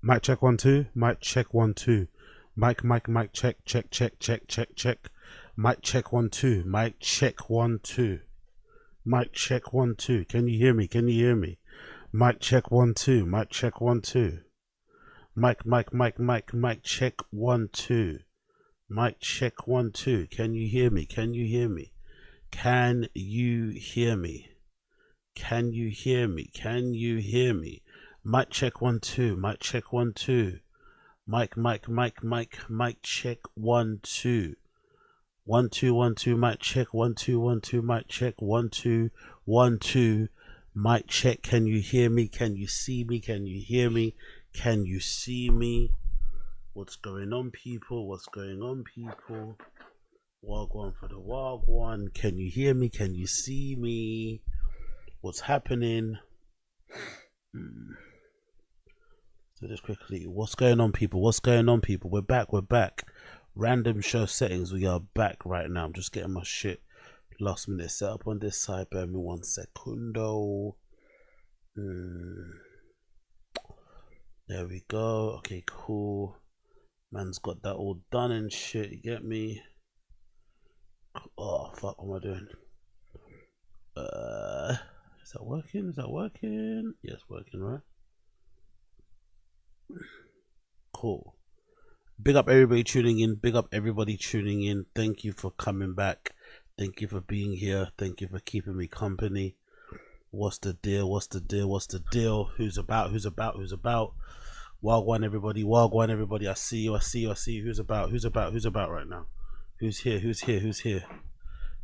Mic check 1 2. Mic check 1 2. Mic check check check check check check. Mic check 1 2. Mic check 1 2. Mic check 1 2. Can you hear me? Can you hear me? Mic check 1 2. Mic check 1 2. Mic check 1 2. Mic check 1 2. Can you hear me? Can you hear me? Can you hear me? Can you hear me? Can you hear me? Mic check 1 2. Mic check 1 2. Mic check 1 2. 1 2 1 2. Mic check 1 2 1 2. Mic check 1 2 1 2. Mic check. Can you hear me? Can you see me? Can you hear me? Can you see me? What's going on, people? What's going on, people? Wagwan for the Wagwan. Can you hear me? Can you see me? What's happening? So just quickly, what's going on, people? What's going on, people? We're back. We're back. Random show settings. We are back right now. I'm just getting my shit last minute set up on this side. Bear me 1 secundo. There we go. Okay, cool. Man's got that all done and shit. You get me? Oh fuck! What am I doing? Is that working? Is that working? Yes, working, right? Cool. Big up everybody tuning in. Big up everybody tuning in. Thank you for coming back. Thank you for being here. Thank you for keeping me company. What's the deal? What's the deal? What's the deal? Who's about? Who's about? Who's about? Wagwan everybody. Wagwan everybody. I see you. I see you. I see you. Who's about? Who's about? Who's about right now? Who's here? Who's here? Who's here?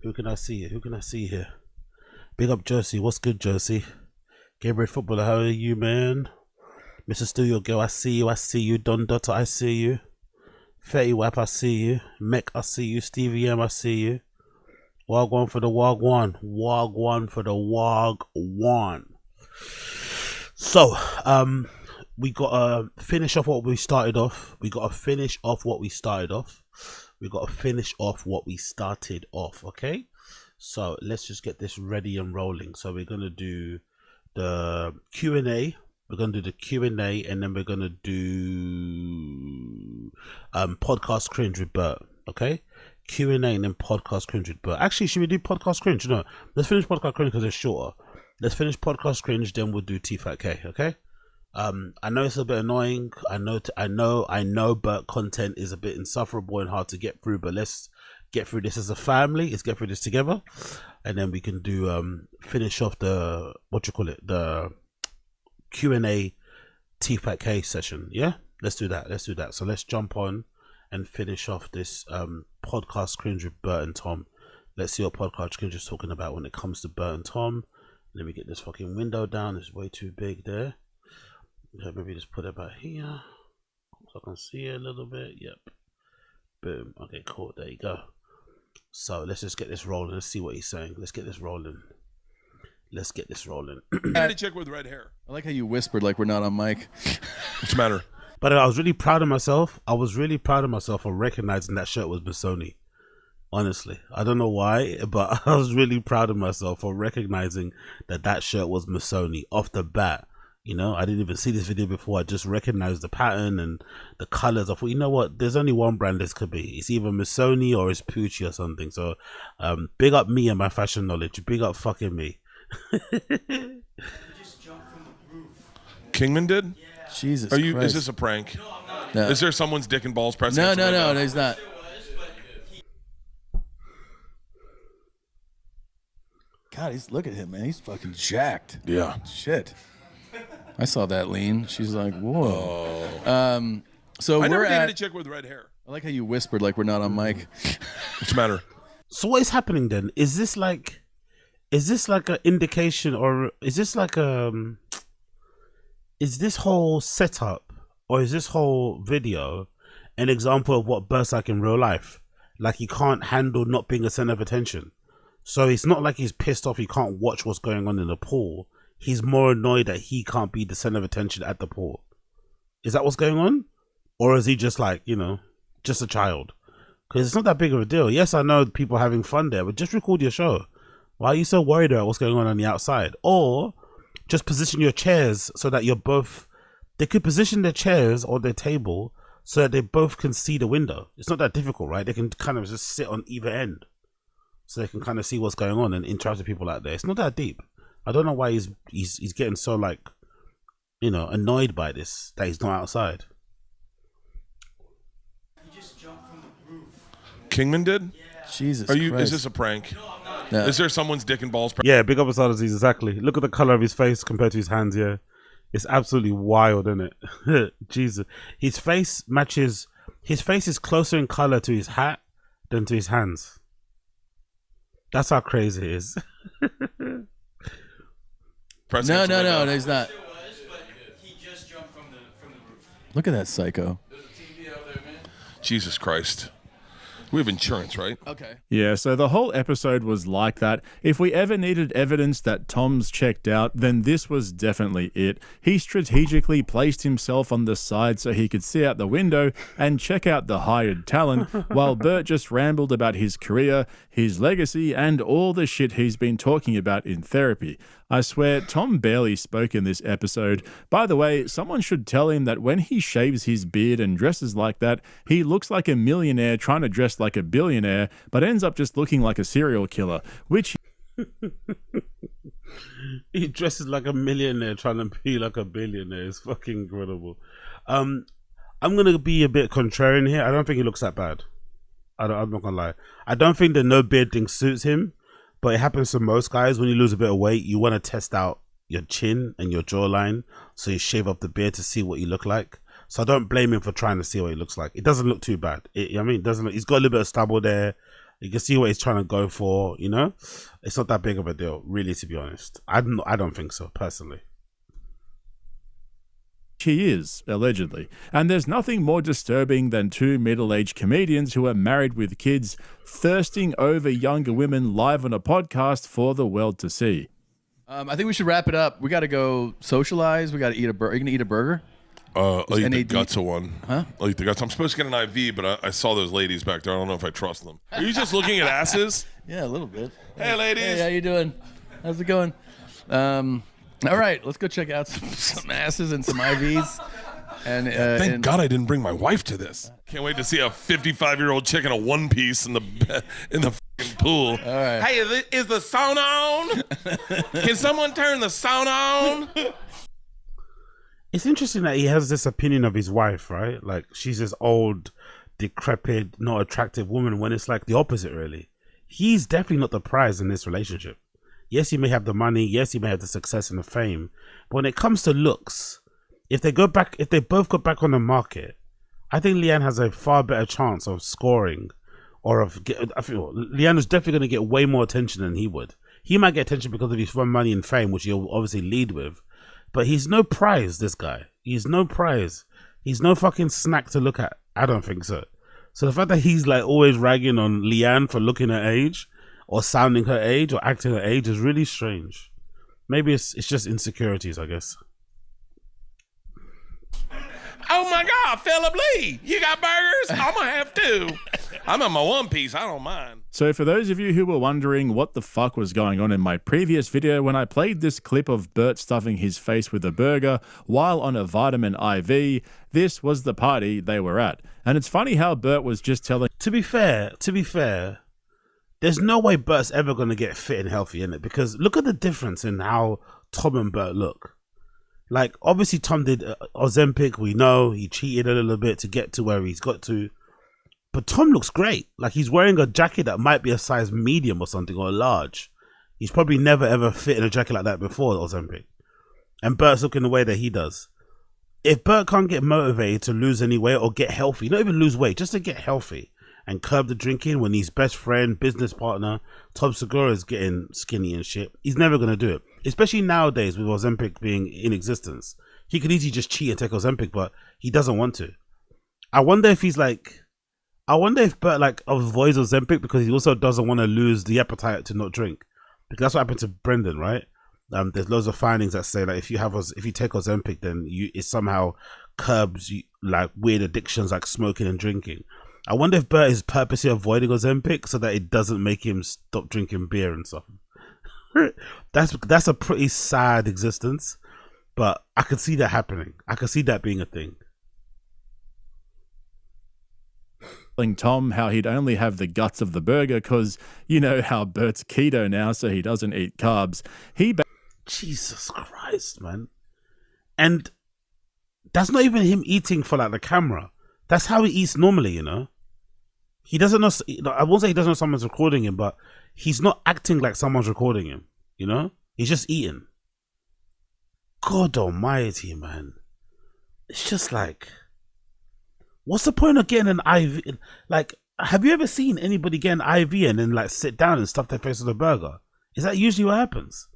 Who can I see here? Who can I see here? Big up Josie. What's good, Josie? Gabriel Footballer, how are you, man? Mr. Studio Girl, I see you. I see you. Don Dotto, I see you. Fetty Wap, I see you. Mech, I see you. Stevie M, I see you. Wagwan for the Wagwan. Wagwan for the Wagwan. So, we gotta finish off what we started off. We gotta finish off what we started off. We gotta finish off what we started off, okay? So let's just get this ready and rolling. So we're gonna do the Q&A. We're gonna do the Q&A, and then we're gonna do podcast cringe with Bert. Okay, Q&A and then podcast cringe with Bert. Actually, should we do podcast cringe? No, let's finish podcast cringe because it's shorter. Let's finish podcast cringe, then we'll do Tfatk. Okay. I know it's a bit annoying. I know Bert content is a bit insufferable and hard to get through, but let's get through this as a family. Let's get through this together, and then we can do finish off the the Q&A Tfatk session. Yeah, let's do that. Let's do that. So let's jump on and finish off this podcast cringe with Bert and Tom. Let's see what podcast cringe is talking about when it comes to Bert and Tom. Let me get this fucking window down. It's way too big there. Maybe just put it about here so I can see it a little bit. Yep. Boom. Okay, cool. There you go. So let's just get this rolling. Let's see what he's saying. Let's get this rolling. Let's get this rolling. Any chick with red hair. I like how you whispered like we're not on mic. What's the matter? But I was really proud of myself. I was really proud of myself for recognizing that shirt was Missoni. Honestly, I don't know why, but I was really proud of myself for recognizing that that shirt was Missoni off the bat. You know, I didn't even see this video before. I just recognized the pattern and the colors. I thought, you know what? There's only one brand this could be. It's either Missoni or it's Pucci or something. So, big up me and my fashion knowledge. Big up fucking me. Kingman did? Yeah. Jesus Are you? Christ. Is this a prank? No. No. Is there someone's dick and balls pressing? No, he's not. God, look at him, man. He's fucking jacked. Yeah. Shit. I saw that lean. She's like, whoa. So I we're never dated at. a chick with red hair. I like how you whispered like we're not on mic. What's the matter? So what is happening then? Is this like an indication, or is this like is this whole setup, or is this whole video an example of what Bert's like in real life? Like he can't handle not being a center of attention. So it's not like he's pissed off he can't watch what's going on in the pool. He's more annoyed that he can't be the center of attention at the pool. Is that what's going on? Or is he just like, you know, just a child? Because it's not that big of a deal. Yes, I know people are having fun there, but just record your show. Why are you so worried about what's going on the outside? Or just position your chairs so that you're both They could position their chairs or their table so that they both can see the window. It's not that difficult, right? They can kind of just sit on either end, so they can kind of see what's going on and interact with people out there. It's not that deep. I don't know why he's getting so, like, you know, annoyed by this, that he's not outside. He just jumped from the roof. Kingman did? Jesus Is Christ. this a prank? No. Is there someone's dick and balls? Yeah, big up Asada disease, exactly. Look at the color of his face compared to his hands. Yeah, it's absolutely wild, isn't it? Jesus, his face matches. His face is closer in color to his hat than to his hands. That's how crazy it is. No, there's not. He just jumped from the roof. Look at that psycho. Jesus Christ. We have insurance, right? Okay. Yeah, so the whole episode was like that. If we ever needed evidence that Tom's checked out, then this was definitely it. He strategically placed himself on the side so he could see out the window and check out the hired talent, while Bert just rambled about his career, his legacy, and all the shit he's been talking about in therapy. I swear, Tom barely spoke in this episode. By the way, someone should tell him that when he shaves his beard and dresses like that, he looks like a millionaire trying to dress like a billionaire, but ends up just looking like a serial killer, which... He dresses like a millionaire trying to be like a billionaire. It's fucking incredible. I'm going to be a bit contrarian here. I don't think he looks that bad. I'm not going to lie. I don't think the no beard thing suits him. But it happens to most guys. When you lose a bit of weight, you want to test out your chin and your jawline, so you shave off the beard to see what you look like. So I don't blame him for trying to see what he looks like. It doesn't look too bad. It doesn't look, he's got a little bit of stubble there. You can see what he's trying to go for, you know? It's not that big of a deal, really, to be honest. I don't think so, personally. he is, allegedly. And there's nothing more disturbing than two middle-aged comedians who are married with kids thirsting over younger women live on a podcast for the world to see. I think we should wrap it up. We got to go socialize. We got to eat a burger. Are you going to eat a burger? I'll eat the NAD guts of one. Huh? I'll eat the guts. I'm supposed to get an IV, but I saw those ladies back there. I don't know if I trust them. Are you just looking at asses? Yeah, a little bit. Hey, ladies. Hey, how you doing? How's it going? All right, let's go check out some asses and some IVs. And Thank God I didn't bring my wife to this. Can't wait to see a 55-year-old chick in a one piece in the fucking pool. All right. Hey, is the sauna on? Can someone turn the sauna on? It's interesting that he has this opinion of his wife, right? Like, she's this old, decrepit, not attractive woman, when it's like the opposite, really. He's definitely not the prize in this relationship. Yes, he may have the money. Yes, he may have the success and the fame. But when it comes to looks, if they both go back on the market, I think Leanne has a far better chance of scoring, or I feel Leanne is definitely going to get way more attention than he would. He might get attention because of his fun, money, and fame, which he'll obviously lead with. But he's no prize, this guy. He's no prize. He's no fucking snack to look at. I don't think so. So the fact that he's like always ragging on Leanne for looking her age, or sounding her age, or acting her age is really strange. Maybe it's just insecurities, I guess. Oh my God, Philip Lee, you got burgers? I'm gonna have two. I'm in my one piece. I don't mind. So for those of you who were wondering what the fuck was going on in my previous video when I played this clip of Bert stuffing his face with a burger while on a vitamin IV, this was the party they were at. And it's funny how Bert was just telling... To be fair, there's no way Bert's ever going to get fit and healthy, in it, because look at the difference in how Tom and Bert look. Like, obviously Tom did Ozempic, we know, he cheated a little bit to get to where he's got to. But Tom looks great. Like, he's wearing a jacket that might be a size medium or something, or large. He's probably never ever fit in a jacket like that before Ozempic. And Bert's looking the way that he does. If Bert can't get motivated to lose any weight or get healthy, not even lose weight, just to get healthy and curb the drinking when his best friend, business partner, Tom Segura is getting skinny and shit, he's never going to do it. Especially nowadays with Ozempic being in existence. He could easily just cheat and take Ozempic, but he doesn't want to. I wonder if Bert like avoids Ozempic because he also doesn't want to lose the appetite to not drink. Because that's what happened to Brendan, right? There's loads of findings that say like if you take Ozempic, then it somehow curbs like weird addictions like smoking and drinking. I wonder if Bert is purposely avoiding Ozempic so that it doesn't make him stop drinking beer and stuff. That's a pretty sad existence. But I could see that happening. I could see that being a thing. Tom how he'd only have the guts of the burger because you know how Bert's keto now, so he doesn't eat carbs. Jesus Christ, man. And that's not even him eating for like the camera. That's how he eats normally, you know. He doesn't know. I won't say he doesn't know someone's recording him, but he's not acting like someone's recording him. You know, he's just eating. God Almighty, man. It's just like, what's the point of getting an IV? Like, have you ever seen anybody get an IV and then like sit down and stuff their face with a burger? Is that usually what happens?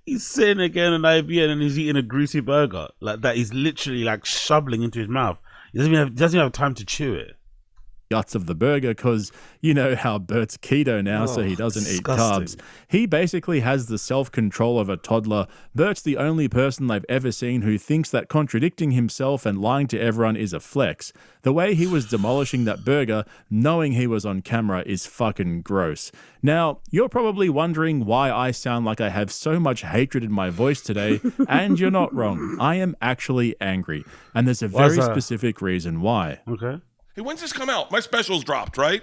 He's sitting there getting an IV and then he's eating a greasy burger like that. He's literally like shoveling into his mouth. He doesn't even have time to chew it. Guts of the burger because you know how Bert's keto now, so he doesn't eat carbs. He basically has the self-control of a toddler. Bert's the only person I've ever seen who thinks that contradicting himself and lying to everyone is a flex. The way he was demolishing that burger, knowing he was on camera, is fucking gross. Now, you're probably wondering why I sound like I have so much hatred in my voice today, and you're not wrong. I am actually angry, and there's a very specific reason why. Okay. Hey, when's this come out? My special's dropped, right?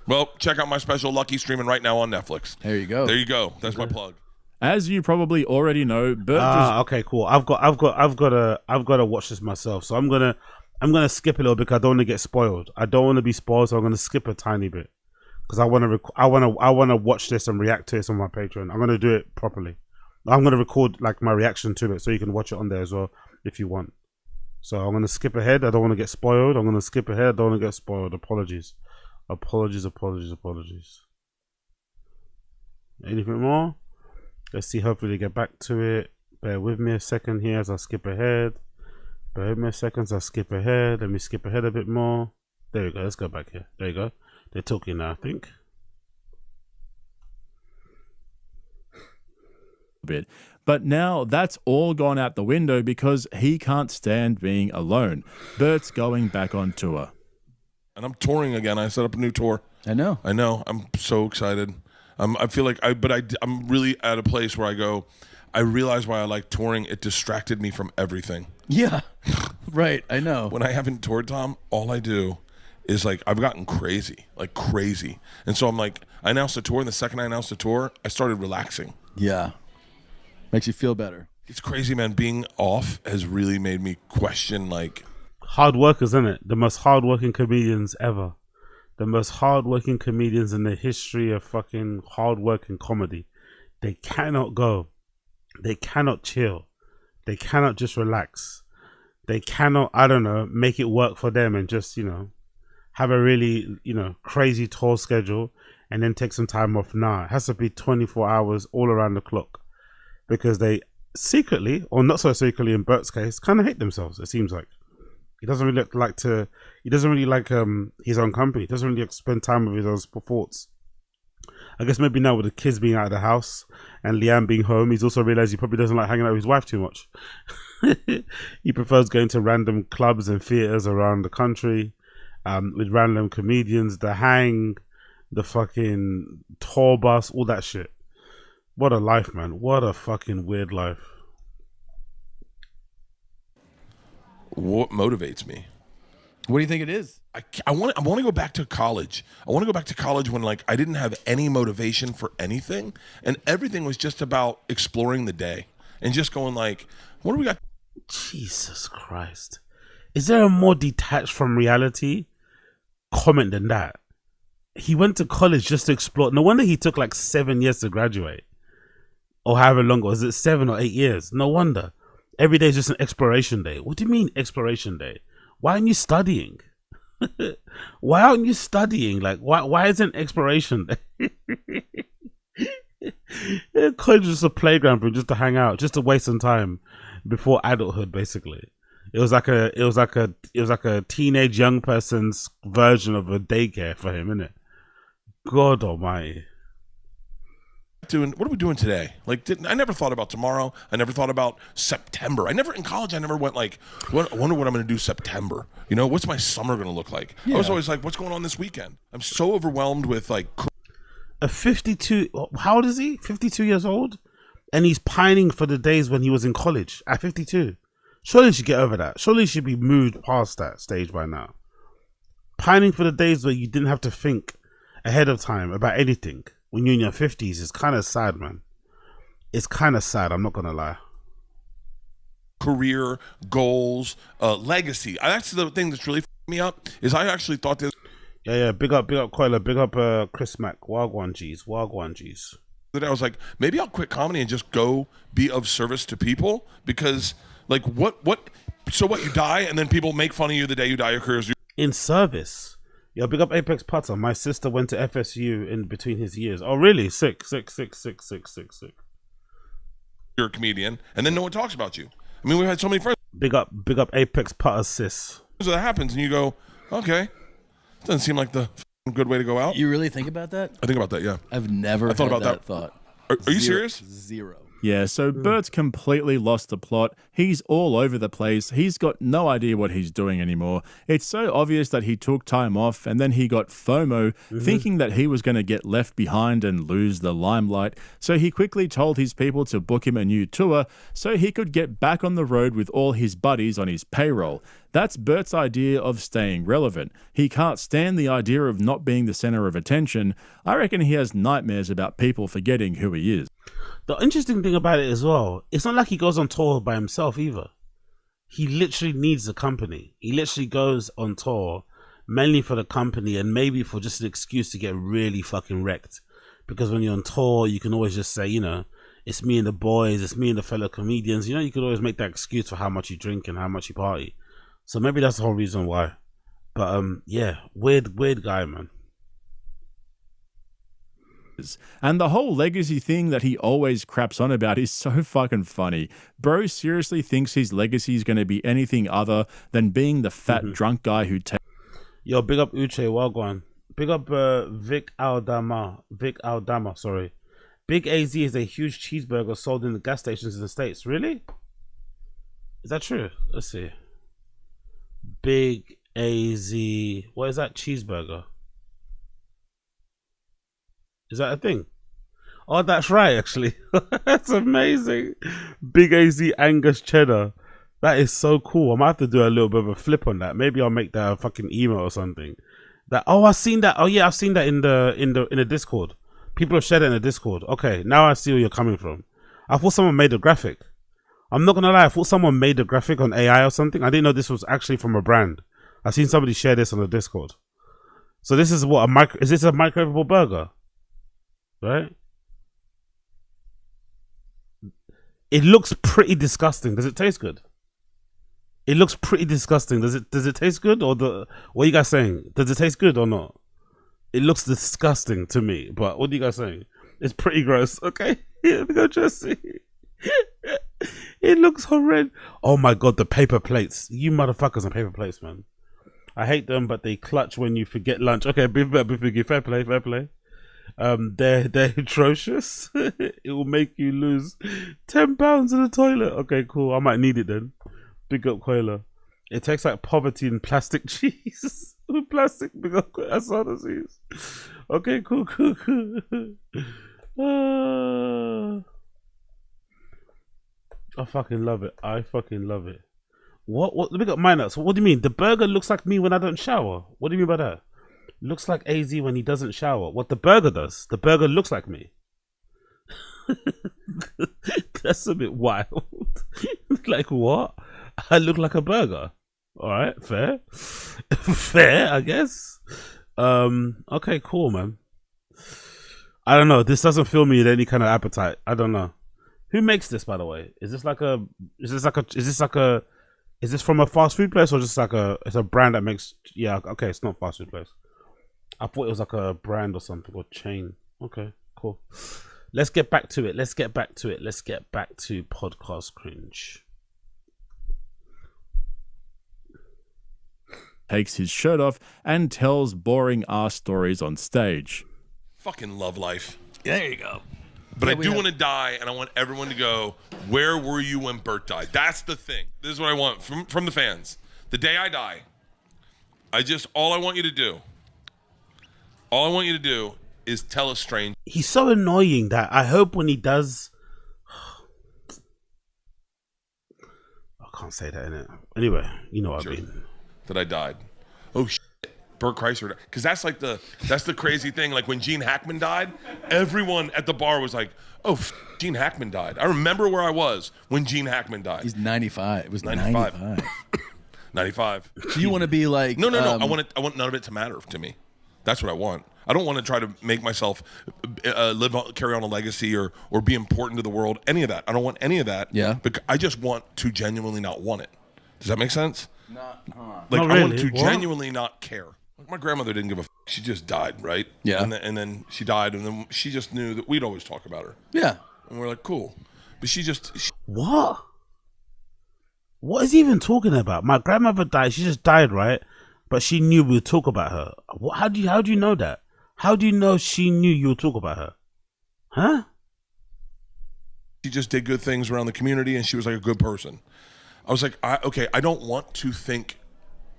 Well, check out my special, Lucky, streaming right now on Netflix. There you go. There you go. That's my plug. As you probably already know, Bert. Okay, cool. I've got to watch this myself. So I'm gonna skip a little bit because I don't want to get spoiled. I don't want to be spoiled, so I'm gonna skip a tiny bit because I want to watch this and react to this on my Patreon. I'm gonna do it properly. I'm gonna record like my reaction to it, so you can watch it on there as well if you want. So I'm going to skip ahead. I don't want to get spoiled. I'm going to skip ahead. I don't want to get spoiled. Apologies. Apologies. Anything more? Let's see. Hopefully get back to it. Bear with me a second here as I skip ahead. Bear with me a second as I skip ahead. Let me skip ahead a bit more. There we go. Let's go back here. There you go. They're talking now, I think. Bit. But now that's all gone out the window because he can't stand being alone. Bert's going back on tour. And I'm touring again. I set up a new tour. I know. I'm so excited. I feel like I'm really at a place where I realize why I like touring. It distracted me from everything. Yeah. Right. I know. When I haven't toured, Tom, all I do is like, I've gotten crazy. And so I'm like, I announced a tour, and the second I announced a tour, I started relaxing. Yeah. Makes you feel better. It's crazy, man. Being off has really made me question, like... Hard workers, isn't it? The most hardworking comedians ever. The most hardworking comedians in the history of fucking hardworking comedy. They cannot go. They cannot chill. They cannot just relax. They cannot, I don't know, make it work for them and just, have a really, crazy tour schedule and then take some time off. Nah, it has to be 24 hours all around the clock. Because they secretly, or not so secretly in Bert's case, kind of hate themselves, it seems like. He doesn't really like his own company. He doesn't really spend time with his own thoughts. I guess maybe now with the kids being out of the house and Leanne being home, he's also realized he probably doesn't like hanging out with his wife too much. He prefers going to random clubs and theaters around the country with random comedians, the hang, the fucking tour bus, all that shit. What a life, man. What a fucking weird life. What motivates me? What do you think it is? I want to go back to college. I want to go back to college when like I didn't have any motivation for anything and everything was just about exploring the day and just going like, what do we got? Jesus Christ. Is there a more detached from reality comment than that? He went to college just to explore. No wonder he took like 7 years to graduate. Or however long, was it 7 or 8 years? No wonder. Every day is just an exploration day. What do you mean exploration day? Why aren't you studying? Why aren't you studying? Like, why isn't exploration day? College is just a playground for him, just to hang out, just to waste some time before adulthood. Basically, it was like a teenage young person's version of a daycare for him, isn't it? God Almighty. What are we doing today? Like, I never thought about tomorrow. I never thought about September. In college, I never went like, I wonder what I'm going to do September. What's my summer going to look like? Yeah. I was always like, what's going on this weekend? I'm so overwhelmed with like. A 52. How old is he? 52 years old, and he's pining for the days when he was in college at 52. Surely he should get over that. Surely he should be moved past that stage by now. Pining for the days where you didn't have to think ahead of time about anything when you're in your 50s is kind of sad, man. It's kind of sad. I'm not gonna lie. Career goals, legacy. That's the thing that's really f***ing me up. Is I actually thought this. Yeah. Big up, Coiler. Big up, Chris Mack. Wagwan G's. I was like, maybe I'll quit comedy and just go be of service to people, because like what so what, you die and then people make fun of you the day you die, your career's In service. Yo, big up Apex Putter. My sister went to FSU in between his years. Oh, really? Sick. you're a comedian, and then no one talks about you. I mean, we've had so many friends Big up Apex Putter, sis. so that happens, and you go, okay, doesn't seem like the f***ing good way to go out. You really think about that? I think about that, yeah. I've never thought had about that that. thought. Are you serious? Zero. Yeah, so Bert's completely lost the plot. He's all over the place. He's got no idea what he's doing anymore. It's so obvious that he took time off and then he got FOMO, thinking that he was going to get left behind and lose the limelight. So he quickly told his people to book him a new tour so he could get back on the road with all his buddies on his payroll. That's Bert's idea of staying relevant. He can't stand the idea of not being the center of attention. I reckon he has nightmares about people forgetting who he is. The interesting thing about it as well, it's not like he goes on tour by himself either. He literally needs a company. He literally goes on tour mainly for the company and maybe for just an excuse to get really fucking wrecked. Because when you're on tour, you can always just say, you know, it's me and the boys, it's me and the fellow comedians. You know, you could always make that excuse for how much you drink and how much you party. So maybe that's the whole reason why. But yeah, weird guy, man. And the whole legacy thing that he always craps on about is so fucking funny. Bro seriously thinks his legacy is going to be anything other than being the fat drunk guy who takes... Yo, big up Uche Wagwan. Big up Vic Aldama, sorry. Big AZ is a huge cheeseburger sold in the gas stations in the States. Really? Is that true? Let's see. Big AZ. What is that cheeseburger? Is that a thing? Oh, that's right, actually. That's amazing. Big AZ Angus Cheddar. That is so cool. I might have to do a little bit of a flip on that. Maybe I'll make that a fucking email or something. That I've seen that. Oh yeah, I've seen that in the Discord. People have shared it in the Discord. Okay, now I see where you're coming from. I thought someone made a graphic. I'm not gonna lie, I thought someone made a graphic on AI or something. I didn't know this was actually from a brand. I've seen somebody share this on the Discord. So this is what is this a microwavable burger? Right? It looks pretty disgusting. Does it taste good? It looks pretty disgusting. Does it taste good, or what are you guys saying? Does it taste good or not? It looks disgusting to me, but what are you guys saying? It's pretty gross. Okay, here we go, Jesse. It looks horrendous. Oh my god, the paper plates. You motherfuckers on paper plates, man. I hate them, but they clutch when you forget lunch. Okay, fair play. They're atrocious. It will make you lose 10 pounds in the toilet. Okay, cool. I might need it then. Big up Coiler. It tastes like poverty and plastic cheese. Plastic, big up. That's all this is. Okay, cool. I fucking love it. What? Big up my nuts. What do you mean? The burger looks like me when I don't shower. What do you mean by that? Looks like AZ when he doesn't shower. What the burger does? The burger looks like me. That's a bit wild. Like what? I look like a burger. All right, fair. Fair, I guess. Okay, cool, man. I don't know. This doesn't fill me with any kind of appetite. I don't know. Who makes this, by the way? Is this from a fast food place or just like it's a brand that makes? Yeah, okay, it's not fast food place. I thought it was like a brand or something or chain. Okay, cool. Let's get back to it. Let's get back to podcast cringe. Takes his shirt off and tells boring ass stories on stage. Fucking love life. There you go. But I do want to die, and I want everyone to go, where were you when Bert died? That's the thing. This is what I want from the fans. The day I die, all I want you to do is tell a stranger. He's so annoying that I hope when he does. I can't say that, innit? Anyway, you know what I mean. That I died. Oh shit, Bert Kreischer. Because that's the crazy thing. Like when Gene Hackman died, everyone at the bar was like, "Oh, Gene Hackman died." I remember where I was when Gene Hackman died. He's 95. It was 95. 95. 95. Do you want to be like? No. I want none of it to matter to me. That's what I want. I don't want to try to make myself carry on a legacy or be important to the world. Any of that. I don't want any of that. Yeah. But I just want to genuinely not want it. Does that make sense? Not Like Not I want really. to What? genuinely not care. Like my grandmother didn't give a. She just died, right? Yeah. And then she died, and then she just knew that we'd always talk about her, Yeah. and we're like, cool. But she What? What is he even talking about? My grandmother died. She just died, right? But she knew we would talk about her. What, how do you know that? How do you know she knew you would talk about her? Huh? She just did good things around the community, and she was like a good person. I was like, I don't want to think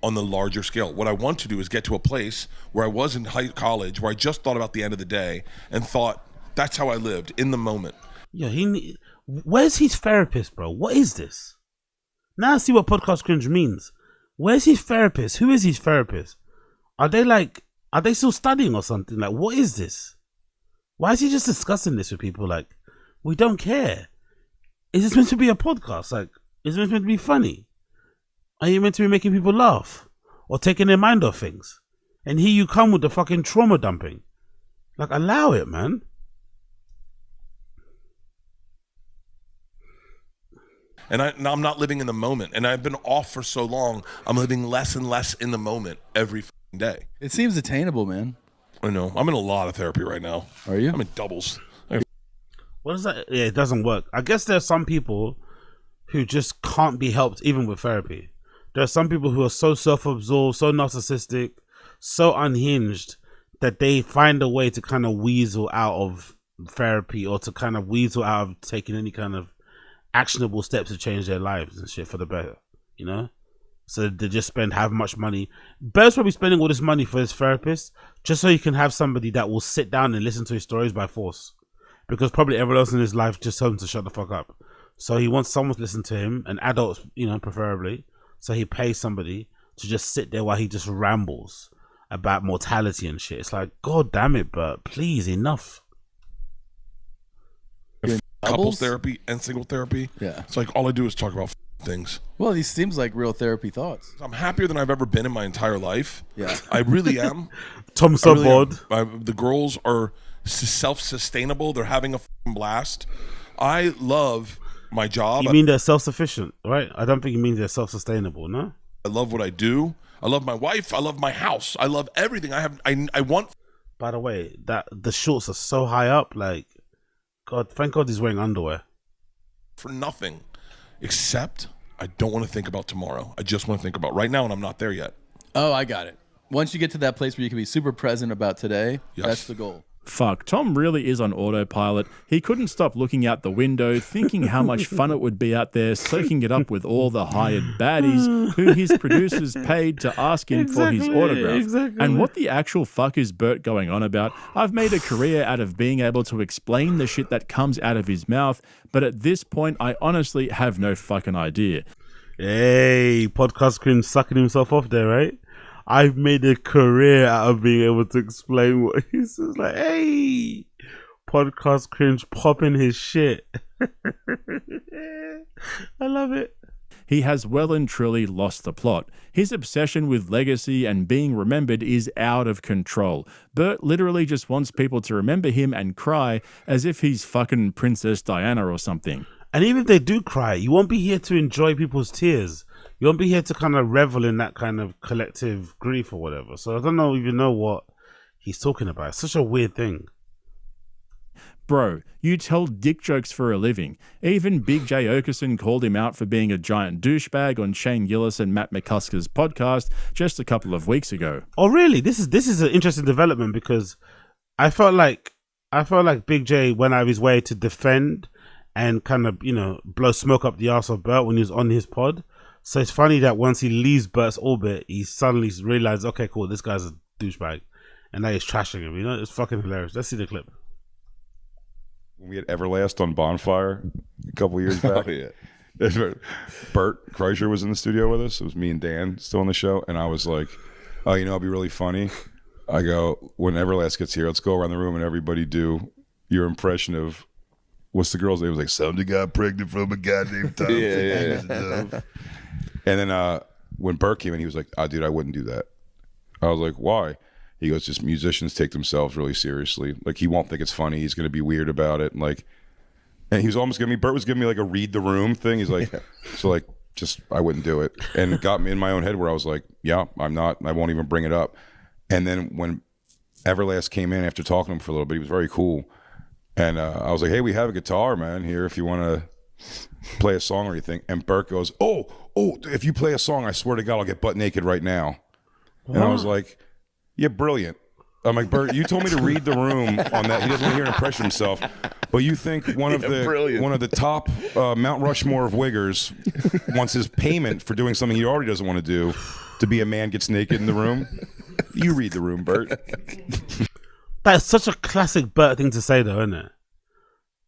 on the larger scale. What I want to do is get to a place where I was in college, where I just thought about the end of the day and thought, that's how I lived in the moment. Yeah, where's his therapist, bro? What is this? Now I see what podcast cringe means. Where's his therapist? Who is his therapist? Are they still studying or something? Like, what is this? Why is he just discussing this with people? Like, we don't care. Is this meant to be a podcast? Like, is it meant to be funny? Are you meant to be making people laugh? Or taking their mind off things? And here you come with the fucking trauma dumping. Like, allow it, man. And I'm not living in the moment. And I've been off for so long, I'm living less and less in the moment every day. It seems attainable, man. I know. I'm in a lot of therapy right now. Are you? I'm in doubles. What is that? Yeah, it doesn't work. I guess there's some people who just can't be helped even with therapy. There are some people who are so self-absorbed, so narcissistic, so unhinged that they find a way to kind of weasel out of therapy or to kind of weasel out of taking any kind of actionable steps to change their lives and shit for the better, you know? So they just spend how much money. Bert's probably spending all this money for his therapist just so he can have somebody that will sit down and listen to his stories by force. Because probably everyone else in his life just told him to shut the fuck up. So he wants someone to listen to him, an adult, you know, preferably. So he pays somebody to just sit there while he just rambles about mortality and shit. It's like, God damn it, Bert, please, enough. Couples therapy and single therapy. Yeah. It's like all I do is talk about things. Well, these seems like real therapy thoughts. I'm happier than I've ever been in my entire life. Yeah. I really am. Tom's so bored. The girls are self-sustainable. They're having a blast. I love my job. You mean they're self-sufficient, right? I don't think you mean they're self-sustainable, no? I love what I do. I love my wife. I love my house. I love everything. I want. By the way, that the shorts are so high up, like, God, thank God he's wearing underwear. For nothing, except I don't want to think about tomorrow. I just want to think about right now, and I'm not there yet. Oh, I got it. Once you get to that place where you can be super present about today, Yes. that's the goal. Fuck, Tom really is on autopilot. He couldn't stop looking out the window, thinking how much fun it would be out there, soaking it up with all the hired baddies who his producers paid to ask him for his autograph. Exactly. And what the actual fuck is Bert going on about? I've made a career out of being able to explain the shit that comes out of his mouth, but at this point, I honestly have no fucking idea. Hey, podcast cringe sucking himself off there, right? I've made a career out of being able to explain what he says. Like, hey, podcast cringe popping his shit. I love it. He has well and truly lost the plot. His obsession with legacy and being remembered is out of control. Bert literally just wants people to remember him and cry as if he's fucking Princess Diana or something. And even if they do cry, you won't be here to enjoy people's tears. You won't be here to kind of revel in that kind of collective grief or whatever. So I don't even know what he's talking about. It's such a weird thing. Bro, you tell dick jokes for a living. Even Big Jay Oakerson called him out for being a giant douchebag on Shane Gillis and Matt McCuskers podcast just a couple of weeks ago. Oh, really? This is an interesting development because I felt like Big J went out of his way to defend and kind of, you know, blow smoke up the arse of Bert when he was on his pod. So it's funny that once he leaves Bert's orbit, he suddenly realizes, okay, cool, this guy's a douchebag. and now he's trashing him. You know, it's fucking hilarious. Let's see the clip. When we had Everlast on Bonfire a couple years back. Oh, yeah. Bert Kreischer was in the studio with us. It was me and Dan still on the show. And I was like, oh, you know, it'd be really funny. I go, when Everlast gets here, let's go around the room and everybody do your impression of, what's the girl's name? It was like, somebody got pregnant from a guy named Tom. And then when Bert came in, he was like, dude, I wouldn't do that. I was like, why? He goes, just musicians take themselves really seriously. Like, he won't think it's funny. He's going to be weird about it. And he was almost giving me, Bert was giving me like a read the room thing. He's like, so like, just, I wouldn't do it. And it got me in my own head where I was like, yeah, I'm not, I won't even bring it up. And then when Everlast came in after talking to him for a little bit, he was very cool. And I was like, hey, we have a guitar, man, here if you want to play a song or anything. And Bert goes, oh, if you play a song, I swear to God, I'll get butt naked right now. And I was like, yeah, brilliant. I'm like, Bert, you told me to read the room on that. He doesn't want to hear an impression of himself. But you think one of the top Mount Rushmore of wiggers wants his payment for doing something he already doesn't want to do to be a man gets naked in the room? You read the room, Bert. That's such a classic Bert thing to say, though, isn't it?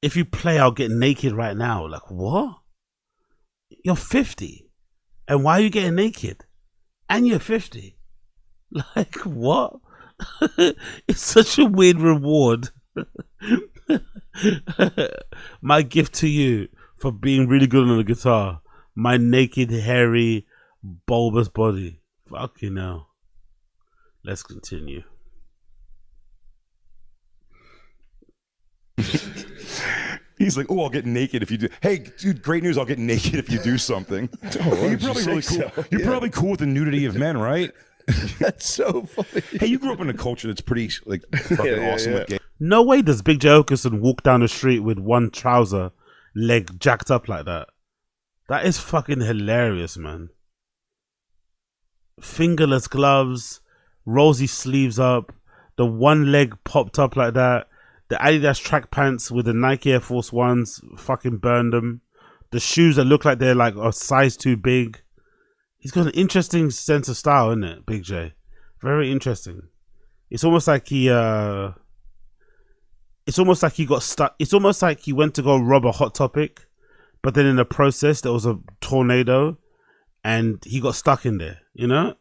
If you play, I'll get naked right now. Like, what? You're 50. And why are you getting naked? And you're 50. Like, what? It's such a weird reward. My gift to you for being really good on the guitar. My naked, hairy, bulbous body. Fucking hell. Let's continue. He's like, oh, I'll get naked if you do. Hey, dude, great news. I'll get naked if you do something. Hey, you're probably really cool. So. You're probably cool with the nudity of men, right? That's so funny. Hey, you grew up in a culture that's pretty like fucking awesome with gay. No way does Big Jay Oakerson walk down the street with one trouser leg jacked up like that. That is fucking hilarious, man. Fingerless gloves, rosy sleeves up, the one leg popped up like that. The Adidas track pants with the Nike Air Force Ones fucking burned them. The shoes that look like they're like a size too big. He's got an interesting sense of style, isn't it, Big J? Very interesting. It's almost like he got stuck. It's almost like he went to go rob a Hot Topic, but then in the process there was a tornado and he got stuck in there, you know?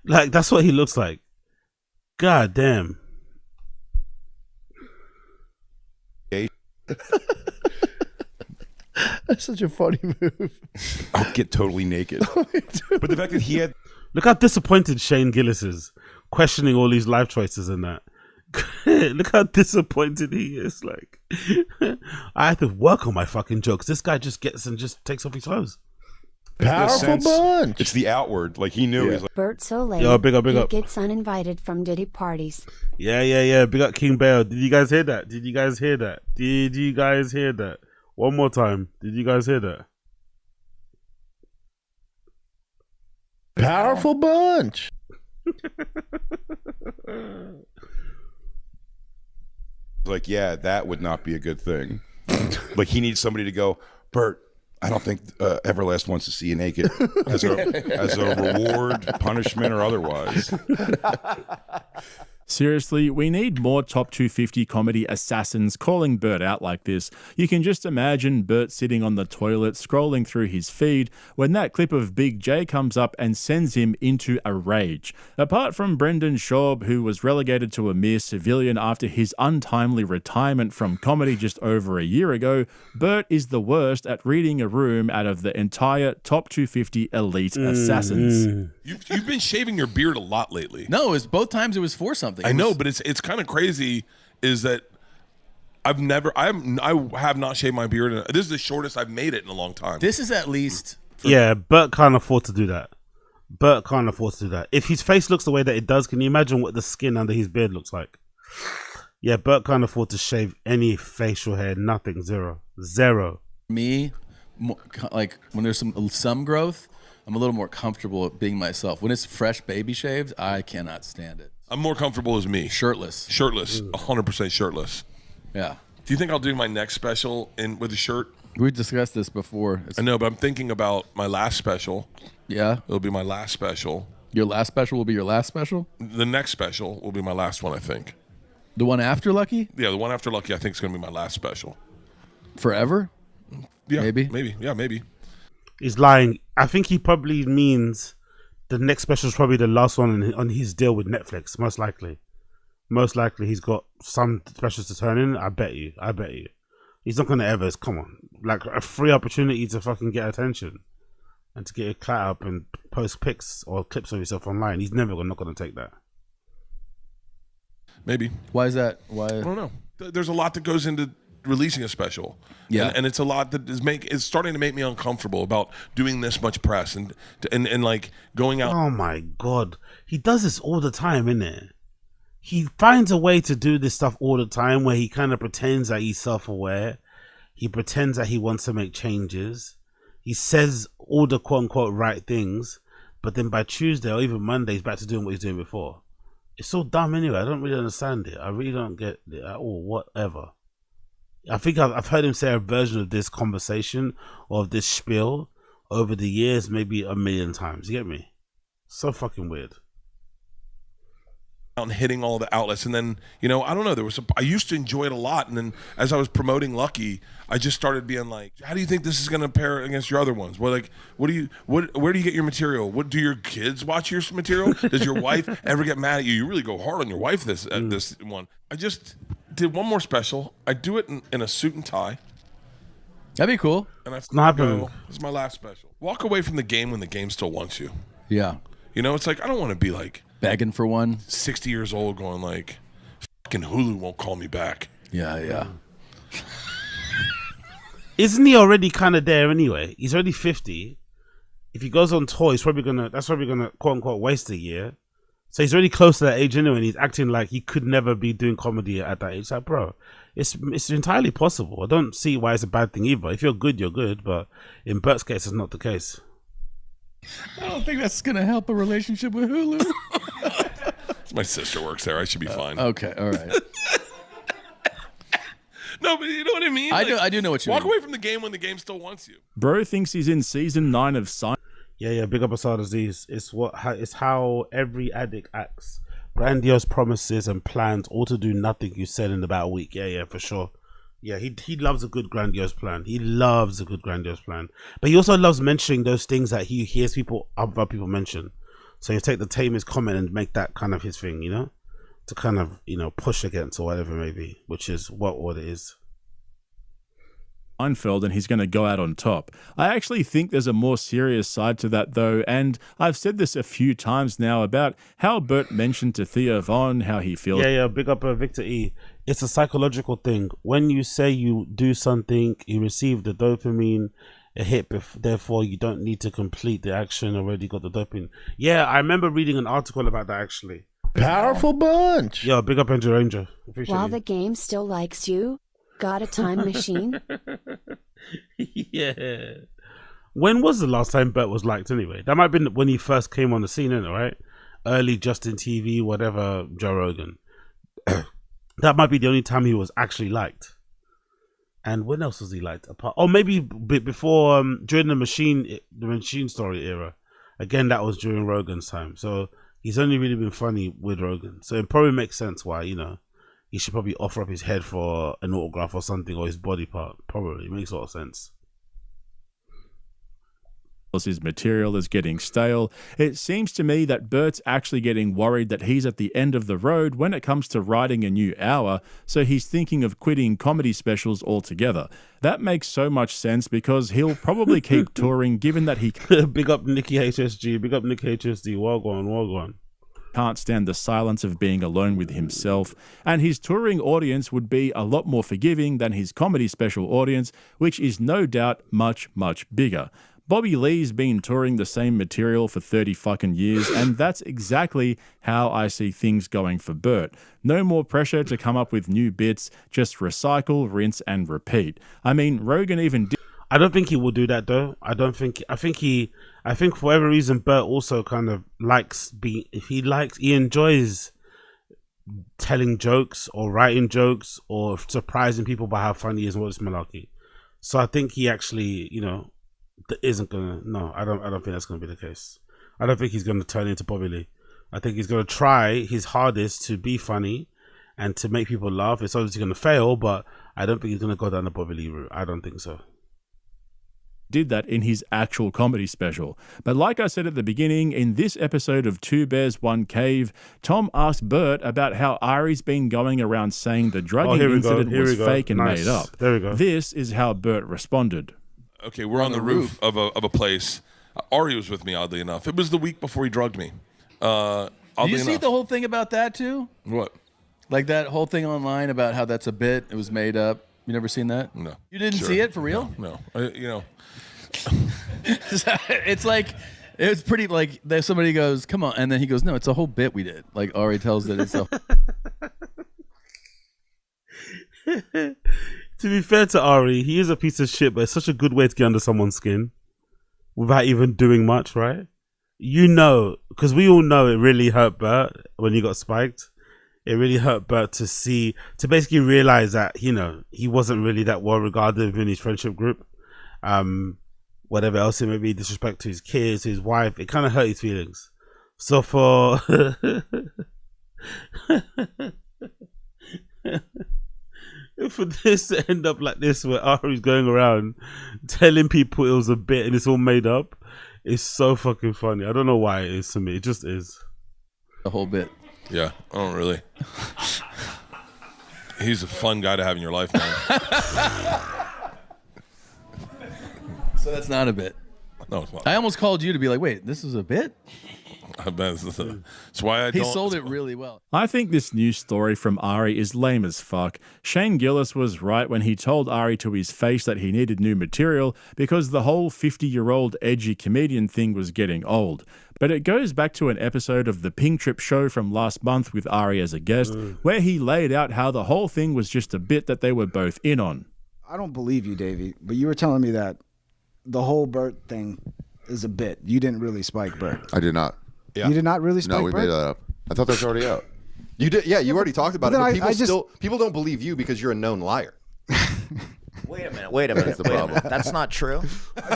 Like, that's what he looks like. God damn. That's such a funny move. I'll get totally naked. But the fact that he had... Look how disappointed Shane Gillis is, questioning all these life choices and that. Look how disappointed he is. Like, I have to work on my fucking jokes. This guy just gets and just takes off his clothes. Powerful bunch. It's the outward. Like, he knew. Yeah. He's like, Bert so lame, yo, big up. He gets uninvited from Diddy parties. Yeah. Big up King Bale. Did you guys hear that? One more time. Did you guys hear that? Powerful bunch. like, yeah, that would not be a good thing. Like, he needs somebody to go, Bert, I don't think Everlast wants to see you naked as a reward, punishment, or otherwise. Seriously, we need more Top 250 comedy assassins calling Bert out like this. You can just imagine Bert sitting on the toilet scrolling through his feed when that clip of Big J comes up and sends him into a rage. Apart from Brendan Schaub, who was relegated to a mere civilian after his untimely retirement from comedy just over a year ago, Bert is the worst at reading a room out of the entire Top 250 elite assassins. You've been shaving your beard a lot lately. No, both times it was for something. I know, but it's kind of crazy. Is that I have not shaved my beard. This is the shortest I've made it in a long time. This is at least. Yeah, Bert can't afford to do that. If his face looks the way that it does, can you imagine what the skin under his beard looks like? Yeah, Bert can't afford to shave any facial hair. Nothing. Zero. Me, like when there's some growth, I'm a little more comfortable at being myself. When it's fresh baby shaved, I cannot stand it. I'm more comfortable as me. Shirtless, 100% shirtless. Yeah. Do you think I'll do my next special with a shirt? We discussed this before. I know, but I'm thinking about my last special. Yeah. It'll be my last special. Your last special will be your last special? The next special will be my last one, I think. The one after Lucky? Yeah, the one after Lucky, I think is going to be my last special. Forever? Yeah, Maybe. Yeah, maybe. He's lying. I think he probably means the next special is probably the last one on his deal with Netflix, most likely. Most likely he's got some specials to turn in. I bet you. He's not going to ever, come on, like a free opportunity to fucking get attention and to get your clout up and post pics or clips of yourself online. He's never not going to take that. Maybe. Why is that? Why? I don't know. There's a lot that goes into releasing a special. Yeah. And it's a lot that is starting to make me uncomfortable about doing this much press and like going out. Oh my God. He does this all the time, innit? He finds a way to do this stuff all the time where he kind of pretends that he's self-aware. He pretends that he wants to make changes. He says all the quote-unquote right things, but then by Tuesday or even Monday, he's back to doing what he's doing before. It's so dumb anyway. I don't really understand it. I really don't get it at all, whatever. I think I've heard him say a version of this conversation or of this spiel over the years, maybe a million times. You get me? So fucking weird. And hitting all the outlets, and then I don't know. I used to enjoy it a lot, and then as I was promoting Lucky, I just started being like, "How do you think this is going to pair against your other ones? Well, like, where do you get your material? What do your kids watch your material? Does your wife ever get mad at you? You really go hard on your wife this one. I just did one more special. I do it in a suit and tie. That'd be cool. And I Not go, this is my last special. Walk away from the game when the game still wants you. Yeah. It's like I don't want to be like begging for one. 60 years old going like, fucking Hulu won't call me back. Yeah. Isn't he already kind of there anyway? He's already 50. If he goes on tour, that's probably gonna quote unquote waste a year. So he's already close to that age anyway, and he's acting like he could never be doing comedy at that age. It's like, bro, it's entirely possible. I don't see why it's a bad thing either. If you're good, you're good. But in Bert's case, it's not the case. I don't think that's gonna help a relationship with Hulu. My sister works there. I should be fine. Okay, all right. No, but you know what I mean? I do know what you mean. Walk away from the game when the game still wants you. Bro thinks he's in season 9 of Science. Yeah. Big up Asada Aziz. It's how every addict acts. Grandiose promises and plans, all to do nothing. You said in about a week. Yeah, for sure. Yeah, he loves a good grandiose plan. But he also loves mentioning those things that he hears other people mention. So you take the tamest comment and make that kind of his thing, to kind of push against or whatever maybe, which is what it is. Seinfeld, and he's going to go out on top. I actually think there's a more serious side to that though, and I've said this a few times now about how Bert mentioned to Theo Von how he feels. Yeah, big up Victor E. It's a psychological thing. When you say you do something, you receive the dopamine a hit, therefore you don't need to complete the action, already got the dopamine. Yeah, I remember reading an article about that actually. Powerful bunch. Yo, big up Andrew Ranger. Appreciate While you. the game still likes you, got a time machine? Yeah. When was the last time Bert was liked anyway? That might have been when he first came on the scene, innit, right? Early Justin TV, whatever, Joe Rogan. That might be the only time he was actually liked. And when else was he liked? Maybe before, during the machine story era. Again, that was during Rogan's time. So he's only really been funny with Rogan. So it probably makes sense why, he should probably offer up his head for an autograph or something, or his body part. Probably. It makes a lot of sense. His material is getting stale. It seems to me that Bert's actually getting worried that he's at the end of the road when it comes to writing a new hour, so he's thinking of quitting comedy specials altogether. That makes so much sense because he'll probably keep touring given that he Big up Nicky HSG, big up Nick HSD, Wagwan. Can't stand the silence of being alone with himself, and his touring audience would be a lot more forgiving than his comedy special audience, which is no doubt much, much bigger. Bobby Lee's been touring the same material for 30 fucking years, and that's exactly how I see things going for Bert. No more pressure to come up with new bits, just recycle, rinse, and repeat. I mean, Rogan even did. I don't think he will do that though. I think for whatever reason, Bert also kind of likes he enjoys telling jokes or writing jokes or surprising people by how funny he is and what is malarkey. So I think he actually, I don't think that's gonna be the case. I don't think he's going to turn into Bobby Lee. I think he's going to try his hardest to be funny and to make people laugh. It's obviously going to fail, but I don't think he's going to go down the Bobby Lee route. I don't think so. Did that in his actual comedy special. But like I said at the beginning, in this episode of Two Bears, One Cave, Tom asked Bert about how Ari's been going around saying the drugging incident was fake and made up. There we go. This is how Bert responded. Okay, we're on the roof of a place. Ari was with me, oddly enough. It was the week before he drugged me. Did you see the whole thing about that too? What? Like that whole thing online about how that's a bit, it was made up. You never seen that? No. You didn't see it for real? No. It's like, it's pretty like somebody goes, come on. And then he goes, no, it's a whole bit we did. Like Ari tells that it's a. To be fair to Ari, he is a piece of shit, but it's such a good way to get under someone's skin without even doing much, right? You know, because we all know it really hurt Bert when he got spiked. It really hurt Bert to basically realize that, you know, he wasn't really that well regarded within his friendship group. Whatever else it may be, disrespect to his kids, to his wife, it kind of hurt his feelings. So for for this to end up like this, where Ari's going around telling people it was a bit and it's all made up, it's so fucking funny. I don't know why it is to me. It just is. The whole bit. Yeah, I don't really. He's a fun guy to have in your life, man. So that's not a bit. No, it's not. I almost called you to be like, wait, this is a bit? That's why He sold it really well. I think this news story from Ari is lame as fuck. Shane Gillis was right when he told Ari to his face that he needed new material because the whole 50-year-old edgy comedian thing was getting old. But it goes back to an episode of the Ping Trip show from last month with Ari as a guest, where he laid out how the whole thing was just a bit that they were both in on. I don't believe you, Davey, but you were telling me that the whole Bert thing is a bit. You didn't really spike Bert. I did not. Yeah. You did not really spike Bert? No, we made that up. I thought that was already out. You did, yeah. You already talked about it. But people don't believe you because you're a known liar. Wait a minute. That's the problem. That's not true.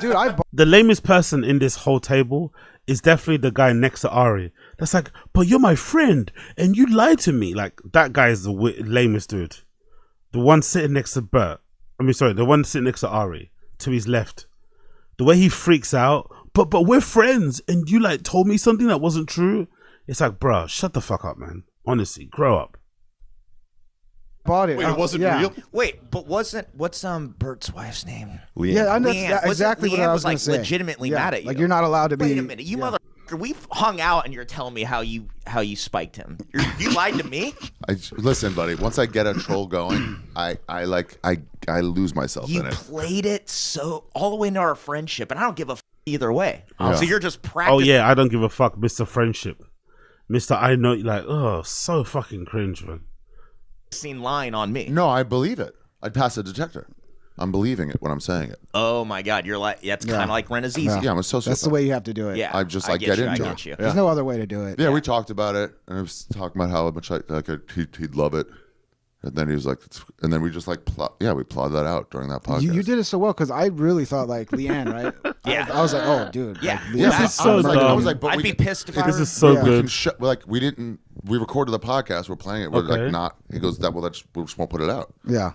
Dude, the lamest person in this whole table is definitely the guy next to Ari. That's like, but you're my friend and you lied to me. Like, that guy is the lamest dude. The one sitting next to Bert. The one sitting next to Ari, to his left. The way he freaks out, but we're friends and you like told me something that wasn't true. It's like, bruh, shut the fuck up, man. Honestly, grow up. Bought it. Wait, it wasn't real? Wait, but what's Bert's wife's name? Leanne. Yeah, I know Leanne. exactly what I was going to say. Legitimately mad at you. Like, you're not allowed to be. Wait a minute, you motherfucker. We've hung out and you're telling me how you spiked him. You lied to me? Listen, buddy. Once I get a troll going, I lose myself You in it. played it so all the way into our friendship, and I don't give a either way. Yeah. So you're just practicing. Oh yeah, I don't give a fuck, Mr. Friendship. Mr. I know, like, oh, so fucking cringe, man. Lying on me. No, I believe it. I'd pass a detector. I'm believing it when I'm saying it. Oh my God, you're like, that's kind of like Renazizi. Yeah, I'm a sociopath. That's the way you have to do it. Yeah, I just get into it. you. There's no other way to do it. Yeah, we talked about it, and I was talking about how much he'd love it, and then he was like, and then we just like, we plotted that out during that podcast. You did it so well because I really thought like Leanne, right? Yeah. I was like, oh, dude. Yeah. Like, This is so dumb. I was like, but I'd be pissed if I This were. is so good. We recorded the podcast. We're playing it. We're Okay. like not. He goes, we just won't put it out. Yeah.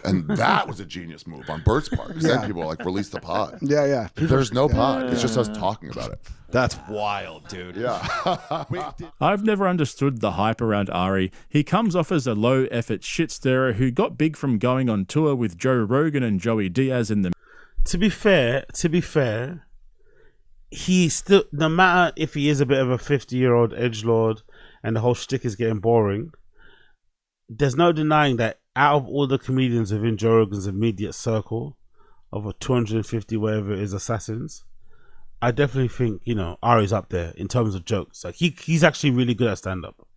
And that was a genius move on Bert's part. Because then people like release the pod. Yeah, yeah. There's no pod. It's just us talking about it. That's wild, dude. Yeah. I've never understood the hype around Ari. He comes off as a low-effort shit-stirrer who got big from going on tour with Joe Rogan and Joey Diaz in the... To be fair, he still, no matter if he is a bit of a 50-year-old edgelord and the whole shtick is getting boring, there's no denying that out of all the comedians within Joe Rogan's immediate circle of a 250 whatever it is assassins, I definitely think, Ari's up there in terms of jokes. Like he's actually really good at stand-up.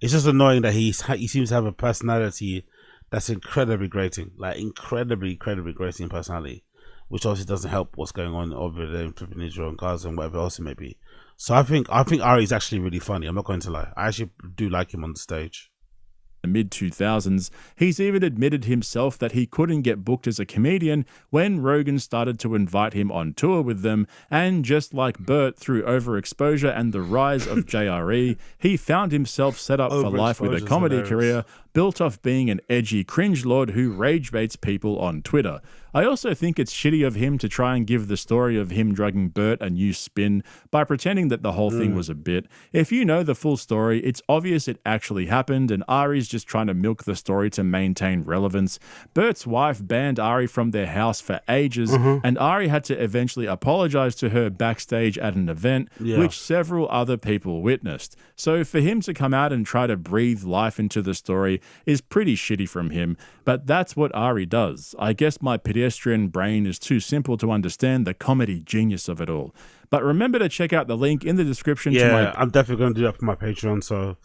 It's just annoying that he seems to have a personality that's incredibly grating, like incredibly grating personality, which obviously doesn't help what's going on over there in Israel and Gaza and whatever else it may be. So I think Ari's actually really funny. I'm not going to lie. I actually do like him on the stage. the mid-2000s. He's even admitted himself that he couldn't get booked as a comedian when Rogan started to invite him on tour with them, and just like Bert, through overexposure and the rise of JRE, he found himself set up for life with a comedy career built off being an edgy cringe lord who rage baits people on Twitter. I also think it's shitty of him to try and give the story of him drugging Bert a new spin by pretending that the whole thing was a bit. If you know the full story, it's obvious it actually happened, and Ari's just trying to milk the story to maintain relevance. Bert's wife banned Ari from their house for ages, and Ari had to eventually apologize to her backstage at an event, which several other people witnessed. So for him to come out and try to breathe life into the story is pretty shitty from him, but that's what Ari does. I guess my pedestrian brain is too simple to understand the comedy genius of it all. But remember to check out the link in the description to my... I'm definitely going to do that for my Patreon, so...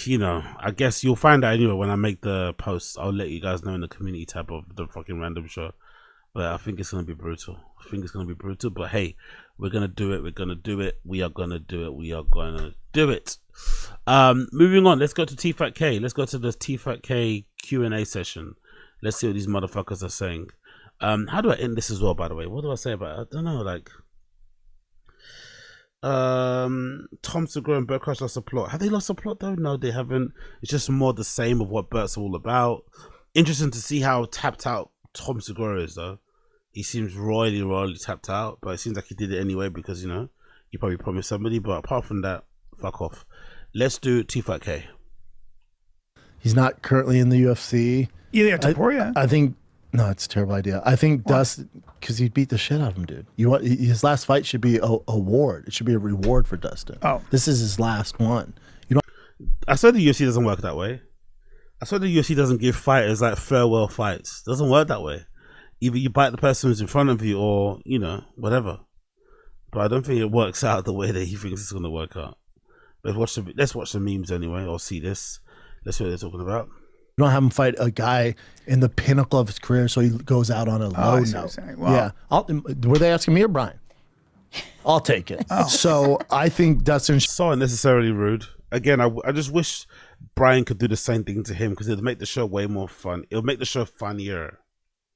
you know, I guess you'll find out anyway when I make the posts. I'll let you guys know in the community tab of the fucking random show. But I think it's going to be brutal. But hey, we're going to do it. We are going to do it. We are going to do it. Moving on. Let's go to Tfatk. Let's go to the Tfatk Q&A session. Let's see what these motherfuckers are saying. How do I end this as well, by the way? What do I say about it? I don't know, like... Tom Segura and Bert Crush lost the plot. Have they lost the plot though? No, they haven't. It's just more the same of what Bert's all about. Interesting to see how tapped out Tom Segura is though. He seems royally tapped out, but it seems like he did it anyway because, you know, he probably promised somebody. But apart from that, fuck off. Let's do Tfatk. He's not currently in the UFC. Ilya Topuria. I think no, it's a terrible idea. I think Dustin, because he beat the shit out of him, dude. You want his last fight should be a award. It should be a reward for Dustin. Oh, this is his last one. You don't. I swear the UFC doesn't work that way. I swear the UFC doesn't give fighters like farewell fights. It doesn't work that way. Either you bite the person who's in front of you, or you know, whatever. But I don't think it works out the way that he thinks it's going to work out. But let's watch the memes anyway, or see this. Let's see what they're talking about. You don't have him fight a guy in the pinnacle of his career, so he goes out on a low note. Wow. Yeah, were they asking me or Brian? I'll take it. So I think Dustin so unnecessarily rude. Again, I just wish Brian could do the same thing to him because it'd make the show way more fun. It'll make the show funnier.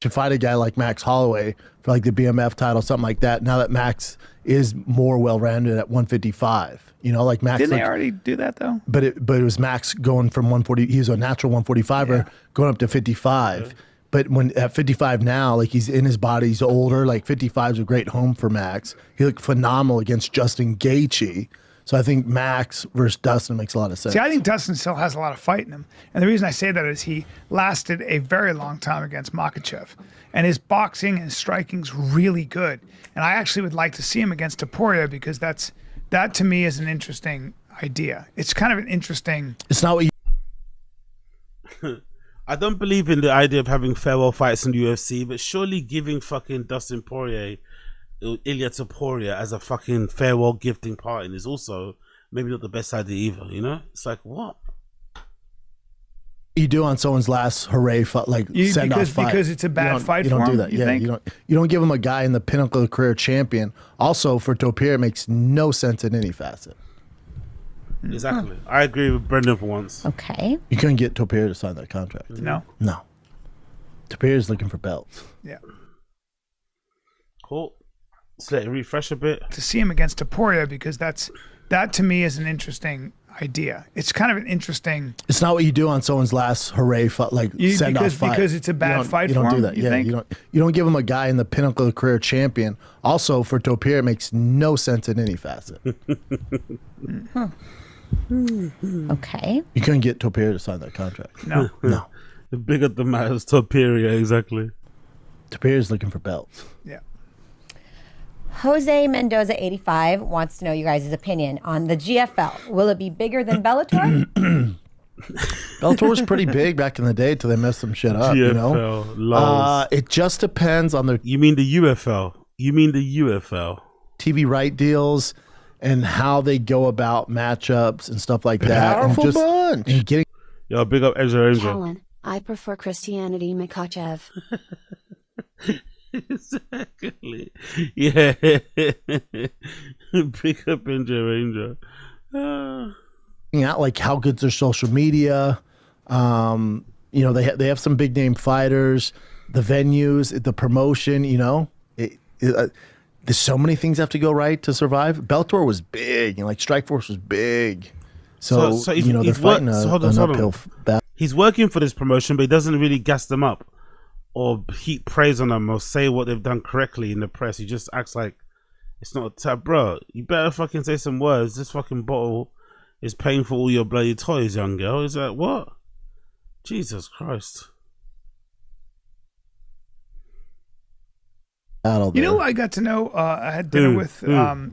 should fight a guy like Max Holloway for like the BMF title, something like that. Now that Max is more well-rounded at 155, you know, like Max. Didn't they already do that though? But it was Max going from 140. He was a natural 145er going up to 55. Yeah. But when at 55 now, like he's in his body, he's older. Like 55 is a great home for Max. He looked phenomenal against Justin Gaethje. So I think Max versus Dustin makes a lot of sense. See, I think Dustin still has a lot of fight in him. And the reason I say that is he lasted a very long time against Makhachev. And his boxing and striking's really good. And I actually would like to see him against Topuria because that to me is an interesting idea. It's kind of an interesting... It's not what you... I don't believe in the idea of having farewell fights in the UFC, but surely giving fucking Dustin Poirier... Ilya Topuria as a fucking farewell gifting party is also maybe not the best idea either, you know? It's like, what? You do on someone's last hooray fight, like send off fight. Because it's a bad fight you for don't him, do that. Yeah, you don't give him a guy in the pinnacle of career champion. Also, for Topuria, it makes no sense in any facet. Exactly. I agree with Brendan for once. Okay. You couldn't get Topuria to sign that contract. No. No. Topuria's looking for belts. Yeah. Cool. Let's let it refresh a bit. To see him against Topuria because that to me is an interesting idea. It's kind of an interesting... It's not what you do on someone's last hooray fight, like send off fight. Because it's a bad fight for him. You don't do that. Yeah, you don't give him a guy in the pinnacle of career champion. Also, for Topuria, it makes no sense in any facet. Okay. You couldn't get Topuria to sign that contract. No. No. The bigger the matters, Topuria, exactly. Topuria's looking for belts. Yeah. Jose Mendoza 85 wants to know you guys' opinion on the GFL. Will it be bigger than Bellator? Bellator was pretty big back in the day till they messed some shit up. GFL, you know, it just depends on their. You mean the UFL? You mean the UFL? TV right deals and how they go about matchups and stuff like that. Powerful and just, bunch. And getting. Yo, big up Ezra. Helen, I prefer Christianity Makhachev. Exactly. Yeah. Pick up Ranger. out like how good's their social media. You know, they have some big name fighters, the venues, the promotion. You know, there's so many things have to go right to survive. Bellator was big, and like Strikeforce was big. So you know, they're fighting an uphill battle. He's working for this promotion, but he doesn't really gas them up or heap praise on them or say what they've done correctly in the press. He just acts like it's not a tab. Bro, you better fucking say some words. This fucking bottle is paying for all your bloody toys, young girl. Is that what? Jesus Christ. You know, I got to know, I had dinner with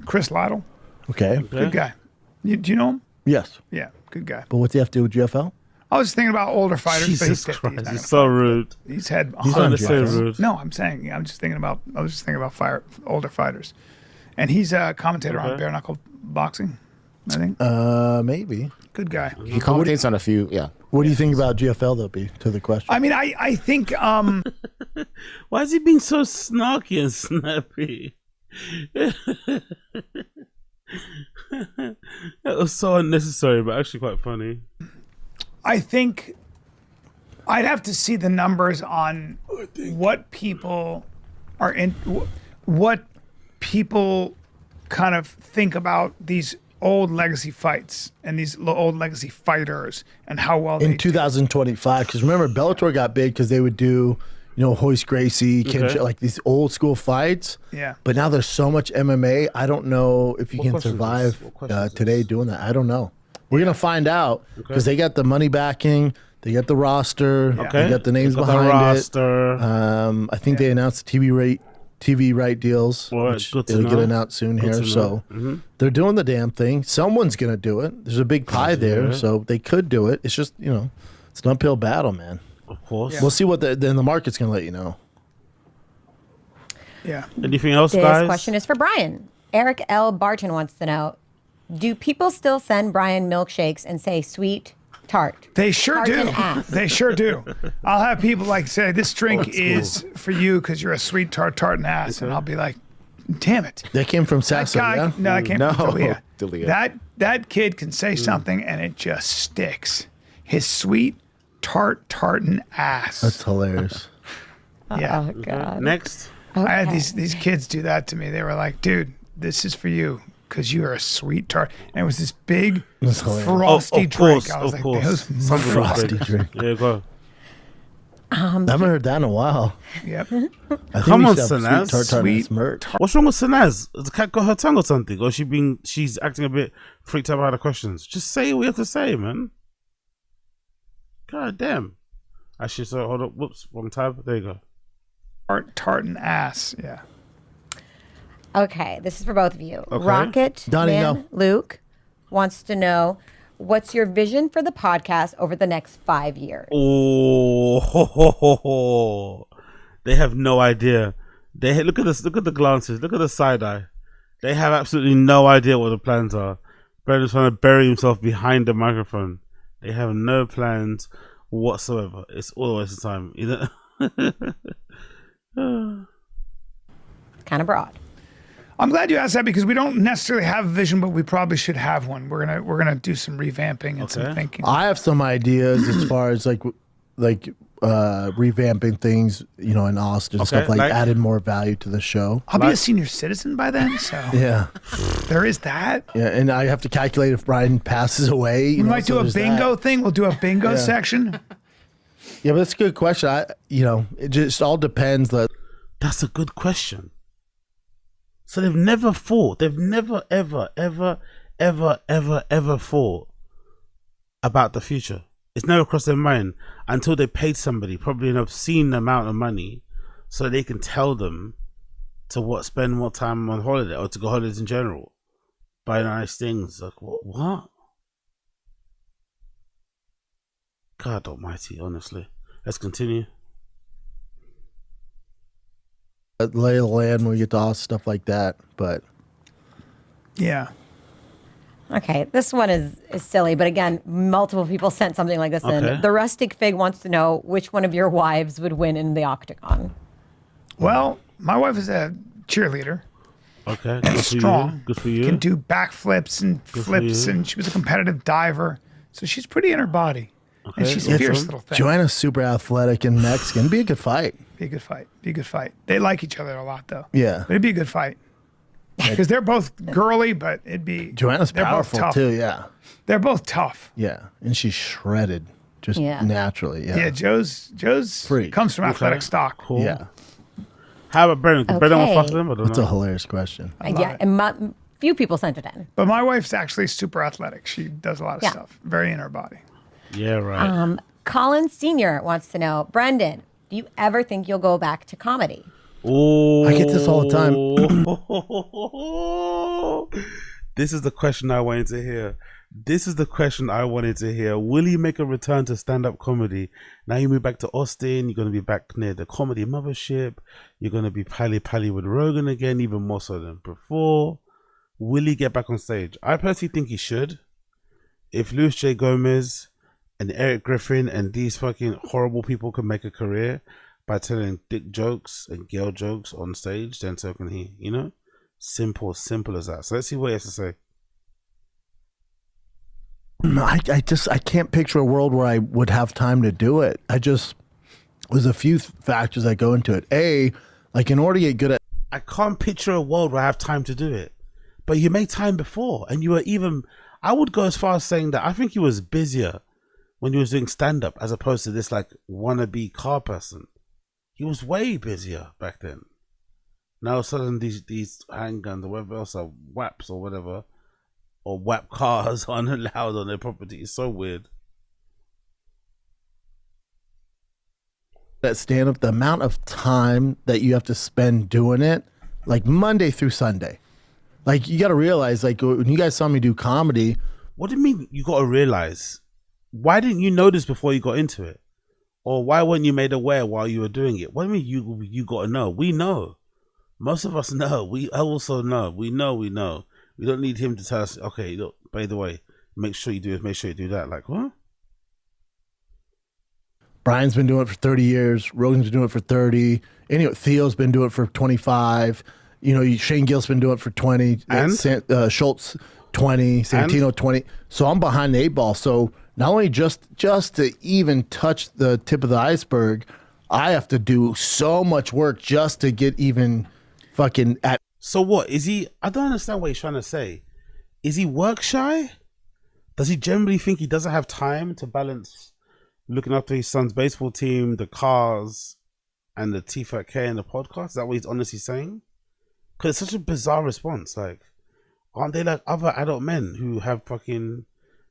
Chris Lytle. Okay. Good guy. Do you know him? Yes. Yeah, good guy. But what's he have to do with GFL? I was thinking about older fighters. Jesus but he's 50. Christ, He's not he's gonna so fight. rude. He's had. He's on rude. No, I'm saying. I was just thinking about older fighters, and he's a commentator on bare knuckle boxing. I think. Maybe. Good guy. He commentates on a few. Yeah. What do you think about GFL, though, B, to the question? I mean, I think. Why is he being so snarky and snappy? That was so unnecessary, but actually quite funny. I think I'd have to see the numbers on what people are in, what people kind of think about these old legacy fights and these old legacy fighters and how well in 2025, because remember Bellator got big because they would do, you know, Hoist Gracie, like these old school fights. Yeah. But now there's so much MMA. I don't know if you can survive today doing that. I don't know. We're gonna find out because they got the money backing, they got the roster, they got the names behind it. I think they announced the TV right deals, which it'll get announced soon here. So they're doing the damn thing. Someone's gonna do it. There's a big pie there, so they could do it. It's just, you know, it's an uphill battle, man. Of course. We'll see what then the market's gonna let you know. Yeah. Anything else, This guys? question is for Brian. Eric L. Barton wants to know, do people still send Brian milkshakes and say sweet tart? They sure Tart do. and ass. They sure do. I'll have people like say, this drink is for you because you're a sweet tart and ass. And I'll be like, damn it. That came from Sasso, yeah? No, that came from Dalia. Dalia. That kid can say something and it just sticks. His sweet tart and ass. That's hilarious. Yeah. Oh, God. Next. I had these kids do that to me. They were like, dude, this is for you because you are a sweet tart. And it was this big frosty drink. I was like, those frosty drink. Yeah, go. I haven't heard that in a while. Yep. I think Come we on, should have Sanaz. sweet tart and merch. What's wrong with Sanaz? Has the cat got her tongue or something? Or she's acting a bit freaked out by the questions? Just say what you have to say, man. God damn. Actually, so hold up. Whoops, wrong tab. There you go. Tart and ass. Yeah. Okay, this is for both of you. Okay. Rocket Donnie, Man no. Luke wants to know, what's your vision for the podcast over the next 5 years? Oh, they have no idea. Look at this. Look at the glances. Look at the side eye. They have absolutely no idea what the plans are. Brendan's trying to bury himself behind the microphone. They have no plans whatsoever. It's all a waste of time. Kind of broad. I'm glad you asked that because we don't necessarily have a vision, but we probably should have one. We're gonna do some revamping and some thinking. I have some ideas as far as like revamping things, you know, in Austin and stuff, like adding more value to the show. I'll be a senior citizen by then, so Yeah. there is that. Yeah, and I have to calculate if Brian passes away. We might do a bingo thing. We'll do a bingo section. Yeah, but that's a good question. It just all depends. That's a good question. So they've never thought. They've never, ever thought about the future. It's never crossed their mind until they paid somebody probably an obscene amount of money so they can tell them to spend more time on holiday or to go holidays in general. Buy nice things. Like, what? God almighty, honestly. Let's continue. Lay of the land when we get to all stuff like that, but yeah. Okay, this one is silly, but again, multiple people sent something like this in. The Rustic Fig wants to know which one of your wives would win in the octagon. Well, my wife is a cheerleader, Okay, and good for you. strong. Good for you. Can do backflips and Good for flips, you. and she was a competitive diver. So she's pretty in her body. And Okay, she's a fierce little thing. Joanna's super athletic and Mexican. Be a good fight. Be a good fight. Be a good fight. They like each other a lot, though. Yeah. But it'd be a good fight. Because they're both girly, but it'd be. Joanna's they're both powerful tough. too. Yeah. They're both tough. Yeah, and she's shredded just naturally. Yeah. Yeah, Joe's Freak. comes from athletic Okay. stock. Cool. Yeah. How about Brendan? Does Brendan want to Okay. fuck with him? I don't That's know. a hilarious question. Yeah, and few people sent it in. But my wife's actually super athletic. She does a lot of Yeah. stuff. Very in her body. Yeah, right. Colin Sr. wants to know, Brendan, do you ever think you'll go back to comedy? Oh, I get this all the time. This is the question I wanted to hear. Will you make a return to stand-up comedy? Now you move back to Austin. You're going to be back near the comedy mothership. You're going to be pally with Rogan again, even more so than before. Will he get back on stage? I personally think he should. If Louis J. Gomez and Eric Griffin and these fucking horrible people can make a career by telling dick jokes and girl jokes on stage, then so can he, you know? Simple as that. So let's see what he has to say. I can't picture a world where I would have time to do it. There's a few factors that go into it. Like in order to get good at. I can't picture a world where I have time to do it. But you made time before, and you were even, I would go as far as saying that I think he was busier when he was doing stand-up as opposed to this like wannabe car person. He was way busier back then. Now suddenly these handguns or whatever else are WAPs or whatever, or WAP cars aren't allowed on their property. It's so weird. That stand up, the amount of time that you have to spend doing it, like Monday through Sunday. Like you got to realize, like when you guys saw me do comedy. What do you mean you got to realize? Why didn't you know this before you got into it? Or why weren't you made aware while you were doing it? What do you mean you got to know? We know. Most of us know. We also know. We know. We don't need him to tell us, okay, look, by the way, make sure you do this, make sure you do that. Like, what? Brian's been doing it for 30 years. Rogan's been doing it for 30. Anyway, Theo's been doing it for 25. You know, Shane Gill's been doing it for 20. And? Schultz, 20. Santino, 20. So I'm behind the 8 ball. So not only just to even touch the tip of the iceberg, I have to do so much work just to get even fucking at. So what? Is he, I don't understand what he's trying to say. Is he work shy? Does he generally think he doesn't have time to balance looking after his son's baseball team, the cars, and the Tfatk and the podcast? Is that what he's honestly saying? Because it's such a bizarre response. Like, aren't they like other adult men who have fucking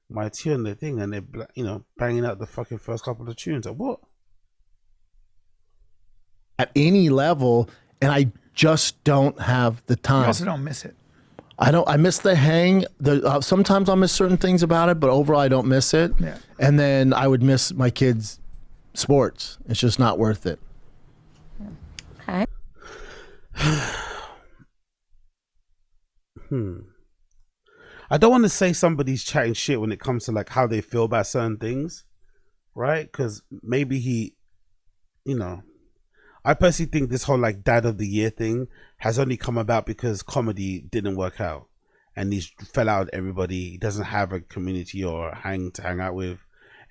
my tea on their thing and they're, you know, banging out the fucking first couple of tunes? Like, what? At any level, and I just don't have the time. You also don't miss it. I miss the hang. Sometimes I'll miss certain things about it, but overall I don't miss it. Yeah. And then I would miss my kids' sports. It's just not worth it. Okay. I don't want to say somebody's chatting shit when it comes to like how they feel about certain things, right? Because maybe he, you know, I personally think this whole like dad of the year thing has only come about because comedy didn't work out and he fell out with everybody. He doesn't have a community or a hang to hang out with.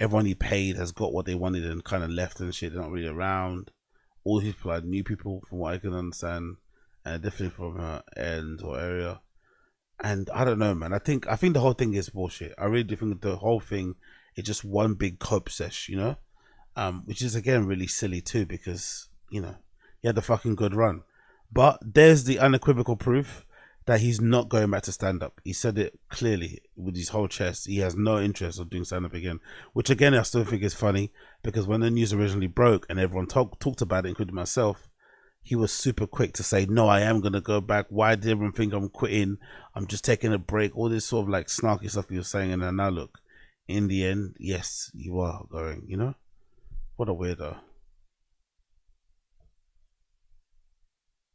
Everyone he paid has got what they wanted and kind of left and shit. They're not really around. All his people are new people from what I can understand, and definitely from her end or area. And I don't know, man. I think the whole thing is bullshit. I really do think the whole thing is just one big cope sesh, you know, which is again really silly too because, you know, he had a fucking good run. But there's the unequivocal proof that he's not going back to stand up. He said it clearly with his whole chest. He has no interest of doing stand up again, which again I still think is funny because when the news originally broke and everyone talked about it, including myself, he was super quick to say, no, I am going to go back. Why did everyone think I'm quitting? I'm just taking a break. All this sort of like snarky stuff he was saying. And then now look, in the end, yes, you are going, you know? What a weirdo.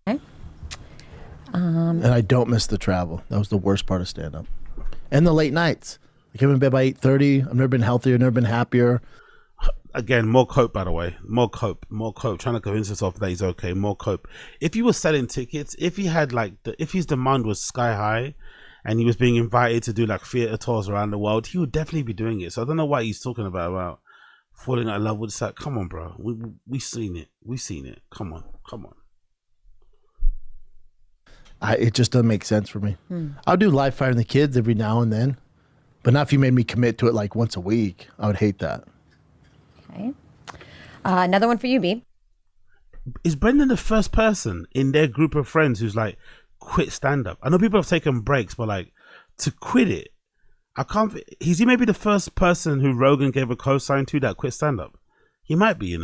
Okay. And I don't miss the travel. That was the worst part of stand up. And the late nights. I came in bed by 8:30. I've never been healthier, never been happier. Again, more cope, by the way. More cope. Trying to convince himself that he's okay. More cope. If he was selling tickets, if he had if his demand was sky high, and he was being invited to do like theater tours around the world, he would definitely be doing it. So I don't know what he's talking about falling out of love with that. Come on, bro. We seen it. We seen it. Come on. It just doesn't make sense for me. I'll do live firing the kids every now and then, but not if you made me commit to it like once a week. I would hate that. Okay. Another one for you, B. Is Brendan the first person in their group of friends who's like quit stand-up? I know people have taken breaks, but like to quit it, I can't. Is he maybe the first person who Rogan gave a co-sign to that quit stand-up? He might be,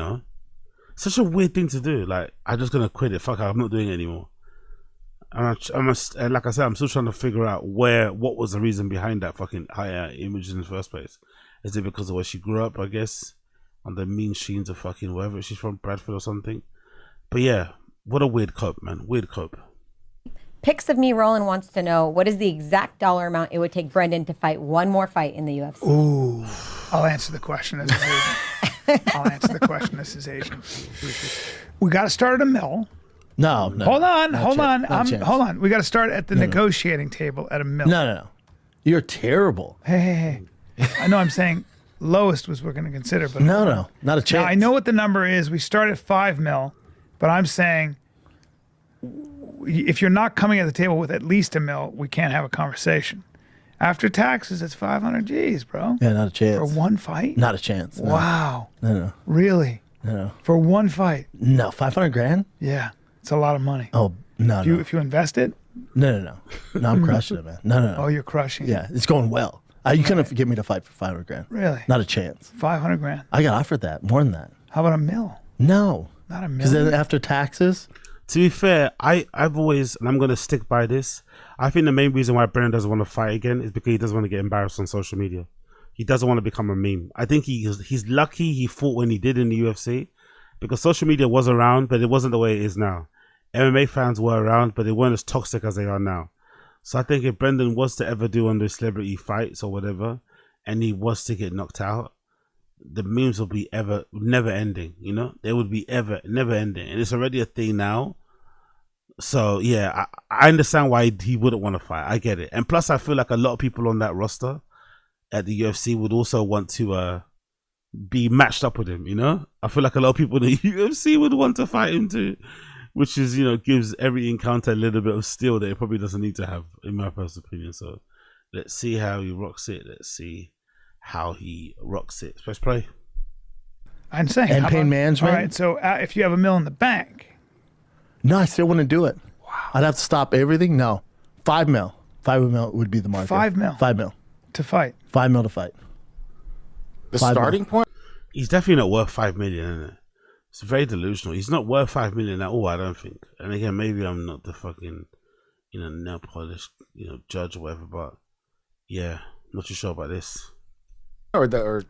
Such a weird thing to do. Like, I'm just gonna quit it. Fuck it, I'm not doing it anymore. And like I said, I'm still trying to figure out what was the reason behind that fucking higher image in the first place. Is it because of where she grew up? I guess on the mean streams of fucking wherever she's from, Bradford or something. But yeah, what a weird cope, man. Weird cope. Pics of Me Roland wants to know what is the exact dollar amount it would take Brendan to fight one more fight in the UFC. Ooh, I'll answer the question as his agent. We got to start at $1 million. No. Hold on. We got to start at the negotiating table at $1 million. No. You're terrible. Hey. I know I'm saying lowest was we're going to consider, but no, not a chance. Now, I know what the number is. We start at $5 million, but I'm saying if you're not coming at the table with at least $1 million, we can't have a conversation. After taxes, it's 500 G's, bro. Yeah, not a chance. For one fight? Not a chance. No. Wow. No. Really? No. For one fight? No, 500 grand? Yeah, it's a lot of money. Oh, no. If you invest it? No, I'm crushing it, man. No. Oh, you're crushing it. Yeah, it's going well. You couldn't get me to fight for 500 grand. Really? Not a chance. 500 grand? I got offered that, more than that. How about $1 million? No. Not $1 million? Because then after taxes? To be fair, I've always, and I'm going to stick by this, I think the main reason why Brendan doesn't want to fight again is because he doesn't want to get embarrassed on social media. He doesn't want to become a meme. I think he's lucky he fought when he did in the UFC, because social media was around, but it wasn't the way it is now. MMA fans were around, but they weren't as toxic as they are now. So I think if Brendan was to ever do one of those celebrity fights or whatever, and he was to get knocked out, the memes will be never ending, They would be never ending. And it's already a thing now. So yeah, I understand why he wouldn't want to fight. I get it. And plus I feel like a lot of people on that roster at the UFC would also want to be matched up with him, I feel like a lot of people in the UFC would want to fight him too, which is, gives every encounter a little bit of steel that it probably doesn't need to have, in my personal opinion. So let's see how he rocks it. Let's play. I'm saying. And pain management. All right, so if you have $1 million in the bank. No, I still wouldn't do it. Wow. I'd have to stop everything. No. $5 million. $5 million would be the market. $5 million. $5 million. To fight. $5 million to fight. The starting point? He's definitely not worth $5 million, isn't it? It's very delusional. He's not worth $5 million at all, I don't think. And again, maybe I'm not the fucking, nail polish, judge or whatever, but yeah, not too sure about this.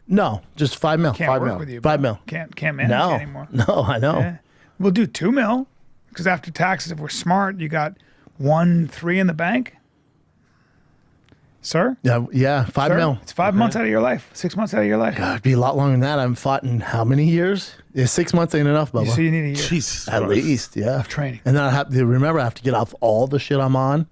No, just $5 million. Can't work with you. $5 million. Can't manage anymore. No, I know. Yeah. We'll do $2 million, because after taxes, if we're smart, you got 1.3 in the bank. Sir? Yeah, $5 million. It's 5 months out of your life, 6 months out of your life. God, it'd be a lot longer than that. I haven't fought in how many years? Yeah, 6 months ain't enough, Bubba. So you need a year. Jesus At least, yeah. Of training. And then I have to get off all the shit I'm on.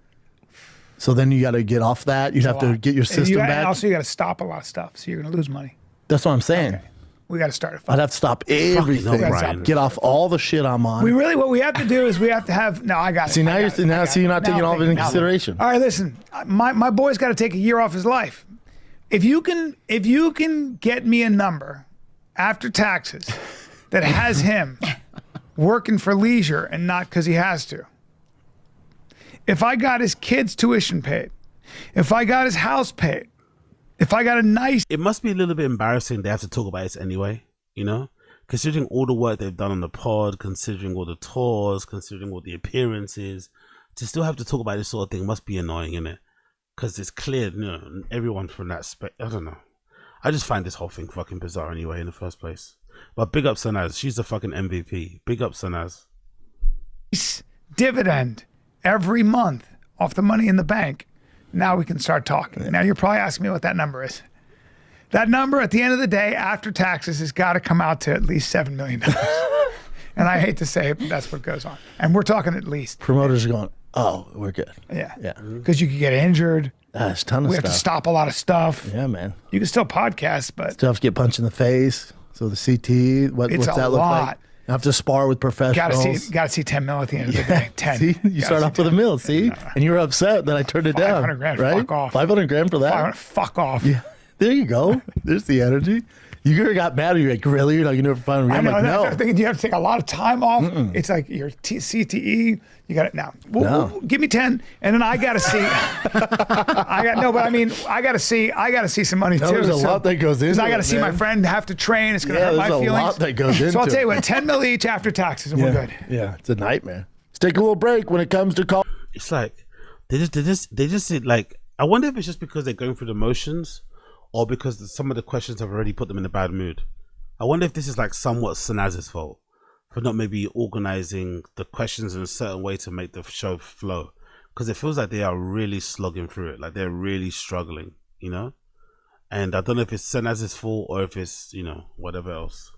So then you got to get off that. You'd have to get your system back. And also you got to stop a lot of stuff, so you're going to lose money. That's what I'm saying. Okay. We got to start a fight. I'd have to stop everything. Get off all the shit I'm on. What we have to do is we have to have. No, I got it. See, now you're not taking all of it into consideration. All right, listen. My boy's got to take a year off his life. If you can get me a number after taxes that has him working for leisure and not because he has to. If I got his kids' tuition paid, if I got his house paid, if I got a nice... It must be a little bit embarrassing they have to talk about this anyway, Considering all the work they've done on the pod, considering all the tours, considering all the appearances, to still have to talk about this sort of thing must be annoying, innit? Because it's clear, everyone from that I don't know. I just find this whole thing fucking bizarre anyway in the first place. But big up Sanaz. She's the fucking MVP. Big up Sanaz. Dividend every month off the money in the bank. Now we can start talking. Now you're probably asking me what that number is. That number at the end of the day, after taxes, has got to come out to at least $7 million. And I hate to say it, but that's what goes on. And we're talking at least. Promoters are going, oh, we're good. Yeah. Yeah. Because you could get injured. That's a ton of We stuff. have to stop a lot of stuff. Yeah, man. You can still podcast, but Stuff get punched in the face. So the CT, what's It's a that look lot. like? You have to spar with professionals. got to see 10 mil at the end of the day. 10. See, you start off with a mill, see? And you were upset that I turned it down. 500 grand, right? fuck off. 500 grand for that? 500, fuck off. Yeah. There you go. There's the energy. You could have got mad. You're like, really? You're not going to do it for 500 I grand? know, I'm like, no. I'm thinking you have to take a lot of time off. It's like your CTE. You got it now. Give me 10, and then I got to see. I got to see some money No, too. there's a lot that goes into I got to it, see my man. friend have to train. It's going to Yeah, hurt my there's a feelings. lot that goes into So I'll tell you it. what, 10 mil each after taxes, and we're good. Yeah, it's a nightmare. Let's take a little break when it comes to call. It's like they just said, like, I wonder if it's just because they're going through the motions, or because some of the questions have already put them in a bad mood. I wonder if this is like somewhat Sanaz's fault for not maybe organizing the questions in a certain way to make the show flow, because it feels like they are really slogging through it, like they're really struggling, you know. And I don't know if it's Sanaz's fault or if it's, you know, whatever else.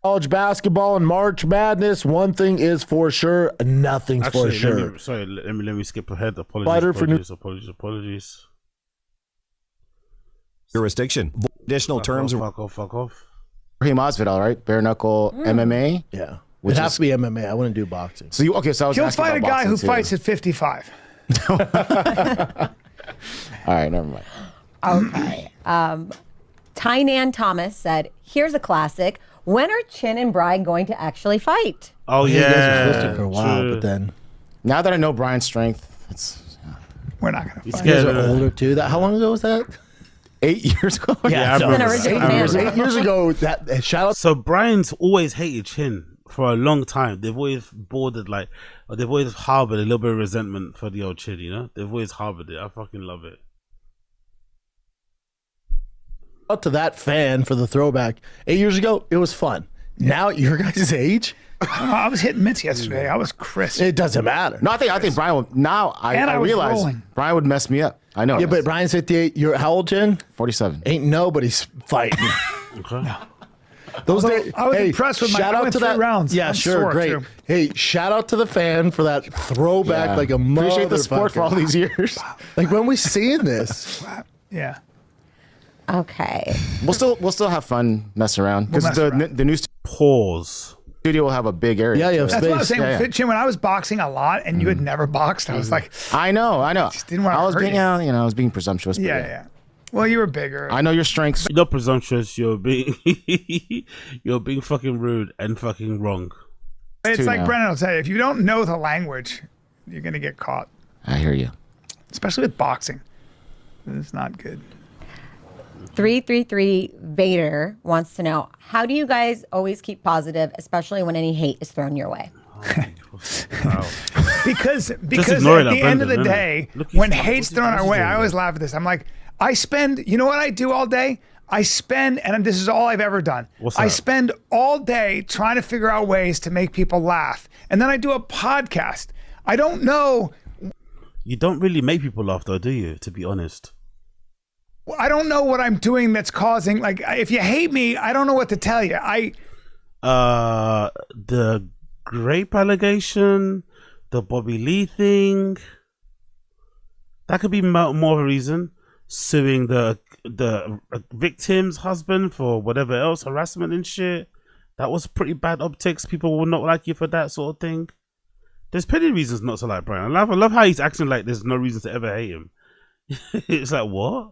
College basketball and March Madness. One thing is for sure, nothing's for sure. Let me skip ahead. Fighter for Apologies. Jurisdiction. Additional terms. Fuck off. Raheem Masvidal, right? Bare knuckle MMA. Yeah. Which It has to be MMA. I wouldn't do boxing. So you okay? So I was He'll asking fight a about guy who boxing, too. fights at 55. All right, never mind. Okay. Tynan Thomas said, here's a classic. When are Chin and Brian going to actually fight? Oh, You guys were yeah. supposed to for a while, true. but then Now that I know Brian's strength, it's We're not going to fight. you guys are older too. That how long ago was that? 8 years ago. Yeah, I He's an remember. original I remember. fan. 8 years ago. That shout out. So Brian's always hated Chin for a long time. They've always bordered like, or they've always harbored a little bit of resentment for the old Chin, you know? They've always harbored it. I fucking love it. Out to that fan for the throwback. 8 years ago, it was fun. Now at your guys' age, I was hitting mitts yesterday. I was crisp. it doesn't matter. No, I think Brian would. Now And I I was realize rolling. Brian would mess me up. I know. Yeah, but Brian's 58. You're how old, Jen? 47. Ain't nobody's fighting. Okay. Those Although days, I was impressed with my- shout I out went to 3 that rounds. Yeah, I'm sure, sore, great. too. Hey, shout out to the fan for that throwback, Yeah. like a motherfucker. Appreciate the support for all these years. Like when we seeing this, Yeah. Okay. We'll still have fun messing around because mess around. the new Pause. studio will have a big area. Yeah, to yeah, it. That's what I was Space. saying Yeah, with Chin. When I was boxing a lot and you had never boxed, I was like, I know. just didn't want to I was hurt being, you. I was being presumptuous. But Yeah. Well, you were bigger. I know your strengths. You're not presumptuous. You're being, you're being fucking rude and fucking wrong. It's Two like now. Brennan will tell you, if you don't know the language, you're going to get caught, I hear you. especially with boxing. It's not good. 333 Vader wants to know, how do you guys always keep positive, especially when any hate is thrown your way? Wow. Because ignore at it, the end of the Brendan, day, Look, when he's- hate's what's thrown he our way, doing? I always laugh at this. I'm like, you know what I do all day? I spend, and this is all I've ever done. What's I that? spend all day trying to figure out ways to make people laugh. And then I do a podcast. I don't know. You don't really make people laugh, though, do you? To be honest. I don't know what I'm doing that's causing, like, if you hate me, I don't know what to tell you. The grape allegation, the Bobby Lee thing. That could be more of a reason. Suing the victim's husband for whatever else, harassment and shit. That was pretty bad optics. People will not like you for that sort of thing. There's plenty of reasons not to like Brian. I love how he's acting like there's no reason to ever hate him. It's like, what?